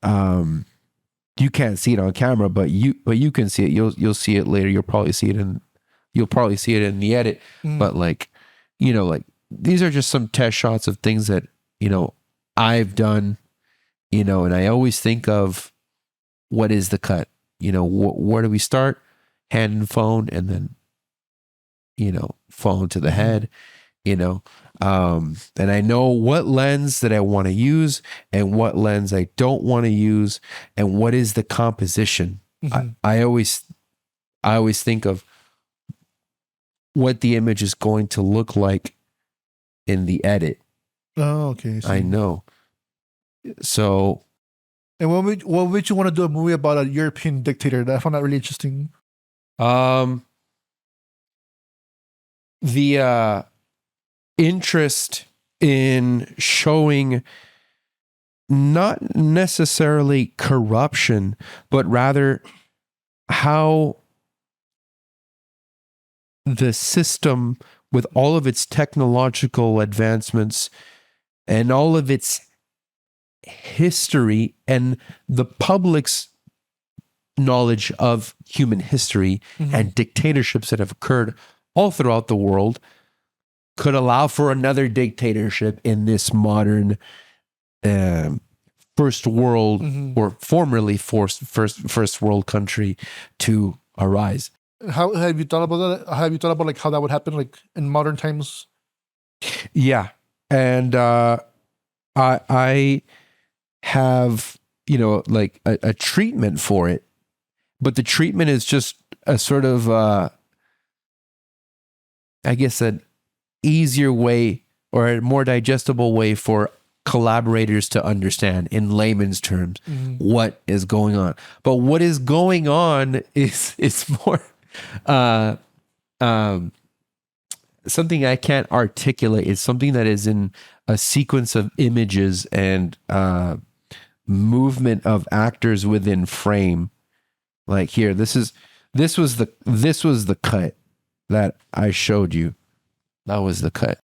You can't see it on camera, but you can see it. You'll see it later. You'll probably see it in the edit. But like these are just some test shots of things that I've done. And I always think of what is the cut. Where do we start? Hand and phone, and then phone to the head. And I know what lens that I want to use and what lens I don't want to use and what is the composition. I always think of what the image is going to look like in the edit. Oh, okay. I know. So, and what made you want to do a movie about a European dictator? I found that really interesting. The interest in showing not necessarily corruption, but rather how the system, with all of its technological advancements and all of its history and the public's knowledge of human history and dictatorships that have occurred all throughout the world, could allow for another dictatorship in this modern first world or formerly first world country to arise. How have you thought about that? Have you thought about like how that would happen like in modern times? Yeah. And I have, like a treatment for it, but the treatment is just a sort of I guess an easier way or a more digestible way for collaborators to understand in layman's terms what is going on. But what is going on is more something I can't articulate. It's something that is in a sequence of images and movement of actors within frame. Like here, this was the cut that I showed you. That was the cut.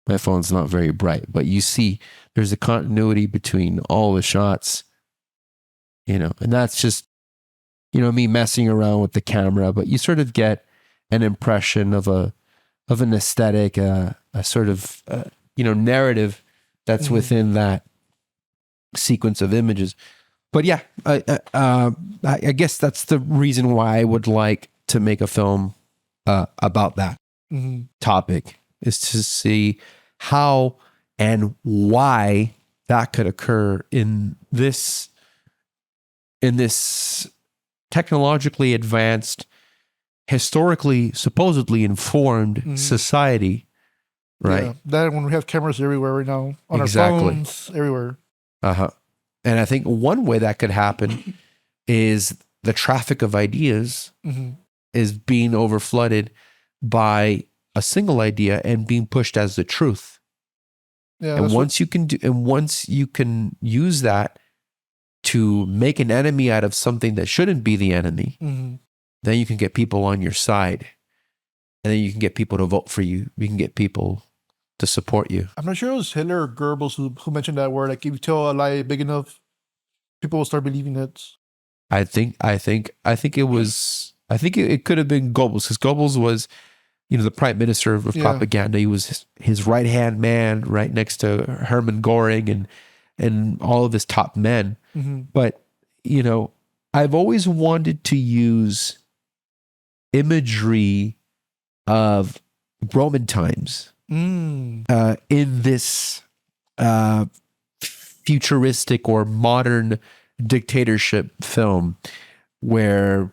My phone's not very bright, but you see there's a continuity between all the shots, and that's just, me messing around with the camera, but you sort of get an impression of an aesthetic, a sort of, narrative that's within that sequence of images. But yeah, I guess that's the reason why I would like to make a film about that topic, is to see how and why that could occur in this technologically advanced, historically supposedly informed society, right? Yeah, that when we have cameras everywhere right now on our phones, everywhere. And I think one way that could happen is the traffic of ideas is being overflooded by a single idea and being pushed as the truth. Yeah, and once you can use that to make an enemy out of something that shouldn't be the enemy, then you can get people on your side. And then you can get people to vote for you. You can get people to support you. I'm not sure it was Hitler or Goebbels who mentioned that word. Like if you tell a lie big enough, people will start believing it. I think it was. I think it could have been Goebbels, because Goebbels was, the prime minister of propaganda. He was his right hand man, right next to Hermann Göring and all of his top men. But I've always wanted to use imagery of Roman times in this futuristic or modern dictatorship film, where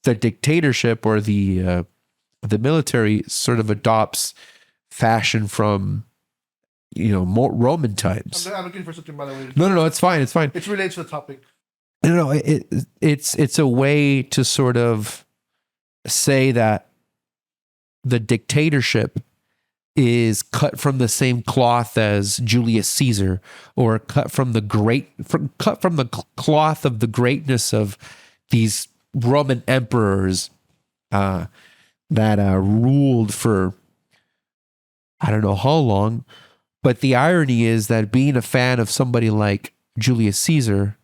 the dictatorship or the military sort of adopts fashion from more Roman times. I'm looking for something, by the way. No, it's fine. It's fine. It's related to the topic. No, it's a way to sort of say that the dictatorship is cut from the same cloth as Julius Caesar, or cut from the cloth of the greatness of these Roman emperors that ruled for I don't know how long. But the irony is that being a fan of somebody like Julius Caesar,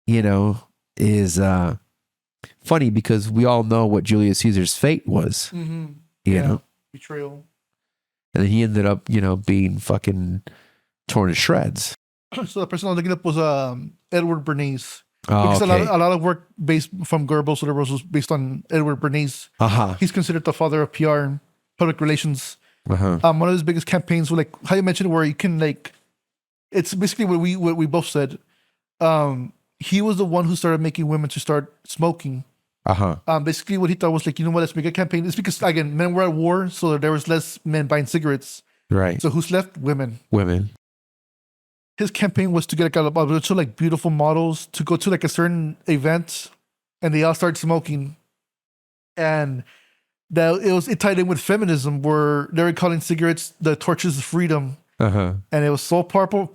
is funny, because we all know what Julius Caesar's fate was. You know, betrayal. And then he ended up, being fucking torn to shreds. So the person I was looking up was Edward Bernays. Because okay. a lot of work based from Goebbels, whatever, was based on Edward Bernays. Uh-huh. He's considered the father of PR, public relations. Uh-huh. One of his biggest campaigns was like how you mentioned, where you can like, it's basically what we both said. He was the one who started making women to start smoking. Uh-huh. Basically, what he thought was like, you know what, let's make a campaign. It's because again, men were at war, so there was less men buying cigarettes. Right. So who's left? Women. Women. His campaign was to get like a bunch of like beautiful models to go to like a certain event, and they all started smoking, and that it tied in with feminism, where they were calling cigarettes the torches of freedom, Uh-huh. and it was so powerful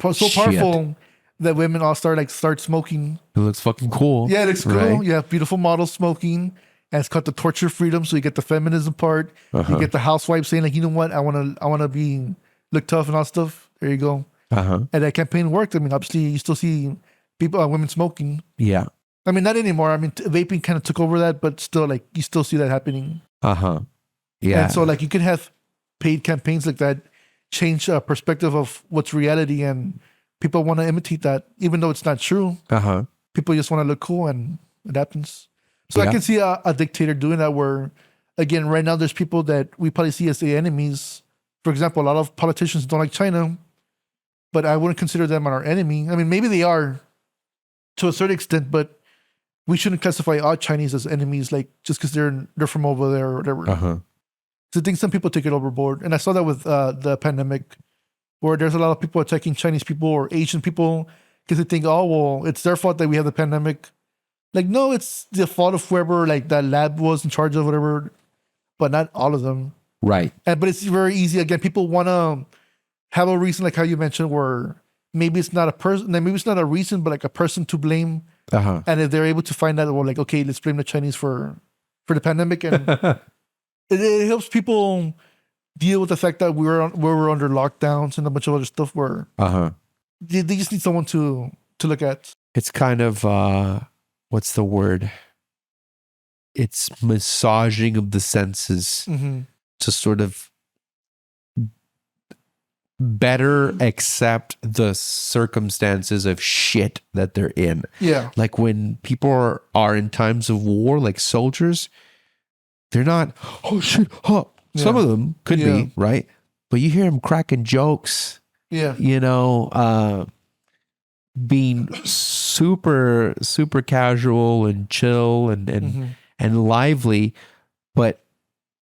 that women all start smoking. It looks fucking cool. Yeah, it looks cool. Right? You have beautiful models smoking, and it's called the torch of freedom. So you get the feminism part, you get the housewife saying like, you know what, I wanna be look tough and all stuff. There you go. Uh-huh. And that campaign worked. I mean, obviously, you still see people, women smoking. Yeah. I mean, not anymore. I mean, vaping kind of took over that, but still, like, you still see that happening. Uh-huh. Yeah. And so, like, you can have paid campaigns like that change perspective of what's reality, and people want to imitate that, even though it's not true. Uh-huh. People just want to look cool, and it happens. So I can see a dictator doing that, where, again, right now, there's people that we probably see as the enemies. For example, a lot of politicians don't like China, but I wouldn't consider them our enemy. I mean, maybe they are to a certain extent, but we shouldn't classify all Chinese as enemies, like just because they're from over there or whatever. Uh-huh. So I think some people take it overboard, and I saw that with the pandemic, where there's a lot of people attacking Chinese people or Asian people because they think, oh well, it's their fault that we have the pandemic. Like, no, it's the fault of whoever like that lab was in charge of whatever, but not all of them. Right. But it's very easy. Again, people want to have a reason, like how you mentioned, where maybe it's not a person, maybe it's not a reason, but like a person to blame. Uh-huh. And if they're able to find that, well, like, okay, let's blame the Chinese for the pandemic, and it helps people deal with the fact that we were under lockdowns and a bunch of other stuff where Uh-huh. they just need someone to look at. It's kind of what's the word? It's massaging of the senses to sort of better accept the circumstances of shit that they're in. Yeah. Like when people are in times of war, like soldiers, they're not, oh shit, huh. Some of them could be, right? But you hear them cracking jokes, you know, being super, super casual and chill and lively. But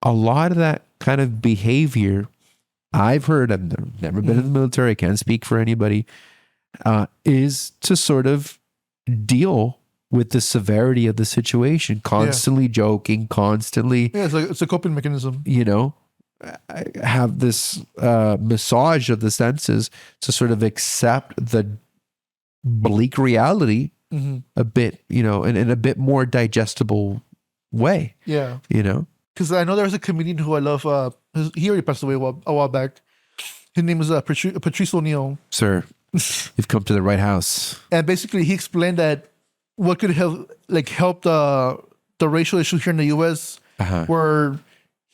a lot of that kind of behavior, I've heard, I've never been in the military, I can't speak for anybody, is to sort of deal with the severity of the situation, constantly joking, constantly. Yeah, it's a coping mechanism. You know, I have this massage of the senses to sort of accept the bleak reality a bit, you know, in a bit more digestible way. Yeah. You know? Because I know there's a comedian who I love. He already passed away a while back. His name is Patrice O'Neill. Sir, you've come to the right house. And basically, he explained that what could help the racial issue here in the U.S., where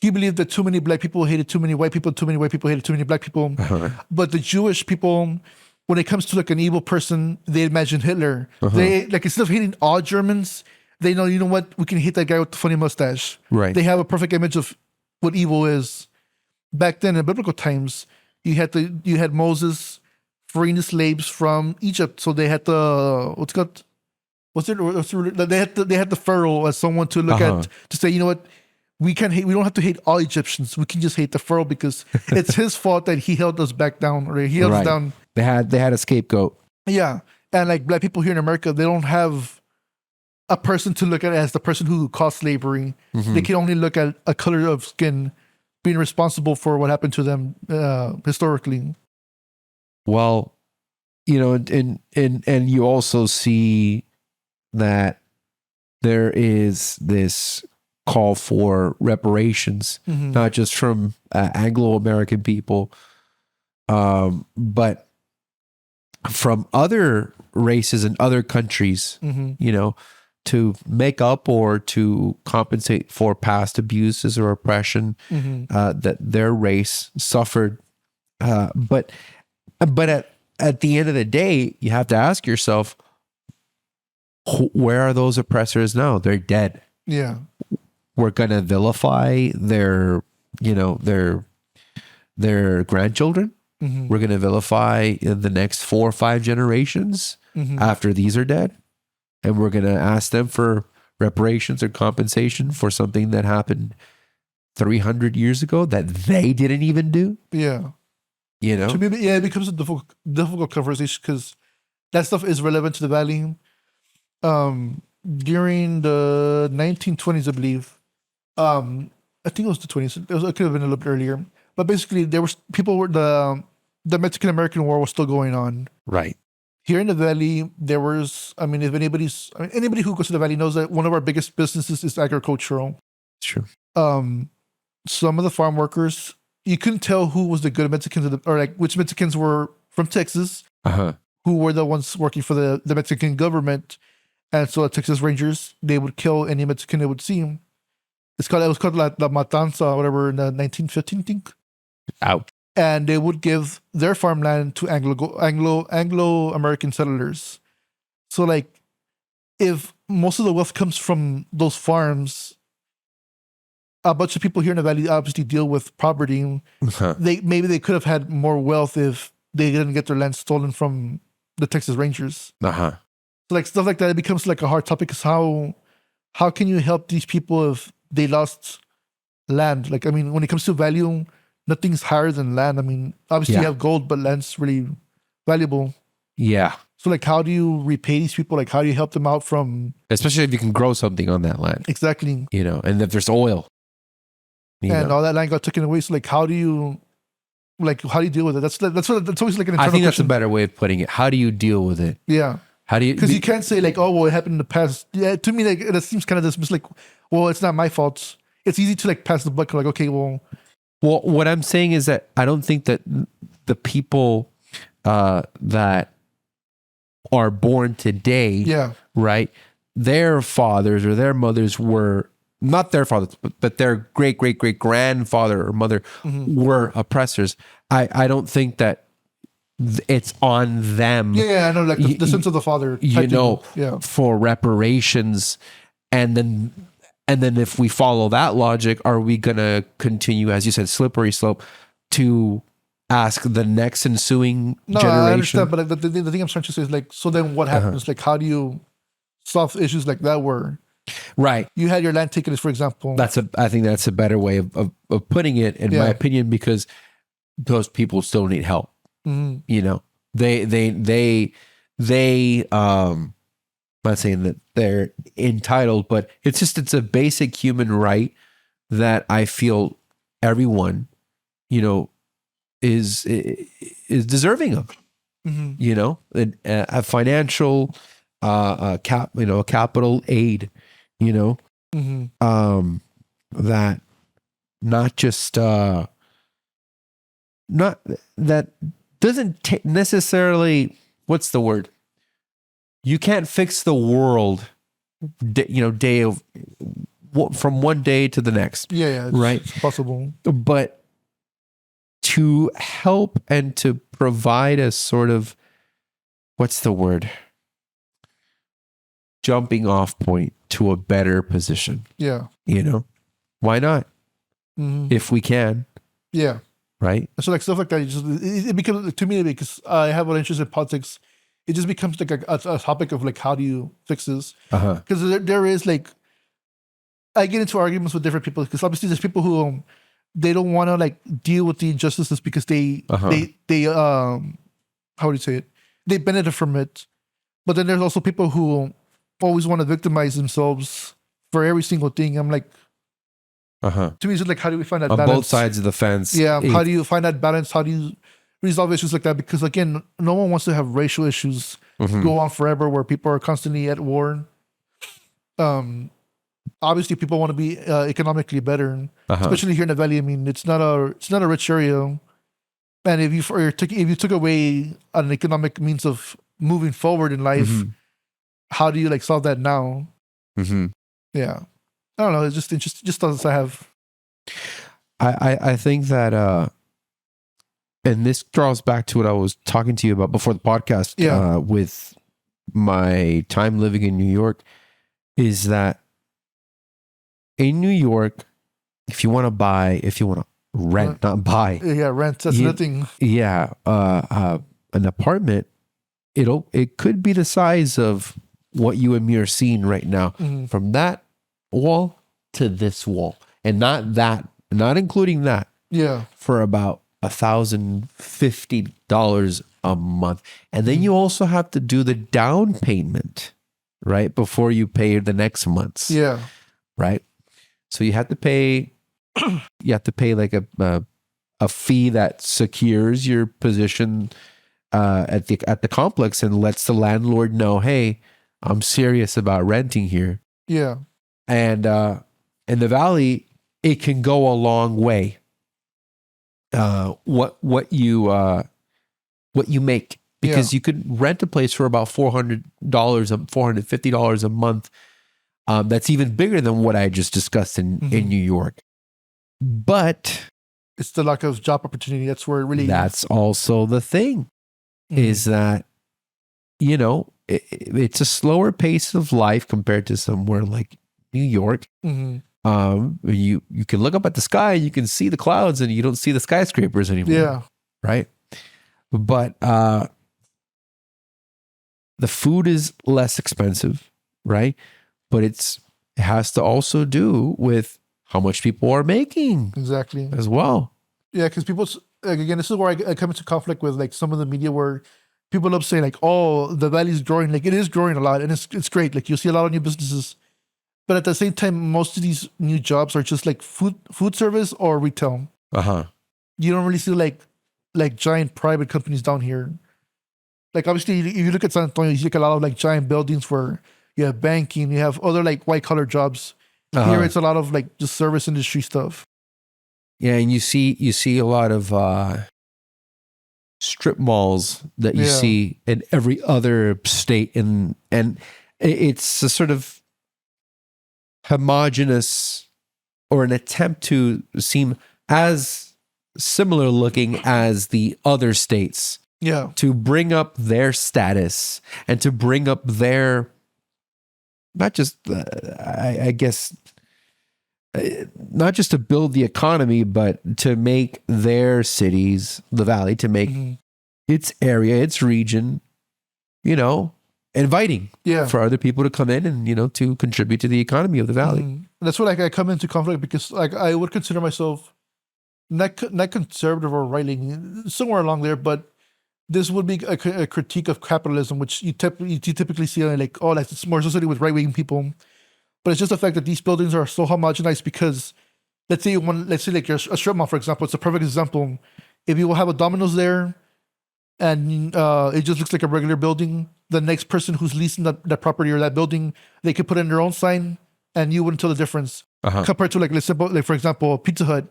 he believed that too many black people hated too many white people, too many white people hated too many black people. But the Jewish people, when it comes to like an evil person, they imagine Hitler. They like, instead of hating all Germans, they know, you know what, we can hate that guy with the funny mustache. Right. They have a perfect image of what evil is. Back then in biblical times, you had Moses freeing the slaves from Egypt. So they had they had the Pharaoh as someone to look at, to say, you know what, we don't have to hate all Egyptians. We can just hate the Pharaoh because it's his fault that he held us back down, or he held us down. They had a scapegoat. Yeah. And like black people here in America, they don't have a person to look at as the person who caused slavery. They can only look at a color of skin being responsible for what happened to them historically. Well, you know, and you also see that there is this call for reparations, not just from Anglo-American people, but from other races and other countries, you know, to make up or to compensate for past abuses or oppression that their race suffered. But at the end of the day, you have to ask yourself, where are those oppressors now? They're dead. Yeah. We're gonna vilify their grandchildren. Mm-hmm. We're gonna vilify the next 4 or 5 generations Mm-hmm. after these are dead, and we're gonna ask them for reparations or compensation for something that happened 300 years ago that they didn't even do. Yeah. You know, To me, yeah, it becomes a difficult conversation because that stuff is relevant to the valley. During the 1920s, I believe. I think it was the 20s. It could have been a little bit earlier. But basically, there was the Mexican American War was still going on. right? Here in the valley, there was. I mean, if anybody who goes to the valley knows that one of our biggest businesses is agricultural. Sure. Some of the farm workers, you couldn't tell who was the good Mexicans or like which Mexicans were from Texas, who were the ones working for the Mexican government. And so the Texas Rangers, they would kill any Mexican they would see. It was called La Matanza or whatever in the 1915, I think. Out. And they would give their farmland to Anglo American settlers. So like, if most of the wealth comes from those farms, a bunch of people here in the valley obviously deal with poverty. Maybe they could have had more wealth if they didn't get their land stolen from the Texas Rangers. So like stuff like that, it becomes like a hard topic. Is how can you help these people if they lost land? Like, I mean, when it comes to value, nothing's higher than land. I mean, obviously you have gold, but land's really valuable. Yeah. So like, how do you repay these people? Like, how do you help them out from? Especially if you can grow something on that land. Exactly. You know, and if there's oil. And all that land got taken away. So like, how do you deal with it? That's always like an internal I think that's a question. better way of putting it. How do you deal with it? Yeah. How do you? Because you can't say like, oh, well, it happened in the past. Yeah, to me, like, that seems kind of dismissed. Like, well, it's not my fault. It's easy to like pass the buck. Like, okay, well, what I'm saying is that I don't think that the people that are born today, yeah, right, their fathers or their mothers were not their fathers, but their great grandfather or mother were oppressors. I don't think that it's on them. Yeah, I know, like the sense of the father. You know, yeah, for reparations, and then if we follow that logic, are we gonna continue, as you said, slippery slope, to ask the next ensuing generation? I understand, but like, the thing I'm trying to say is like, so then what happens? Like, how do you solve issues like that where right, you had your land taken, for example? I think that's a better way of putting it, in my opinion, because those people still need help. You know, they I'm not saying that they're entitled, but it's a basic human right that I feel everyone, you know, is deserving of. You know, a financial capital aid, you know, that not just not that doesn't necessarily, what's the word? You can't fix the world, day of from one day to the next. Yeah, right. It's possible, but to help and to provide a sort of, what's the word? Jumping off point to a better position. Yeah, you know, why not? If we can. Yeah. Right. So like stuff like that, it becomes, to me, because I have an interest in politics, it just becomes like a topic of like, how do you fix this? Because there is like, I get into arguments with different people because obviously there's people who they don't want to like deal with the injustices because they how do you say it? They benefit from it. But then there's also people who always want to victimize themselves for every single thing. I'm like, to me, it's like, how do we find that on balance? both sides of the fence? Yeah, how do you find that balance? How do you resolve issues like that? Because again, no one wants to have racial issues go on forever where people are constantly at war. Obviously, people want to be economically better, especially here in the valley. I mean, it's not a rich area, and if you took away an economic means of moving forward in life, how do you like solve that now? Yeah. I don't know. It's just interesting. Just thoughts I have. I think that, and this draws back to what I was talking to you about before the podcast. Yeah. With my time living in New York is that in New York, if you want to rent, not buy, Yeah, rent. That's You- nothing. yeah, an apartment, it could be the size of what you and me are seeing right now, Mhm. from that wall to this wall, and not including that, Yeah. for about $1,050 a month. And then you also have to do the down payment, right? Before you pay the next month's, Yeah. right? So you have to pay like a fee that secures your position at the complex and lets the landlord know, hey, I'm serious about renting here. Yeah. And in the valley, it can go a long way. What you make, because you could rent a place for about $450 a month. That's even bigger than what I just discussed in New York. But It's the lack of job opportunity. That's where it really. that's also the thing, is that, it's a slower pace of life compared to somewhere like New York. Mhm. You can look up at the sky and you can see the clouds and you don't see the skyscrapers anymore. Yeah. Right. But the food is less expensive, right? But it has to also do with how much people are making Exactly. as well. Yeah, because people, like, again, this is where I come into conflict with like some of the media where people love saying like, "Oh, the valley's growing." Like, it is growing a lot, and it's great. Like, you'll see a lot of new businesses, but at the same time, most of these new jobs are just like food service or retail. You don't really see like giant private companies down here. Like, obviously, if you look at San Antonio, you see like a lot of like giant buildings where you have banking, you have other like white collar jobs. Here, it's a lot of like just service industry stuff. Yeah, and you see a lot of strip malls that you see in every other state, and it's a sort of homogenous, or an attempt to seem as similar looking as the other states, Yeah. to bring up their status and to bring up their, not just I guess, not just to build the economy, but to make their cities, the valley, to make its area, its region, inviting for other people to come in and, to contribute to the economy of the valley. And that's where like I come into conflict, because like I would consider myself not conservative or right leaning, somewhere along there, but this would be a critique of capitalism, which you typically see like, oh, like it's more associated with right wing people. But it's just the fact that these buildings are so homogenized, because let's say like a strip mall, for example, it's a perfect example. If you will have a Domino's there and it just looks like a regular building, the next person who's leasing that property or that building, they could put in their own sign and you wouldn't tell the difference. Compared to like for example, Pizza Hut.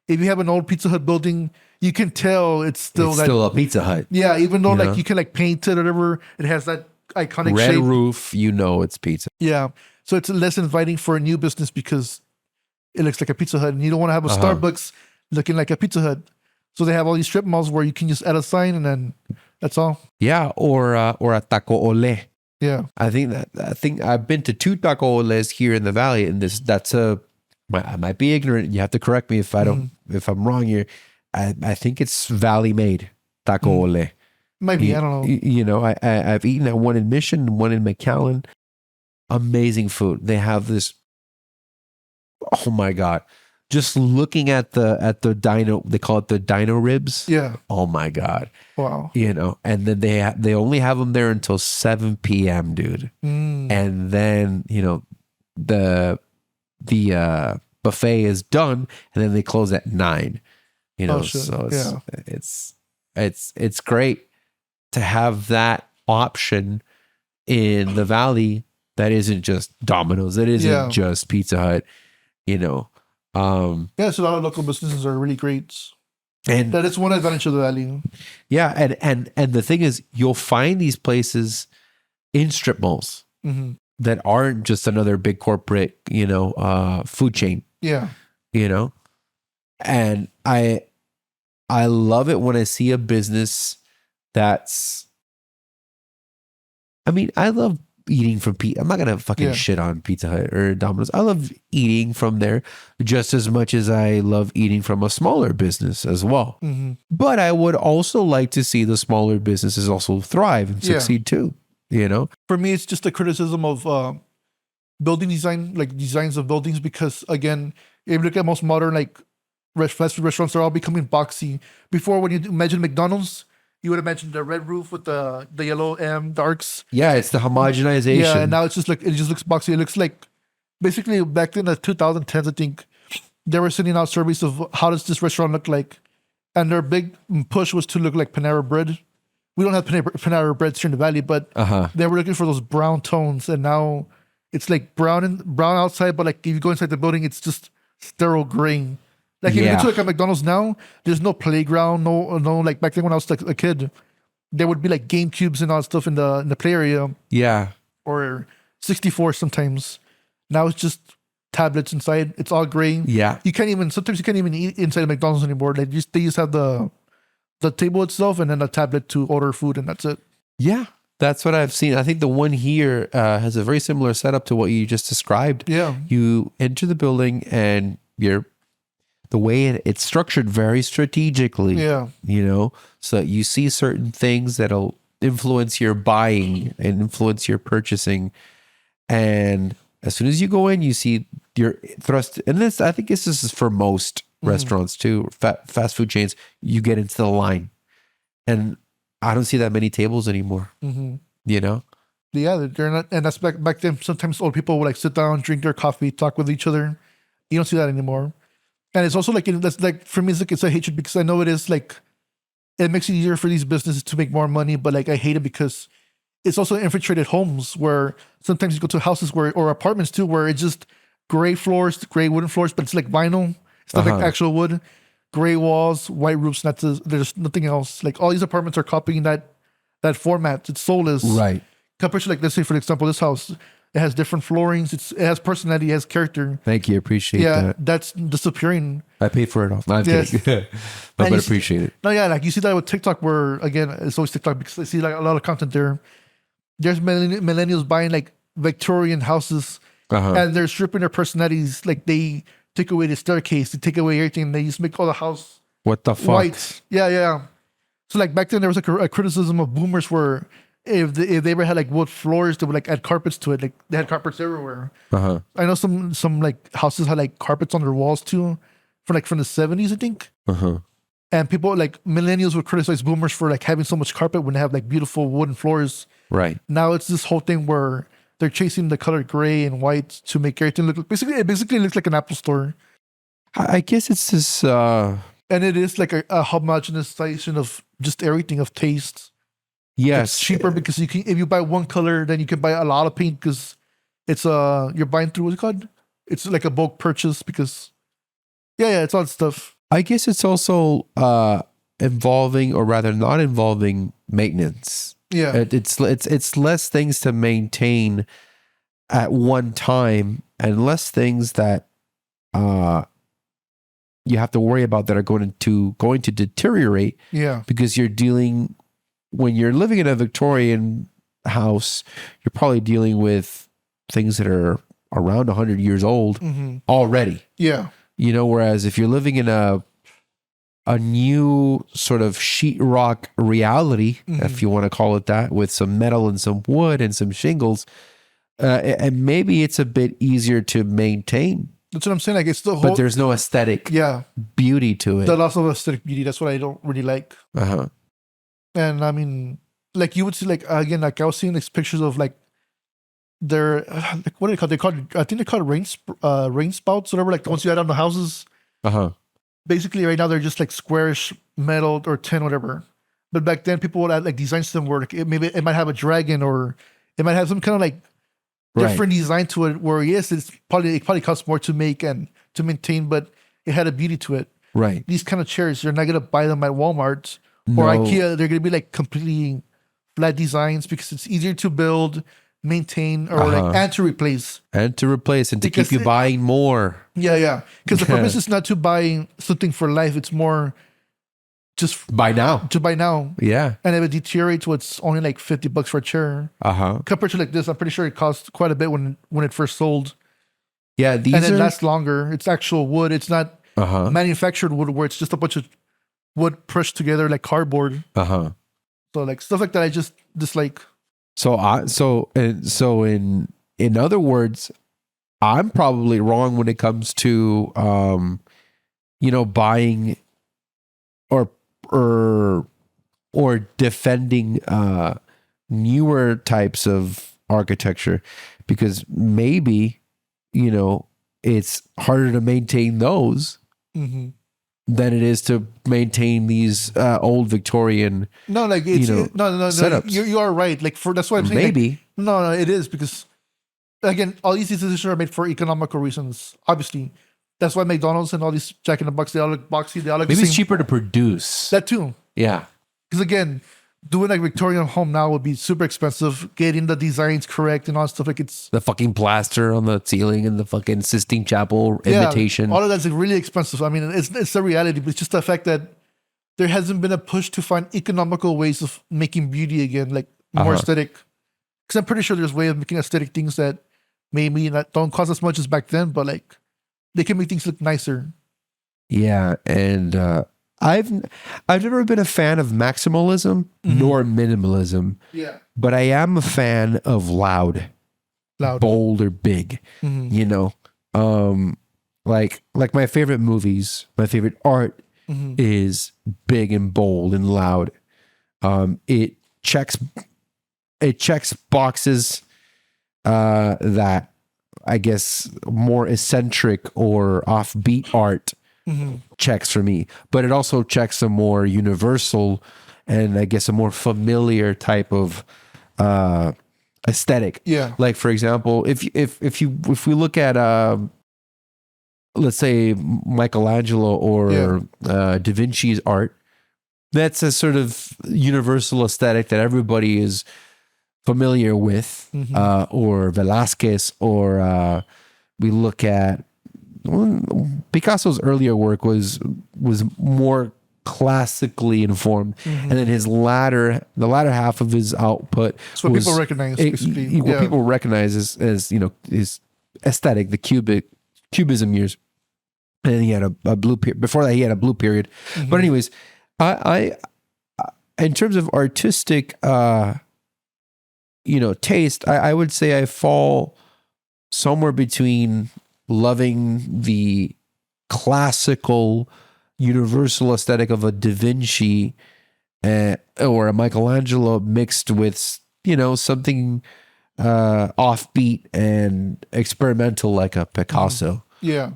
If you have an old Pizza Hut building, you can tell it's still a Pizza Hut. Yeah, even though like you can like paint it or whatever, it has that iconic red shape. roof, it's pizza. Yeah. So it's less inviting for a new business because it looks like a Pizza Hut, and you don't want to have a Starbucks looking like a Pizza Hut. So they have all these strip malls where you can just add a sign and then that's all. Yeah, or a taco ole. Yeah. I think I've been to 2 taco oles here in the valley, and I might be ignorant. You have to correct me if if I'm wrong here. I think it's valley made taco ole. Maybe, I don't know. I've eaten at one in Mission, one in McAllen. Amazing food. They have this. Oh my God! Just looking at the dino, they call it the dino ribs. Yeah. Oh my God! Wow. And then they only have them there until 7 p.m., dude. And then the buffet is done, and then they close at 9. So it's great to have that option in the valley. That isn't just Domino's. That isn't just Pizza Hut. So a lot of local businesses are really great, and that is one advantage of the valley. Yeah, and the thing is, you'll find these places in strip malls that aren't just another big corporate, food chain. Yeah. And I love it when I see a business that's I mean, I love eating from Pizza. I'm not gonna fucking shit on Pizza Hut or Domino's. I love eating from there just as much as I love eating from a smaller business as well. But I would also like to see the smaller businesses also thrive and succeed too. You know, For me, it's just a criticism of building design, like designs of buildings, because again, if you look at most modern like fast food restaurants, they're all becoming boxy. Before, when you imagine McDonald's, you would imagine the red roof with the yellow darks. yeah, it's the homogenization. Yeah, and now it's just like it just looks boxy. It looks like basically back in the 2010s, I think they were sending out surveys of how does this restaurant look like, and their big push was to look like Panera Bread. We don't have Panera Bread here in the Valley, but they were looking for those brown tones, and now it's like brown outside, but like if you go inside the building, it's just sterile gray. Like if you go to like a McDonald's now, there's no playground, no like back then when I was like a kid, there would be like game cubes and all that stuff in the play area. Yeah. Or 64 sometimes. Now it's just tablets inside. It's all gray. Yeah. Sometimes you can't even eat inside a McDonald's anymore. They just have the table itself and then a tablet to order food, and that's it. Yeah. That's what I've seen. I think the one here has a very similar setup to what you just described. Yeah. You enter the building and the way it's structured very strategically. Yeah. You know, so you see certain things that'll influence your buying and influence your purchasing. And as soon as you go in, you see your thrust. And I think this is for most restaurants too, fast food chains. You get into the line. And I don't see that many tables anymore. You know? Yeah, they're not. And that's back then. Sometimes old people would like sit down, drink their coffee, talk with each other. You don't see that anymore. And it's also like, that's like, for me, it's a hatred, because I know it is like, it makes it easier for these businesses to make more money, but like I hate it because it's also infiltrated homes where sometimes you go to houses or apartments too, where it's just gray floors, gray wooden floors, but it's like vinyl. It's not like actual wood, gray walls, white roofs. There's nothing else. Like all these apartments are copying that format. It's soulless. Right. Compared to like, let's say for example, this house, it has different floorings. It has personality, it has character. Thank you. Appreciate that. That's disappearing. I paid for it all. No, I'm kidding. But appreciate it. No, yeah, like you see that with TikTok, where again, it's always TikTok because I see like a lot of content there. There's millennials buying like Victorian houses, and they're stripping their personalities. Like they take away the staircase, they take away everything, and they just make all the house what the fuck? White. Yeah. So like back then, there was like a criticism of boomers where if they ever had like wood floors, they would like add carpets to it. Like they had carpets everywhere. I know some like houses had like carpets on their walls too, from the 70s, I think. And people like millennials would criticize boomers for like having so much carpet when they have like beautiful wooden floors. Right. Now it's this whole thing where they're chasing the color gray and white to make everything look. It basically looks like an Apple store. I guess it's this. And it is like a homogenization of just everything, of taste. Yes. It's cheaper because if you buy one color, then you can buy a lot of paint because it's you're buying through, what's it called? It's like a bulk purchase because it's all that stuff. I guess it's also involving, or rather not involving, maintenance. Yeah. It's less things to maintain at one time and less things that you have to worry about that are going to deteriorate. Yeah. Because when you're living in a Victorian house, you're probably dealing with things that are around 100 years old already. Yeah. You know, whereas if you're living in a new sort of sheetrock reality, if you want to call it that, with some metal and some wood and some shingles, and maybe it's a bit easier to maintain. That's what I'm saying. Like it's the whole, but there's no aesthetic beauty to it. The loss of aesthetic beauty. That's what I don't really like. And I mean, like you would see, like again, like I was seeing these pictures of like their like what are they called? I think they're called rain spouts, whatever. Like the ones you had on the houses. Basically, right now they're just like squarish metal or tin, whatever. But back then, people would add like designs to them where like, it might have a dragon, or it might have some kind of like different design to it. Where yes, it probably costs more to make and to maintain, but it had a beauty to it. Right. These kind of chairs, you're not gonna buy them at Walmart or IKEA. They're gonna be like completely flat designs because it's easier to build, maintain, or like and to replace and to keep you buying more. Yeah. Because the purpose is not to buy something for life. It's more just By now. to buy now. Yeah. And if it deteriorates, what's only like $50 for a chair compared to like this, I'm pretty sure it cost quite a bit when it first sold. Yeah. These And it are lasts longer. It's actual wood. It's not uh-huh. manufactured wood where it's just a bunch of wood pushed together like cardboard. Uh-huh. So like stuff like that, I just dislike. So in other words, I'm probably wrong when it comes to buying or defending newer types of architecture, because maybe it's harder to maintain those than it is to maintain these old Victorian No, like it's no setups. You are right. Like that's why I'm saying maybe like, no, it is, because again, all these decisions are made for economical reasons. Obviously, that's why McDonald's and all these Jack in the Box, they all look boxy. They all look maybe the it's same. cheaper to produce. That too, Yeah. because again, doing like Victorian home now would be super expensive. Getting the designs correct and all stuff, like it's The fucking plaster on the ceiling and the fucking Sistine Chapel imitation. all of that's like really expensive. I mean, it's the reality, but it's just the fact that there hasn't been a push to find economical ways of making beauty again, like more aesthetic. Because I'm pretty sure there's a way of making aesthetic things that maybe don't cost as much as back then, but like they can make things look nicer. Yeah, and I've never been a fan of maximalism nor minimalism, but I am a fan of loud, bold, or big. Like my favorite movies, my favorite art is big and bold and loud. It checks boxes that I guess more eccentric or offbeat art checks for me, but it also checks a more universal and I guess a more familiar type of aesthetic. Yeah. Like for example, if we look at let's say Michelangelo or Da Vinci's art, that's a sort of universal aesthetic that everybody is familiar with, or Velázquez, or we look at Picasso's earlier work was more classically informed, and then the latter half of his output That's what people recognize, basically. What people recognize as his aesthetic, the cubism years, and then he had a blue period. Before that, he had a blue period. But anyways, I in terms of artistic taste, I would say I fall somewhere between loving the classical universal aesthetic of a Da Vinci or a Michelangelo mixed with something offbeat and experimental like a Picasso. Yeah,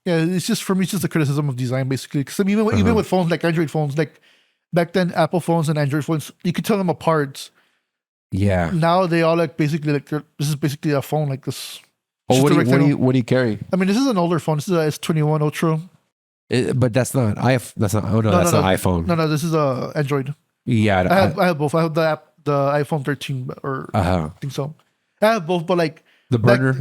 it's just, for me, it's just a criticism of design, basically. Because even with phones, like Android phones, like back then, Apple phones and Android phones, you could tell them apart. Yeah. Now they all like basically like this is basically a phone like this. Oh, what do you carry? I mean, this is an older phone. This is a S21 Ultra. But that's not that's not iPhone. No, this is a Android. Yeah, I have both. I have the iPhone 13 or I think so. I have both, but like the burner.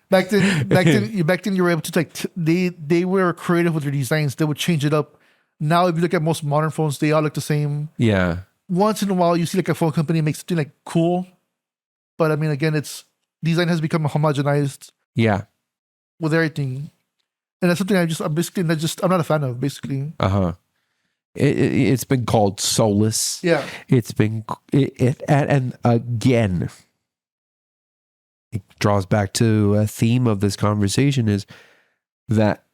Back then you were able to like they were creative with their designs. They would change it up. Now, if you look at most modern phones, they all look the same. Yeah. Once in a while, you see like a phone company makes something like cool, but I mean, again, its design has become homogenized. Yeah. With everything, and that's something I'm not a fan of. Basically. It's been called soulless. Yeah. It's been and again, it draws back to a theme of this conversation is that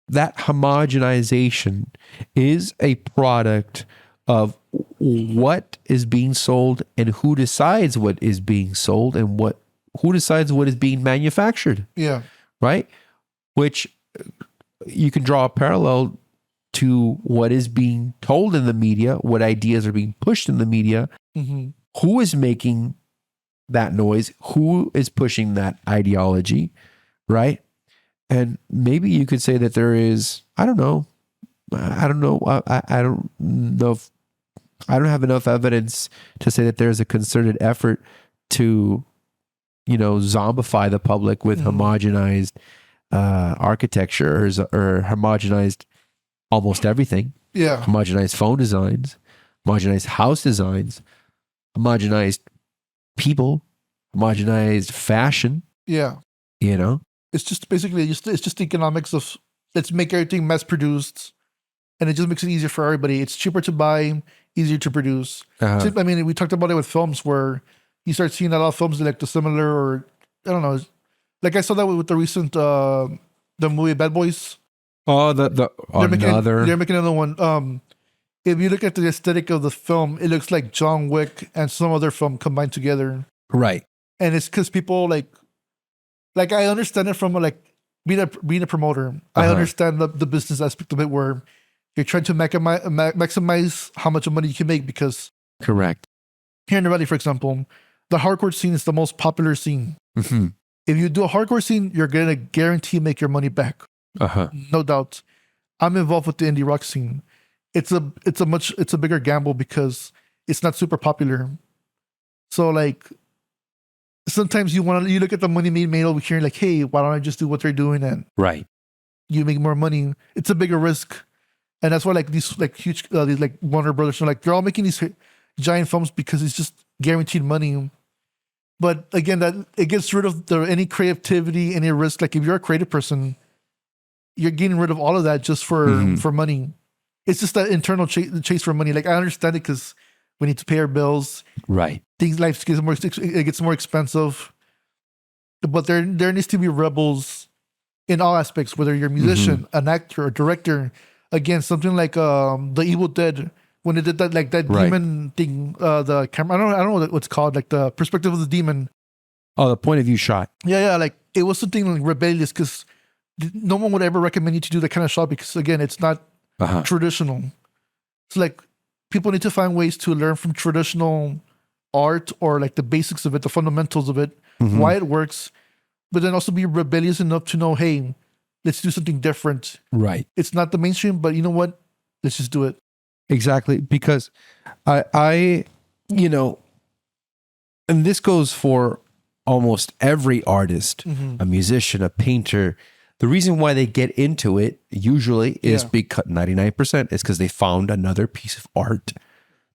homogenization is a product of what is being sold and who decides what is being sold and who decides what is being manufactured. Yeah. Right? Which you can draw a parallel to what is being told in the media, what ideas are being pushed in the media, who is making that noise, who is pushing that ideology, right? And maybe you could say that there is, I don't know if I don't have enough evidence to say that there's a concerted effort to, zombify the public with homogenized architecture or homogenized almost everything. Yeah. Homogenized phone designs, homogenized house designs, homogenized people, homogenized fashion, Yeah. you know? It's just basically it's just the economics of let's make everything mass produced, and it just makes it easier for everybody. It's cheaper to buy, easier to produce. Uh-huh. I mean, we talked about it with films where you start seeing a lot of films like the similar, or I don't know, like I saw that with the recent the movie Bad Boys. Oh, They're making another one. If you look at the aesthetic of the film, it looks like John Wick and some other film combined together. right. And it's because people like I understand it from like being a promoter. I Uh-huh. understand the business aspect of it where you're trying to maximize how much money you can make, because Correct. here in the Valley, for example, the hardcore scene is the most popular scene. Mm-hmm. If you do a hardcore scene, you're gonna guarantee make your money back, Uh-huh. no doubt. I'm involved with the indie rock scene. It's a bigger gamble because it's not super popular. So like sometimes you look at the money made over here, like, hey, why don't I just do what they're doing and Right. you make more money? It's a bigger risk, and that's why like these like huge these like Warner Brothers are like they're all making these giant films because it's just guaranteed money. But again, that it gets rid of any creativity, any risk. Like if you're a creative person, you're getting rid of all of that just for money. It's just that internal chase for money. Like I understand it because we need to pay our bills. Right. Life gets more expensive. But there needs to be rebels in all aspects, whether you're a musician, an actor, a director. Again, something like The Evil Dead, when they did that right. Demon thing, the camera. I don't know what it's called, like the perspective of the demon. Oh, the point of view shot. Yeah, like it was something like rebellious because no one would ever recommend you to do that kind of shot because again, it's not traditional. It's like people need to find ways to learn from traditional art or like the basics of it, the fundamentals of it, why it works, but then also be rebellious enough to know, hey, let's do something different. Right. It's not the mainstream, but you know what? Let's just do it. Exactly. Because I you know, and this goes for almost every artist, a musician, a painter. The reason why they get into it usually is because 99% is because they found another piece of art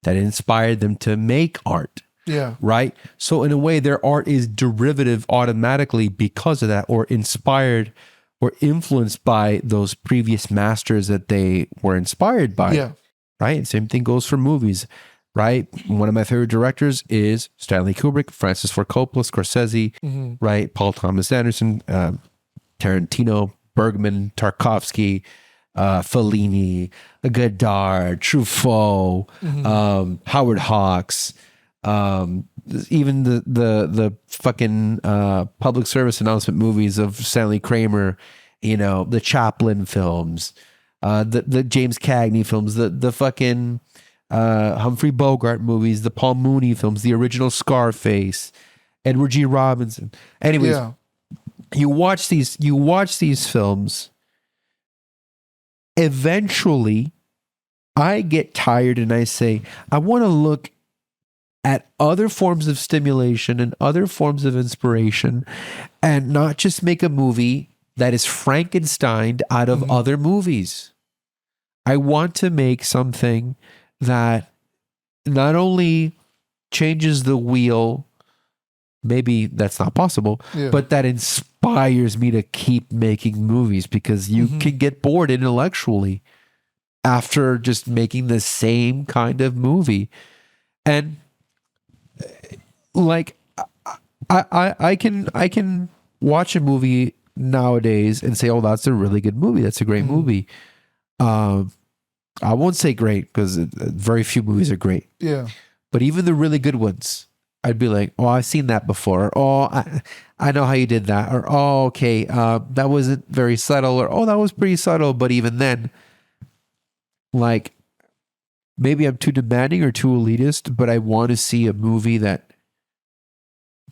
that inspired them to make art. Yeah. Right. So in a way, their art is derivative automatically because of that, or inspired or influenced by those previous masters that they were inspired by. Yeah. Right. And same thing goes for movies. Right. One of my favorite directors is Stanley Kubrick, Francis Ford Coppola, Scorsese, right? Paul Thomas Anderson, Tarantino, Bergman, Tarkovsky, Fellini, Godard, Truffaut, Howard Hawks, even the fucking public service announcement movies of Stanley Kramer, you know, the Chaplin films, the James Cagney films, the fucking Humphrey Bogart movies, the Paul Mooney films, the original Scarface, Edward G. Robinson. Anyways, you watch these films. Eventually, I get tired and I say, I want to look at other forms of stimulation and other forms of inspiration and not just make a movie that is Frankensteined out of other movies. I want to make something that not only changes the wheel, maybe that's not possible, but that inspires me to keep making movies, because you can get bored intellectually after just making the same kind of movie. And like I can watch a movie nowadays and say, oh, that's a really good movie, that's a great movie. I won't say great because very few movies are great. Yeah. But even the really good ones, I'd be like, oh, I've seen that before. Or, oh, I know how you did that. Or, oh, okay, that wasn't very subtle. Or, oh, that was pretty subtle. But even then, like, maybe I'm too demanding or too elitist, but I want to see a movie that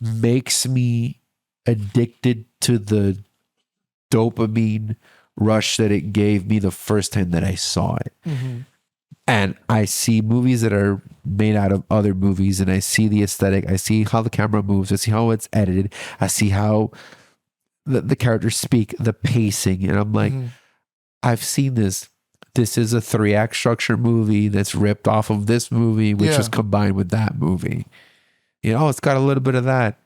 makes me addicted to the dopamine rush that it gave me the first time that I saw it. And I see movies that are made out of other movies, and I see the aesthetic, I see how the camera moves, I see how it's edited, I see how the characters speak, the pacing, and I'm like, I've seen this this is a 3-act structure movie that's ripped off of this movie, which Yeah. was combined with that movie. You know, it's got a little bit of that.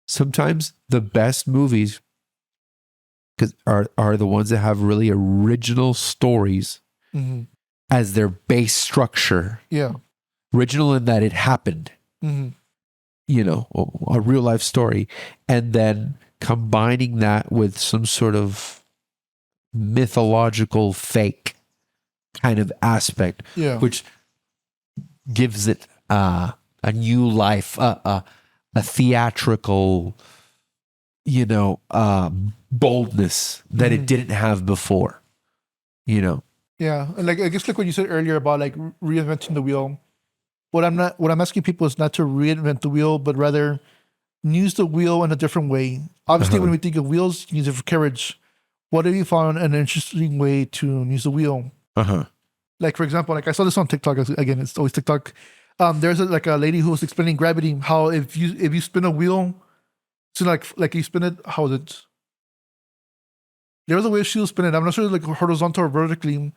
Sometimes the best movies are the ones that have really original stories Mm-hmm. as their base structure. Yeah. Original in that it happened, Mm-hmm. you know, a real life story, and then combining that with some sort of mythological fake kind of aspect, Yeah. which gives it a new life, a theatrical, you know, boldness that it didn't have before, you know. Yeah, and like I guess like what you said earlier about like reinventing the wheel. What I'm asking people is not to reinvent the wheel, but rather use the wheel in a different way. Obviously, when we think of wheels, you can use it for carriage. What have you found an interesting way to use the wheel? Like for example, like I saw this on TikTok. Again, it's always TikTok. There's like a lady who was explaining gravity. How if you spin a wheel, so like you spin it, how is it? There was a way she was spinning. I'm not sure like horizontal or vertically,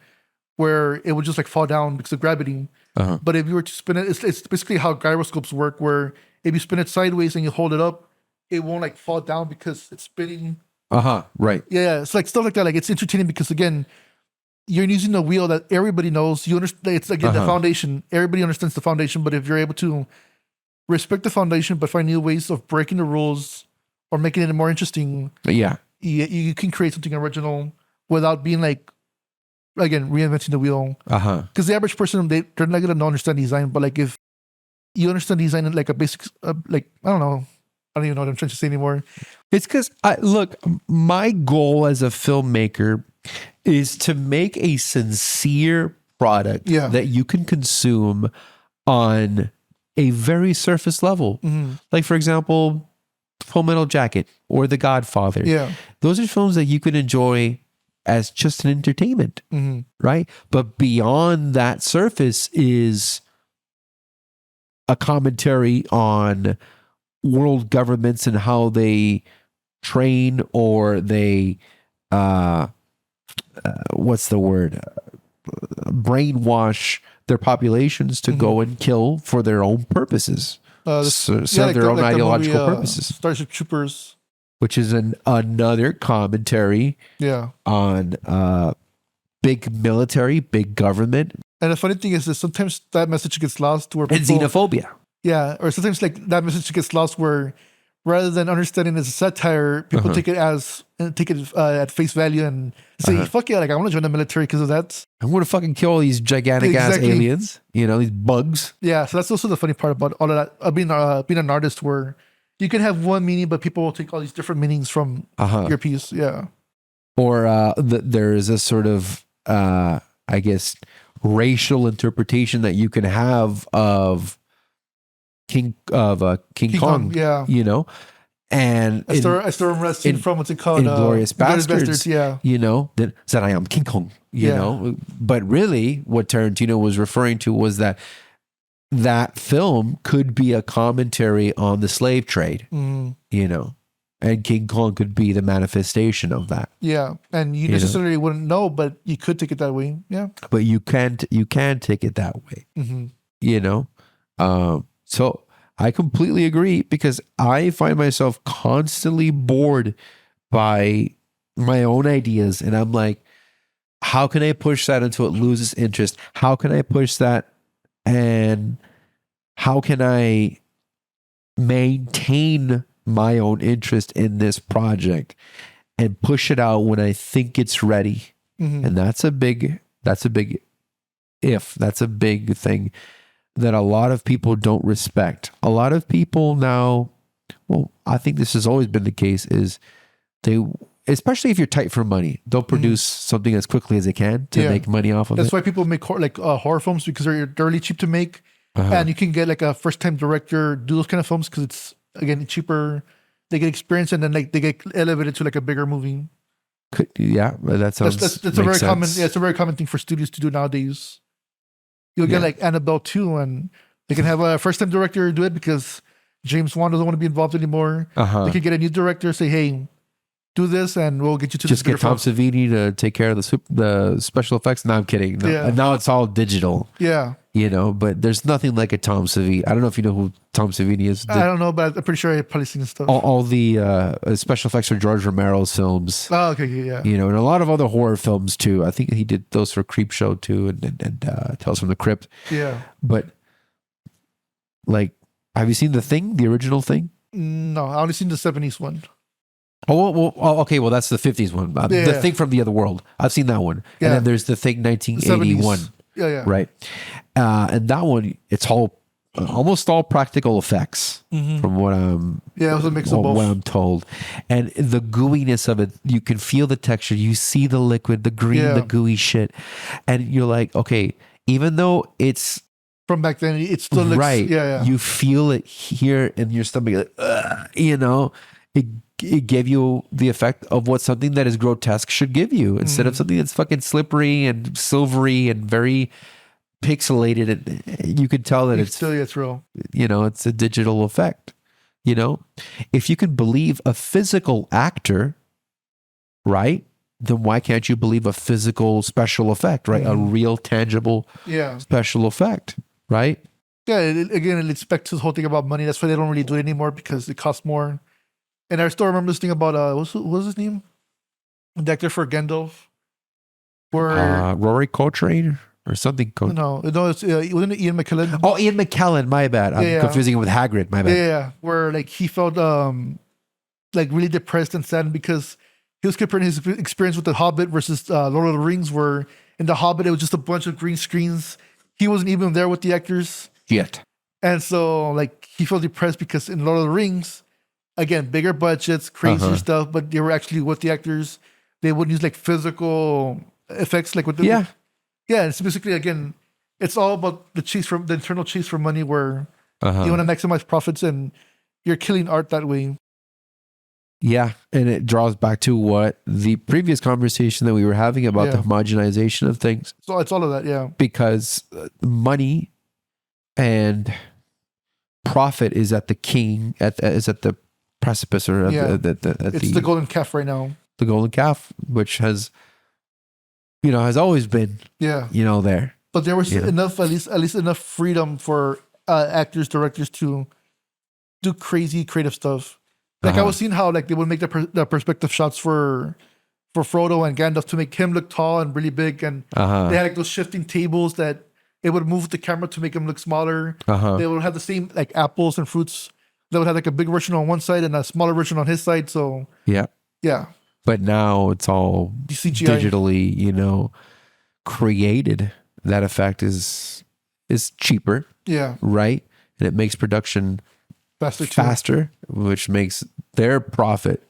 where it would just like fall down because of gravity. But if you were to spin it, it's basically how gyroscopes work, where if you spin it sideways and you hold it up, it won't like fall down because it's spinning. Right. Yeah, it's like stuff like that. Like it's entertaining because again, you're using a wheel that everybody knows. You understand. It's again the foundation. Everybody understands the foundation. But if you're able to respect the foundation, but find new ways of breaking the rules or making it more interesting, Yeah. you can create something original without being like, again, reinventing the wheel. Because the average person, they're not gonna understand design. But like if you understand design in like a basic, like I don't even know what I'm trying to say anymore. It's because look, my goal as a filmmaker is to make a sincere product that you can consume on a very surface level. Like for example, Full Metal Jacket or The Godfather. Yeah. Those are films that you can enjoy as just an entertainment, right? But beyond that surface is a commentary on world governments and how they train or they what's the word, brainwash their populations to go and kill for their own purposes, serve like their own like ideological movie, purposes, Starship Troopers. which is another commentary on big military, big government, And the funny thing is that sometimes that message gets lost where and people, xenophobia. yeah, or sometimes like that message gets lost where rather than understanding it as a satire, people take it at face value and say, "Fuck yeah, like I want to join the military because of that." I want to fucking kill all these gigantic ass Exactly. aliens, you know, these bugs. Yeah, so that's also the funny part about all of that. Being an artist, where you can have one meaning, but people will take all these different meanings from your piece. Yeah, Or there is a sort of, I guess, racial interpretation that you can have of King Kong. Yeah, You know, and I still remember that scene from what's it called? Inglourious Bastards. Yeah, You know, that I am King Kong. You know, but really, what Tarantino was referring to was that film could be a commentary on the slave trade. You know, and King Kong could be the manifestation of that. Yeah, and you necessarily wouldn't know, but you could take it that way. Yeah, But you can take it that way. You know, so I completely agree because I find myself constantly bored by my own ideas, and I'm like, how can I push that until it loses interest? How can I push that, and how can I maintain my own interest in this project and push it out when I think it's ready? And that's a big thing that a lot of people don't respect. A lot of people now, well, I think this has always been the case, is especially if you're tight for money, they'll produce something as quickly as they can to make money off of it. That's why people make horror films, because they're really cheap to make, and you can get like a first time director do those kind of films because it's again cheaper. They get experience, and then like they get elevated to like a bigger movie. That sounds. That's a very common. Yeah, it's a very common thing for studios to do nowadays. You'll get like Annabelle 2, and they can have a first time director do it because James Wan doesn't want to be involved anymore. They can get a new director, say, hey, do this and we'll get you to Just this get Tom Savini to take care of the special effects. No, I'm kidding. No. Yeah. And now it's all digital. Yeah. But there's nothing like a Tom Savini. I don't know if you know who Tom Savini is. I don't know, but I'm pretty sure I've probably seen his stuff. All the special effects for George Romero's films. Oh, okay, yeah. And a lot of other horror films too. I think he did those for Creepshow too, and Tales from the Crypt. Yeah. But like, have you seen The Thing, the original Thing? No, I only seen the 70s one. Okay. Well, that's the 50s one. The Thing from the Other World. I've seen that one. Yeah. And then there's The Thing 1981. Yeah. Right. And that one, it's almost all practical effects from what I'm. Yeah, it was a mix of both. What I'm told, and the gooiness of it, you can feel the texture. You see the liquid, the green, the gooey shit, and you're like, okay, even though it's from back then, it still looks right. Yeah. You feel it here in your stomach. Like, it gave you the effect of what something that is grotesque should give you, instead of something that's fucking slippery and silvery and very pixelated. And you could tell that it's real. It's a digital effect. If you can believe a physical actor, right? Then why can't you believe a physical special effect, right? A real tangible special effect, right? Yeah, it's back to the whole thing about money. That's why they don't really do it anymore, because it costs more. And I still remember this thing about what was his name? The actor for Gandalf. Where Rory Coltrane or something. No, it's wasn't it Ian McKellen? Oh, Ian McKellen. My bad. I'm confusing him with Hagrid. My bad. Yeah, where like he felt like really depressed and sad because he was comparing his experience with The Hobbit versus Lord of the Rings, where in The Hobbit it was just a bunch of green screens. He wasn't even there with the actors yet, and so like he felt depressed because in Lord of the Rings, again, bigger budgets, crazier stuff, but they were actually with the actors. They wouldn't use like physical effects like with the yeah. It's basically, again, it's all about the internal chase for money, where you want to maximize profits and you're killing art that way. Yeah, and it draws back to what the previous conversation that we were having about the homogenization of things. So it's all of that, yeah. Because money and profit is at the is at the precipice, or it's the golden calf right now. The golden calf, which has always been there. But there was enough, at least enough freedom for actors, directors to do crazy creative stuff. Like I was seeing how like they would make the perspective shots for Frodo and Gandalf to make him look tall and really big, and they had like those shifting tables that it would move the camera to make him look smaller. They would have the same like apples and fruits. They would have like a big version on one side and a smaller version on his side. So yeah. But now it's all CGI. Digitally, created. That effect is cheaper. Yeah. Right? And it makes production faster, which makes their profit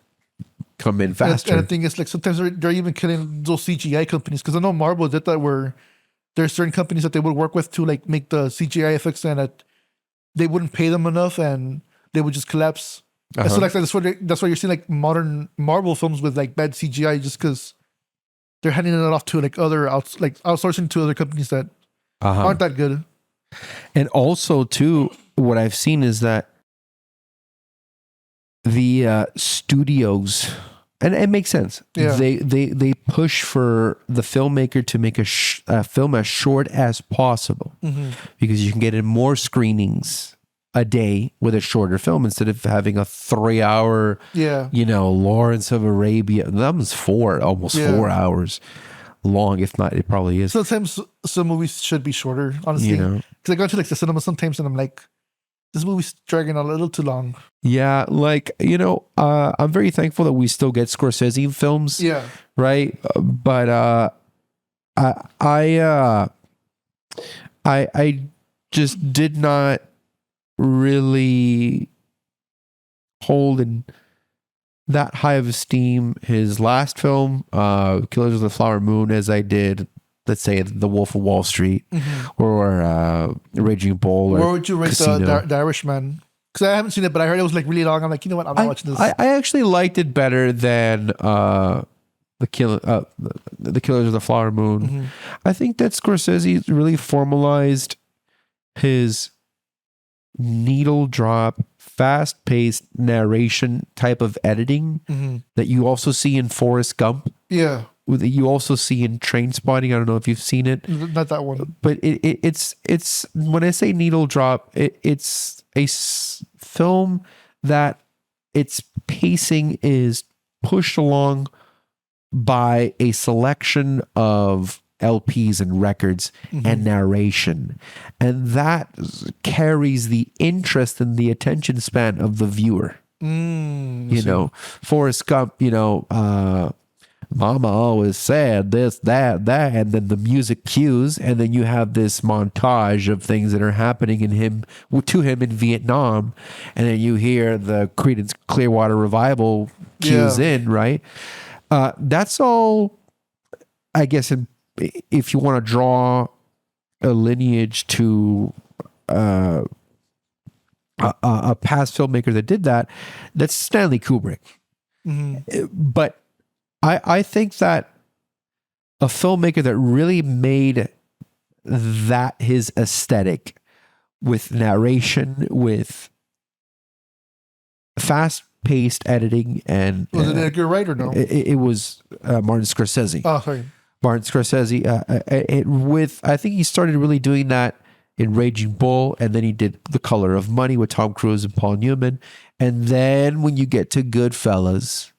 come in faster. And the thing is, like, sometimes they're even killing those CGI companies, because I know Marvel did that, where there's certain companies that they would work with to like make the CGI effects, and that they wouldn't pay them enough and they would just collapse. And so like that's why you're seeing like modern Marvel films with like bad CGI, just because they're handing it off to like outsourcing to other companies that aren't that good. And also too, what I've seen is that the studios, and it makes sense. Yeah. They push for the filmmaker to make a film as short as possible, because you can get in more screenings a day with a shorter film, instead of having a 3-hour, Lawrence of Arabia. That was almost 4 hours long, if not, it probably is. Sometimes some movies should be shorter, honestly. Because I go to like the cinema sometimes and I'm like, this movie's dragging a little too long. Yeah, like, I'm very thankful that we still get Scorsese films. Yeah. Right? But I just did not really hold in that high of esteem his last film, Killers of the Flower Moon, as I did, let's say, The Wolf of Wall Street, or Raging Bull, or where would you rate Casino. the Irishman? Because I haven't seen it, but I heard it was like really long. I'm like, you know what, I'm not watching this. I actually liked it better than the Killers of the Flower Moon. I think that Scorsese really formalized his needle drop fast-paced narration type of editing that you also see in Forrest Gump. Yeah. That you also see in Trainspotting. I don't know if you've seen it. Not that one. But it's when I say needle drop, it's a film that its pacing is pushed along by a selection of LPs and records and narration. And that carries the interest and the attention span of the viewer. You know, Forrest Gump, you know, Mama always said this, that, and then the music cues, and then you have this montage of things that are happening to him in Vietnam, and then you hear the Creedence Clearwater Revival cues in, right? That's all, I guess, if you want to draw a lineage to a past filmmaker that did that, that's Stanley Kubrick. But I think that a filmmaker that really made that his aesthetic with narration, with fast-paced editing, and Was it Edgar Wright or no? It was Martin Scorsese. Oh, sorry. Martin Scorsese. I think he started really doing that in Raging Bull, and then he did The Color of Money with Tom Cruise and Paul Newman, and then when you get to Goodfellas,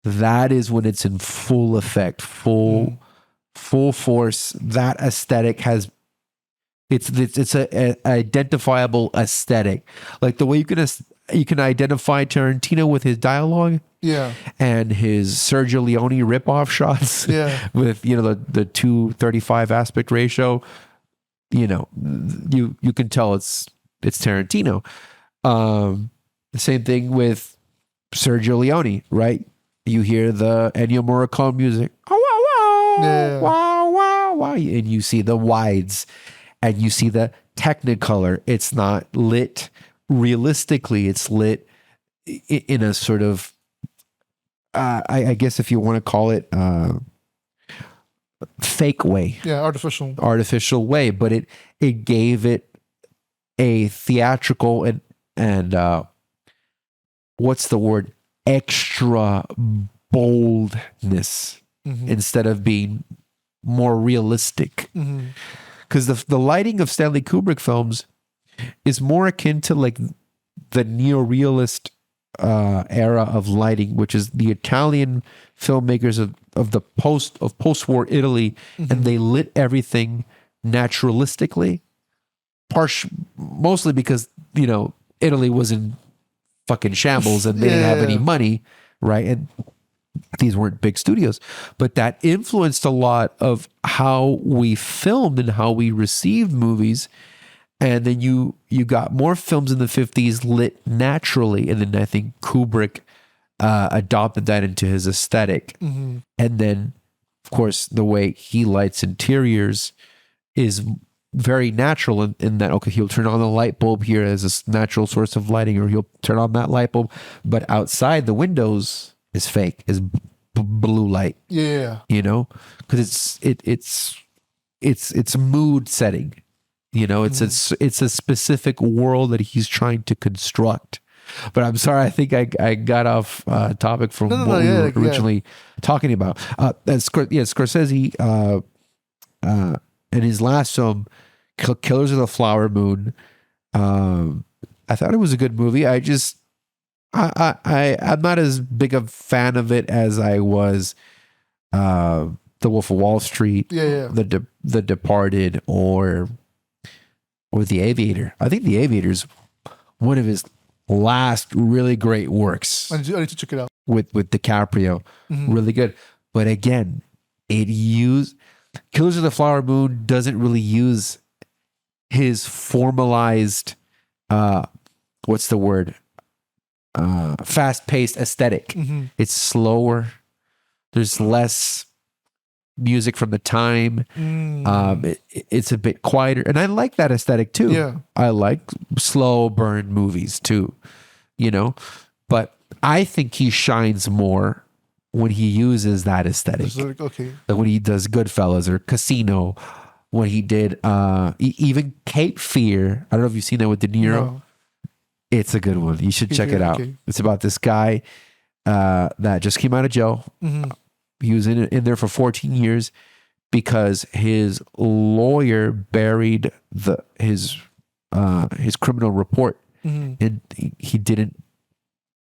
that is when it's in full effect, full force. That aesthetic has it's a identifiable aesthetic, like the way you can identify Tarantino with his dialogue, and his Sergio Leone ripoff shots, with the 2:35 aspect ratio. You know, you can tell it's Tarantino. The same thing with Sergio Leone, right? You hear the Ennio Morricone music, wow, and you see the wides, and you see the Technicolor. It's not lit realistically; it's lit in a sort of, I guess, if you want to call it, fake way, artificial way. But it gave it a theatrical and what's the word? Extra boldness instead of being more realistic. Because the lighting of Stanley Kubrick films is more akin to like the neorealist era of lighting, which is the Italian filmmakers of post-war Italy, and they lit everything naturalistically, mostly because Italy was in fucking shambles and they didn't have any money, right? And these weren't big studios, but that influenced a lot of how we filmed and how we received movies. And then you got more films in the 50s lit naturally, and then I think Kubrick adopted that into his aesthetic. And then, of course, the way he lights interiors is very natural in that, okay, he'll turn on the light bulb here as a natural source of lighting, or he'll turn on that light bulb, but outside the windows is fake, is blue light. Because it's mood setting. It's a specific world that he's trying to construct. But I'm sorry, I think I got off topic from what we were originally talking about. Scorsese in his last film, Killers of the Flower Moon, I thought it was a good movie. I'm not as big a fan of it as I was The Wolf of Wall Street, The Departed, or The Aviator. I think The Aviator is one of his last really great works. I need to check it out. With DiCaprio. Really good. But again, Killers of the Flower Moon doesn't really use his formalized, what's the word? Fast-paced aesthetic. It's slower. There's less music from the time. It's a bit quieter, and I like that aesthetic too. I like slow burn movies too, but I think he shines more when he uses that aesthetic. Okay. Like when he does Goodfellas or Casino, when he did even Cape Fear. I don't know if you've seen that with De Niro. It's a good one. You should check it out. Okay. It's about this guy that just came out of jail. Mm-hmm. He was in there for 14 years because his lawyer buried his criminal report, Mm-hmm. and he didn't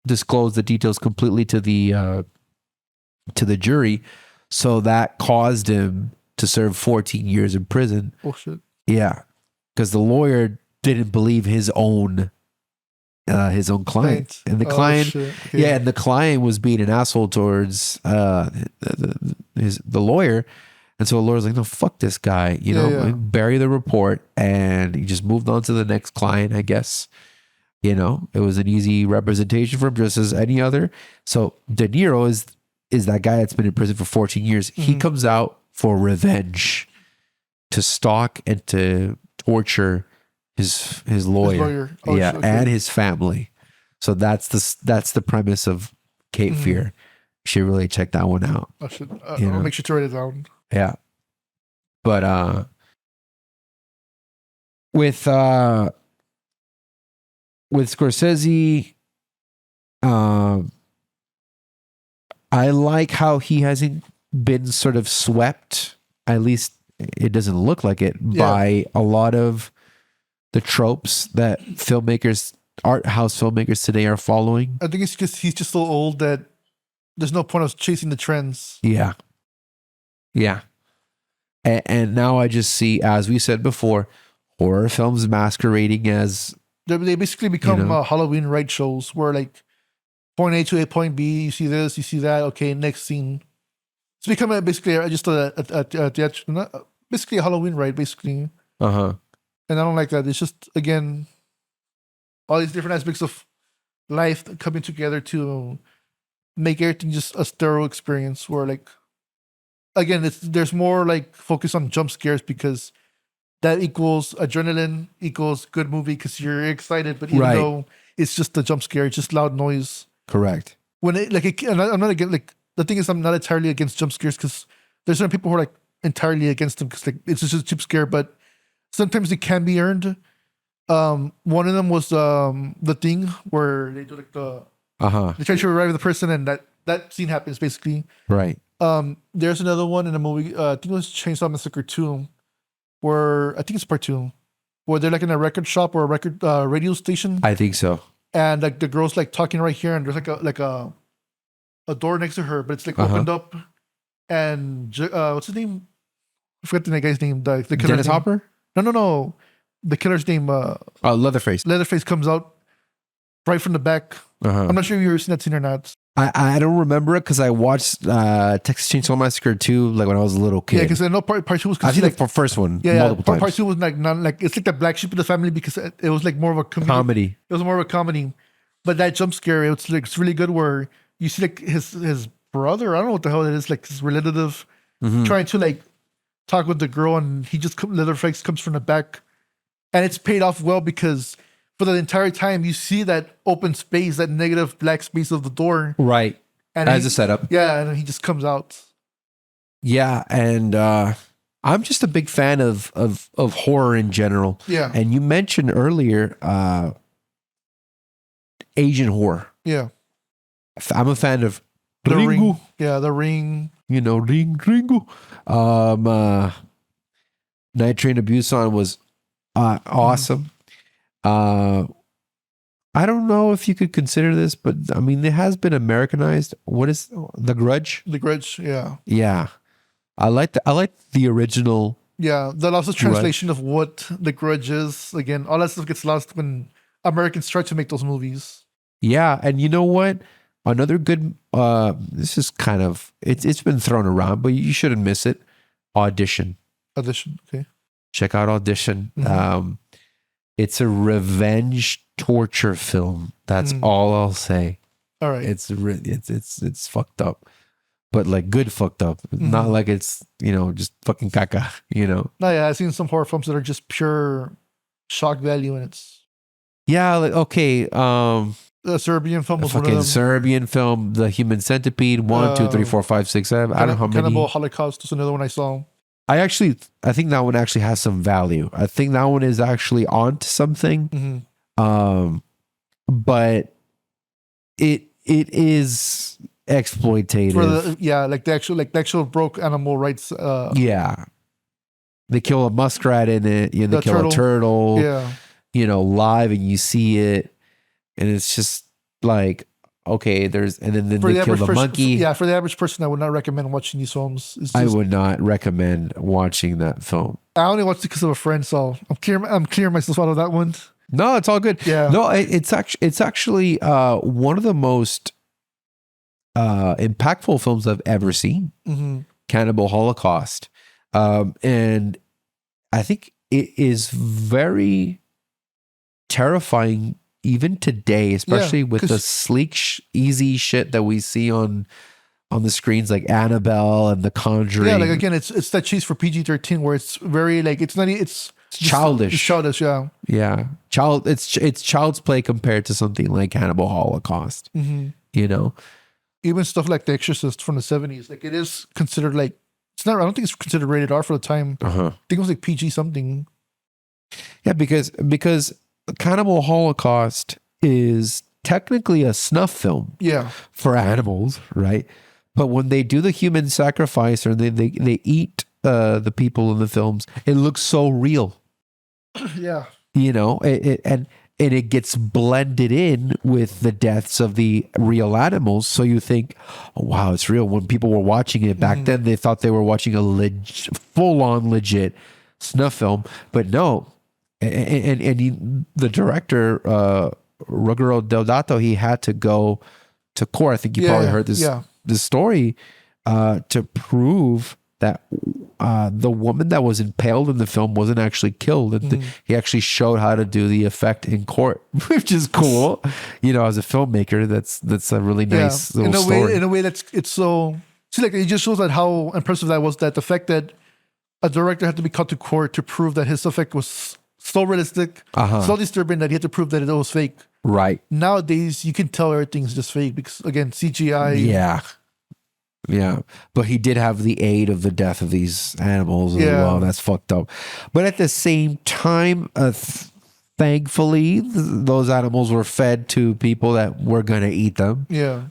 disclose the details completely to the jury, so that caused him to serve 14 years in prison. Oh shit. Yeah, because the lawyer didn't believe his own client, and the client, shit. Okay. yeah, and the client was being an asshole towards the lawyer, and so the lawyer's like, no, fuck this guy, bury the report, and he just moved on to the next client, I guess. It was an easy representation for him, just as any other. So De Niro is that guy that's been in prison for 14 years. He comes out for revenge, to stalk and to torture his lawyer. Oh, yeah, shit, okay. and his family. So that's the premise of Cape Fear. You should really check that one out. I should. I'll make sure to write it down. Yeah. But with Scorsese, I like how he hasn't been sort of swept, at least it doesn't look like it, by a lot of the tropes that art house filmmakers today are following. I think it's because he's just so old that there's no point of chasing the trends. Yeah. Yeah. And now I just see, as we said before, horror films masquerading as... They basically become Halloween ride shows where like point A to a point B, you see this, you see that, okay, next scene. It's become basically basically a Halloween ride, basically. Uh-huh. And I don't like that. It's just, again, all these different aspects of life coming together to make everything just a sterile experience where, like, again, there's more like focus on jump scares because that equals adrenaline equals good movie because you're excited, but even though it's just a jump scare, it's just loud noise. Correct. When and I'm not against, like, the thing is, I'm not entirely against jump scares because there's certain people who are like entirely against them because like it's just a jump scare, but sometimes it can be earned. One of them was The Thing, where they do like they try to revive the person, and that scene happens basically. Right. There's another one in a movie. I think it was Chainsaw Massacre 2, where I think it's part 2, where they're like in a record shop or a record radio station, I think so. and like the girl's like talking right here, and there's like a door next to her, but it's like opened up, and what's his name? I forgot the guy's name. The killer's Dennis name. Hopper? No. The killer's name. Leatherface. Leatherface comes out right from the back. I'm not sure if you've ever seen that scene or not. I don't remember it because I watched Texas Chainsaw Massacre 2 like when I was a little kid. Yeah, because I know part 2 was. I think the first one multiple times. Part 2 was like not like it's like the black sheep of the family because it was like more of a comedy. It was more of a comedy, but that jump scare, it's like it's really good where you see like his brother. I don't know what the hell it is, like his relative trying to like talk with the girl, and he just Leatherface comes from the back, and it's paid off well because for the entire time you see that open space, that negative black space of the door, right? And as a setup, yeah, and he just comes out. Yeah, and I'm just a big fan of horror in general. Yeah, and you mentioned earlier Asian horror. Yeah, I'm a fan of The Ringu. Ring. Yeah, The Ring. Ringu. Night Train to Busan was awesome. I don't know if you could consider this, but I mean, it has been Americanized. What is The Grudge? The Grudge, yeah. Yeah. I like the original. Yeah, the lost of translation of what The Grudge is. Again, all that stuff gets lost when Americans try to make those movies. Yeah, and you know what? Another good this is kind of it's been thrown around, but you shouldn't miss it. Audition. Okay. Check out Audition. It's a revenge torture film. That's all I'll say. All right. It's fucked up, but like good fucked up. Not like it's just fucking caca. No, yeah, I've seen some horror films that are just pure shock value, and it's like okay. The Serbian film was one of fucking them. Serbian film, The Human Centipede. 1, 2, 3, 4, 5, 6, 7. I don't know how many. Cannibal Holocaust was another one I saw. I think that one actually has some value. I think that one is actually onto something. but it is exploitative. For the actual broke animal rights. Yeah. They kill a muskrat in it, they The kill a turtle, Yeah. Live, and you see it, and it's just like, okay, and then they kill the monkey. For the average person, I would not recommend watching these films. I would not recommend watching that film. I only watched it because of a friend, so I'm clearing myself out of that one. No, it's all good. Yeah. No, it's actually one of the most impactful films I've ever seen. Mm-hmm. Cannibal Holocaust. And I think it is very terrifying even today, especially with the sleek, easy shit that we see on the screens, like Annabelle and The Conjuring. Yeah, like again, it's that cheese for PG-13 where it's very like it's childish. It's childish, yeah. Yeah, it's child's play compared to something like Cannibal Holocaust. Mm-hmm. Even stuff like The Exorcist from the 70s, like it is considered like it's not. I don't think it's considered rated R for the time. I think it was like PG something. Yeah, because Cannibal Holocaust is technically a snuff film. Yeah. For animals, right? But when they do the human sacrifice or they eat the people in the films, it looks so real. Yeah. And it gets blended in with the deaths of the real animals. So you think, oh, wow, it's real. When people were watching it back then, they thought they were watching a full-on legit snuff film. But no. And the director, Ruggero Deodato, he had to go to court. I think you probably heard this story to prove that the woman that was impaled in the film wasn't actually killed. And he actually showed how to do the effect in court, which is cool. As a filmmaker, that's a really nice little story. In a way, it's so. See, like it just shows that how impressive that was. That the fact that a director had to be called to court to prove that his effect was so realistic, so disturbing that he had to prove that it was fake. Right. Nowadays, you can tell everything's just fake because again, CGI. Yeah, but he did have the aid of the death of these animals as well. That's fucked up. But at the same time, thankfully, those animals were fed to people that were going to eat them. Yeah.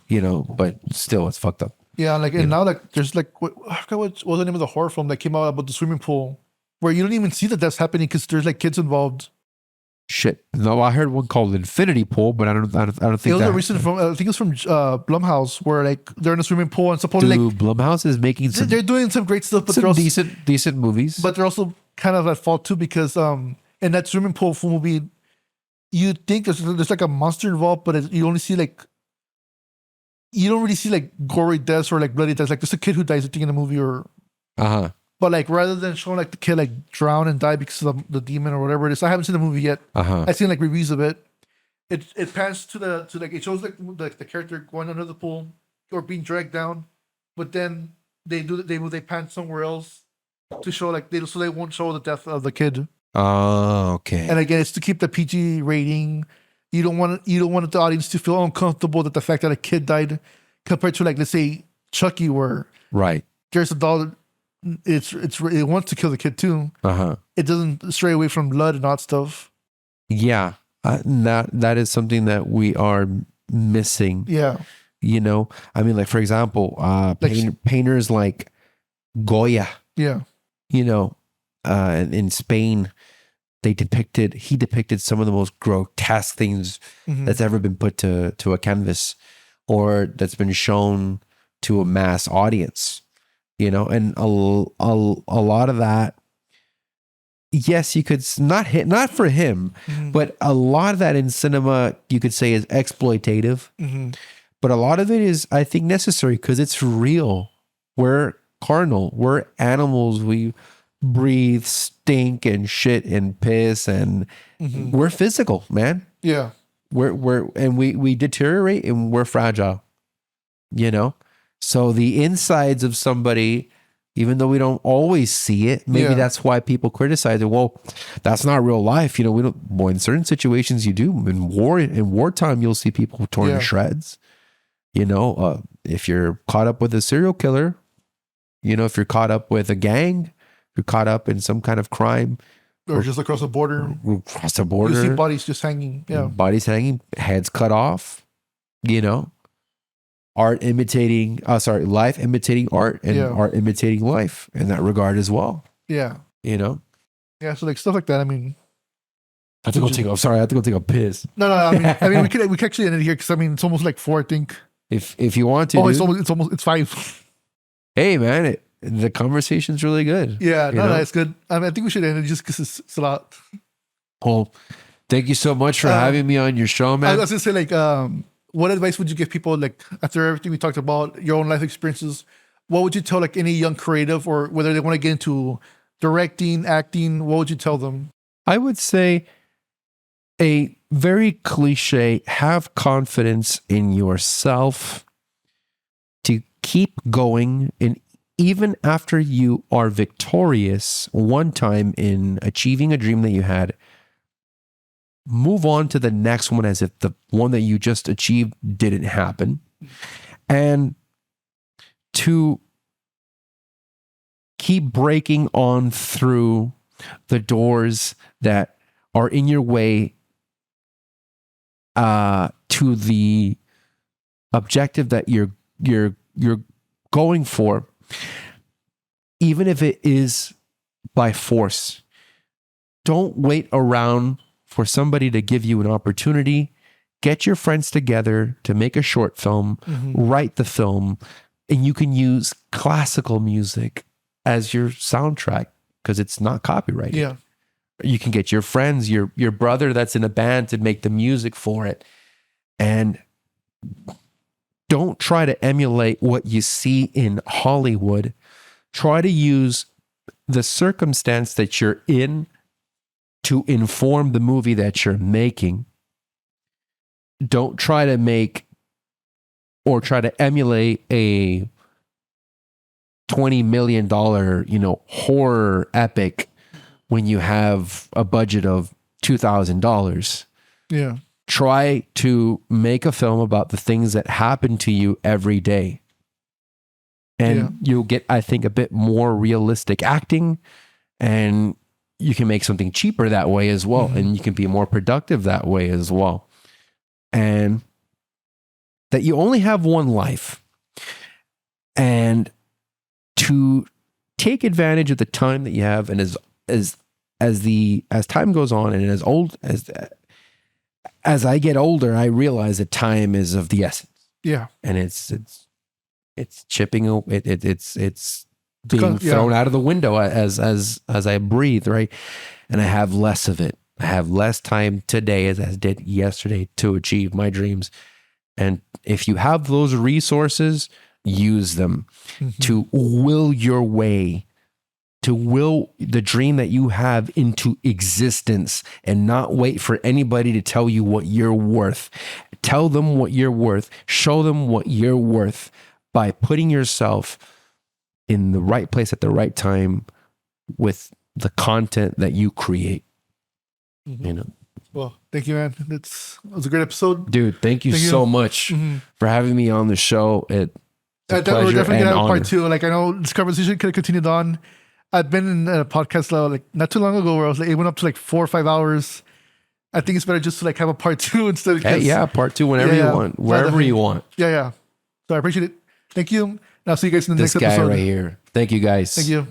But still, it's fucked up. Yeah, and now like there's like, I forgot what was the name of the horror film that came out about the swimming pool where you don't even see that that's happening because there's like kids involved. Shit. No, I heard one called Infinity Pool, but I don't think it was a recent film. I think it's from Blumhouse, where like they're in a swimming pool and supposedly Blumhouse is making they're doing some great stuff, but they're also decent movies. But they're also kind of at fault too because in that swimming pool movie, you think there's like a monster involved, but you only see like you don't really see like gory deaths or like bloody deaths. Like there's a kid who dies, I think, in the movie, or But like rather than showing like the kid like drown and die because of the demon or whatever it is, I haven't seen the movie yet. I've seen like reviews of it. It pans to like it shows like the character going under the pool or being dragged down, but then they pan somewhere else to show like they won't show the death of the kid. Oh, okay. And again, it's to keep the PG rating. You don't want the audience to feel uncomfortable that the fact that a kid died compared to like let's say Chucky, where there's a doll. It wants to kill the kid too. It doesn't stray away from blood and all that stuff. Yeah, that is something that we are missing. Yeah, I mean, like for example, painters like Goya. Yeah, in Spain, he depicted some of the most grotesque things that's ever been put to a canvas, or that's been shown to a mass audience. And a lot of that, yes, you could not for him, but a lot of that in cinema, you could say is exploitative, but a lot of it is, I think, necessary because it's real. We're carnal. We're animals. We breathe stink and shit and piss and we're physical, man. Yeah. We deteriorate and we're fragile, So the insides of somebody, even though we don't always see it, maybe that's why people criticize it. Well, that's not real life. We don't. Well, in certain situations, you do. In wartime, you'll see people torn to shreds. If you're caught up with a serial killer, if you're caught up with a gang, if you're caught up in some kind of crime, or just across the border. across the You see border, bodies just hanging. Yeah. bodies hanging, heads cut off, life imitating art, and Yeah. art imitating life in that regard as well. Yeah. Yeah. So like stuff like that. I mean, I have to go take a piss. no. I mean, we could actually end it here because I mean, it's almost like 4, I think. If you want to, It's 5. hey man, the conversation's really good. Yeah. You No, know? it's good. I mean, I think we should end it just because it's a lot. Well, thank you so much for having me on your show, I man. was gonna say like, what advice would you give people like after everything we talked about, your own life experiences? What would you tell like any young creative or whether they want to get into directing, acting? What would you tell them? I would say a very cliche, have confidence in yourself to keep going. And even after you are victorious one time in achieving a dream that you had, move on to the next one as if the one that you just achieved didn't happen. And to keep breaking on through the doors that are in your way to the objective that you're going for, even if it is by force. Don't wait around for somebody to give you an opportunity. Get your friends together to make a short film, write the film, and you can use classical music as your soundtrack because it's not copyrighted. Yeah. You can get your friends, your brother that's in a band to make the music for it. And don't try to emulate what you see in Hollywood. Try to use the circumstance that you're in to inform the movie that you're making. Don't try to make or try to emulate a $20 million, horror epic when you have a budget of $2,000. Yeah. Try to make a film about the things that happen to you every day. And you'll get, I think, a bit more realistic acting, and you can make something cheaper that way as well. And you can be more productive that way as well. And that you only have one life, and to take advantage of the time that you have. And as time goes on, and as I get older, I realize that time is of the essence. Yeah. And it's chipping, it's being thrown out of the window as I breathe, right? And I have less of it. I have less time today as I did yesterday to achieve my dreams. And if you have those resources, use them to will your way, to will the dream that you have into existence, and not wait for anybody to tell you what you're worth. Tell them what you're worth. Show them what you're worth by putting yourself in the right place at the right time with the content that you create. Well, thank you, man. It was a great episode. Dude, thank you so much for having me on the show. It's a pleasure. We're definitely and gonna have honor. part 2. Like, I know this conversation could have continued on. I've been in a podcast like not too long ago where I was like, it went up to like 4 or 5 hours. I think it's better just to like have a part 2 instead of Part 2 whenever you want, wherever you want. Yeah. So I appreciate it. Thank you. And I'll see you guys in the This next guy episode. right here. Thank you guys. Thank you.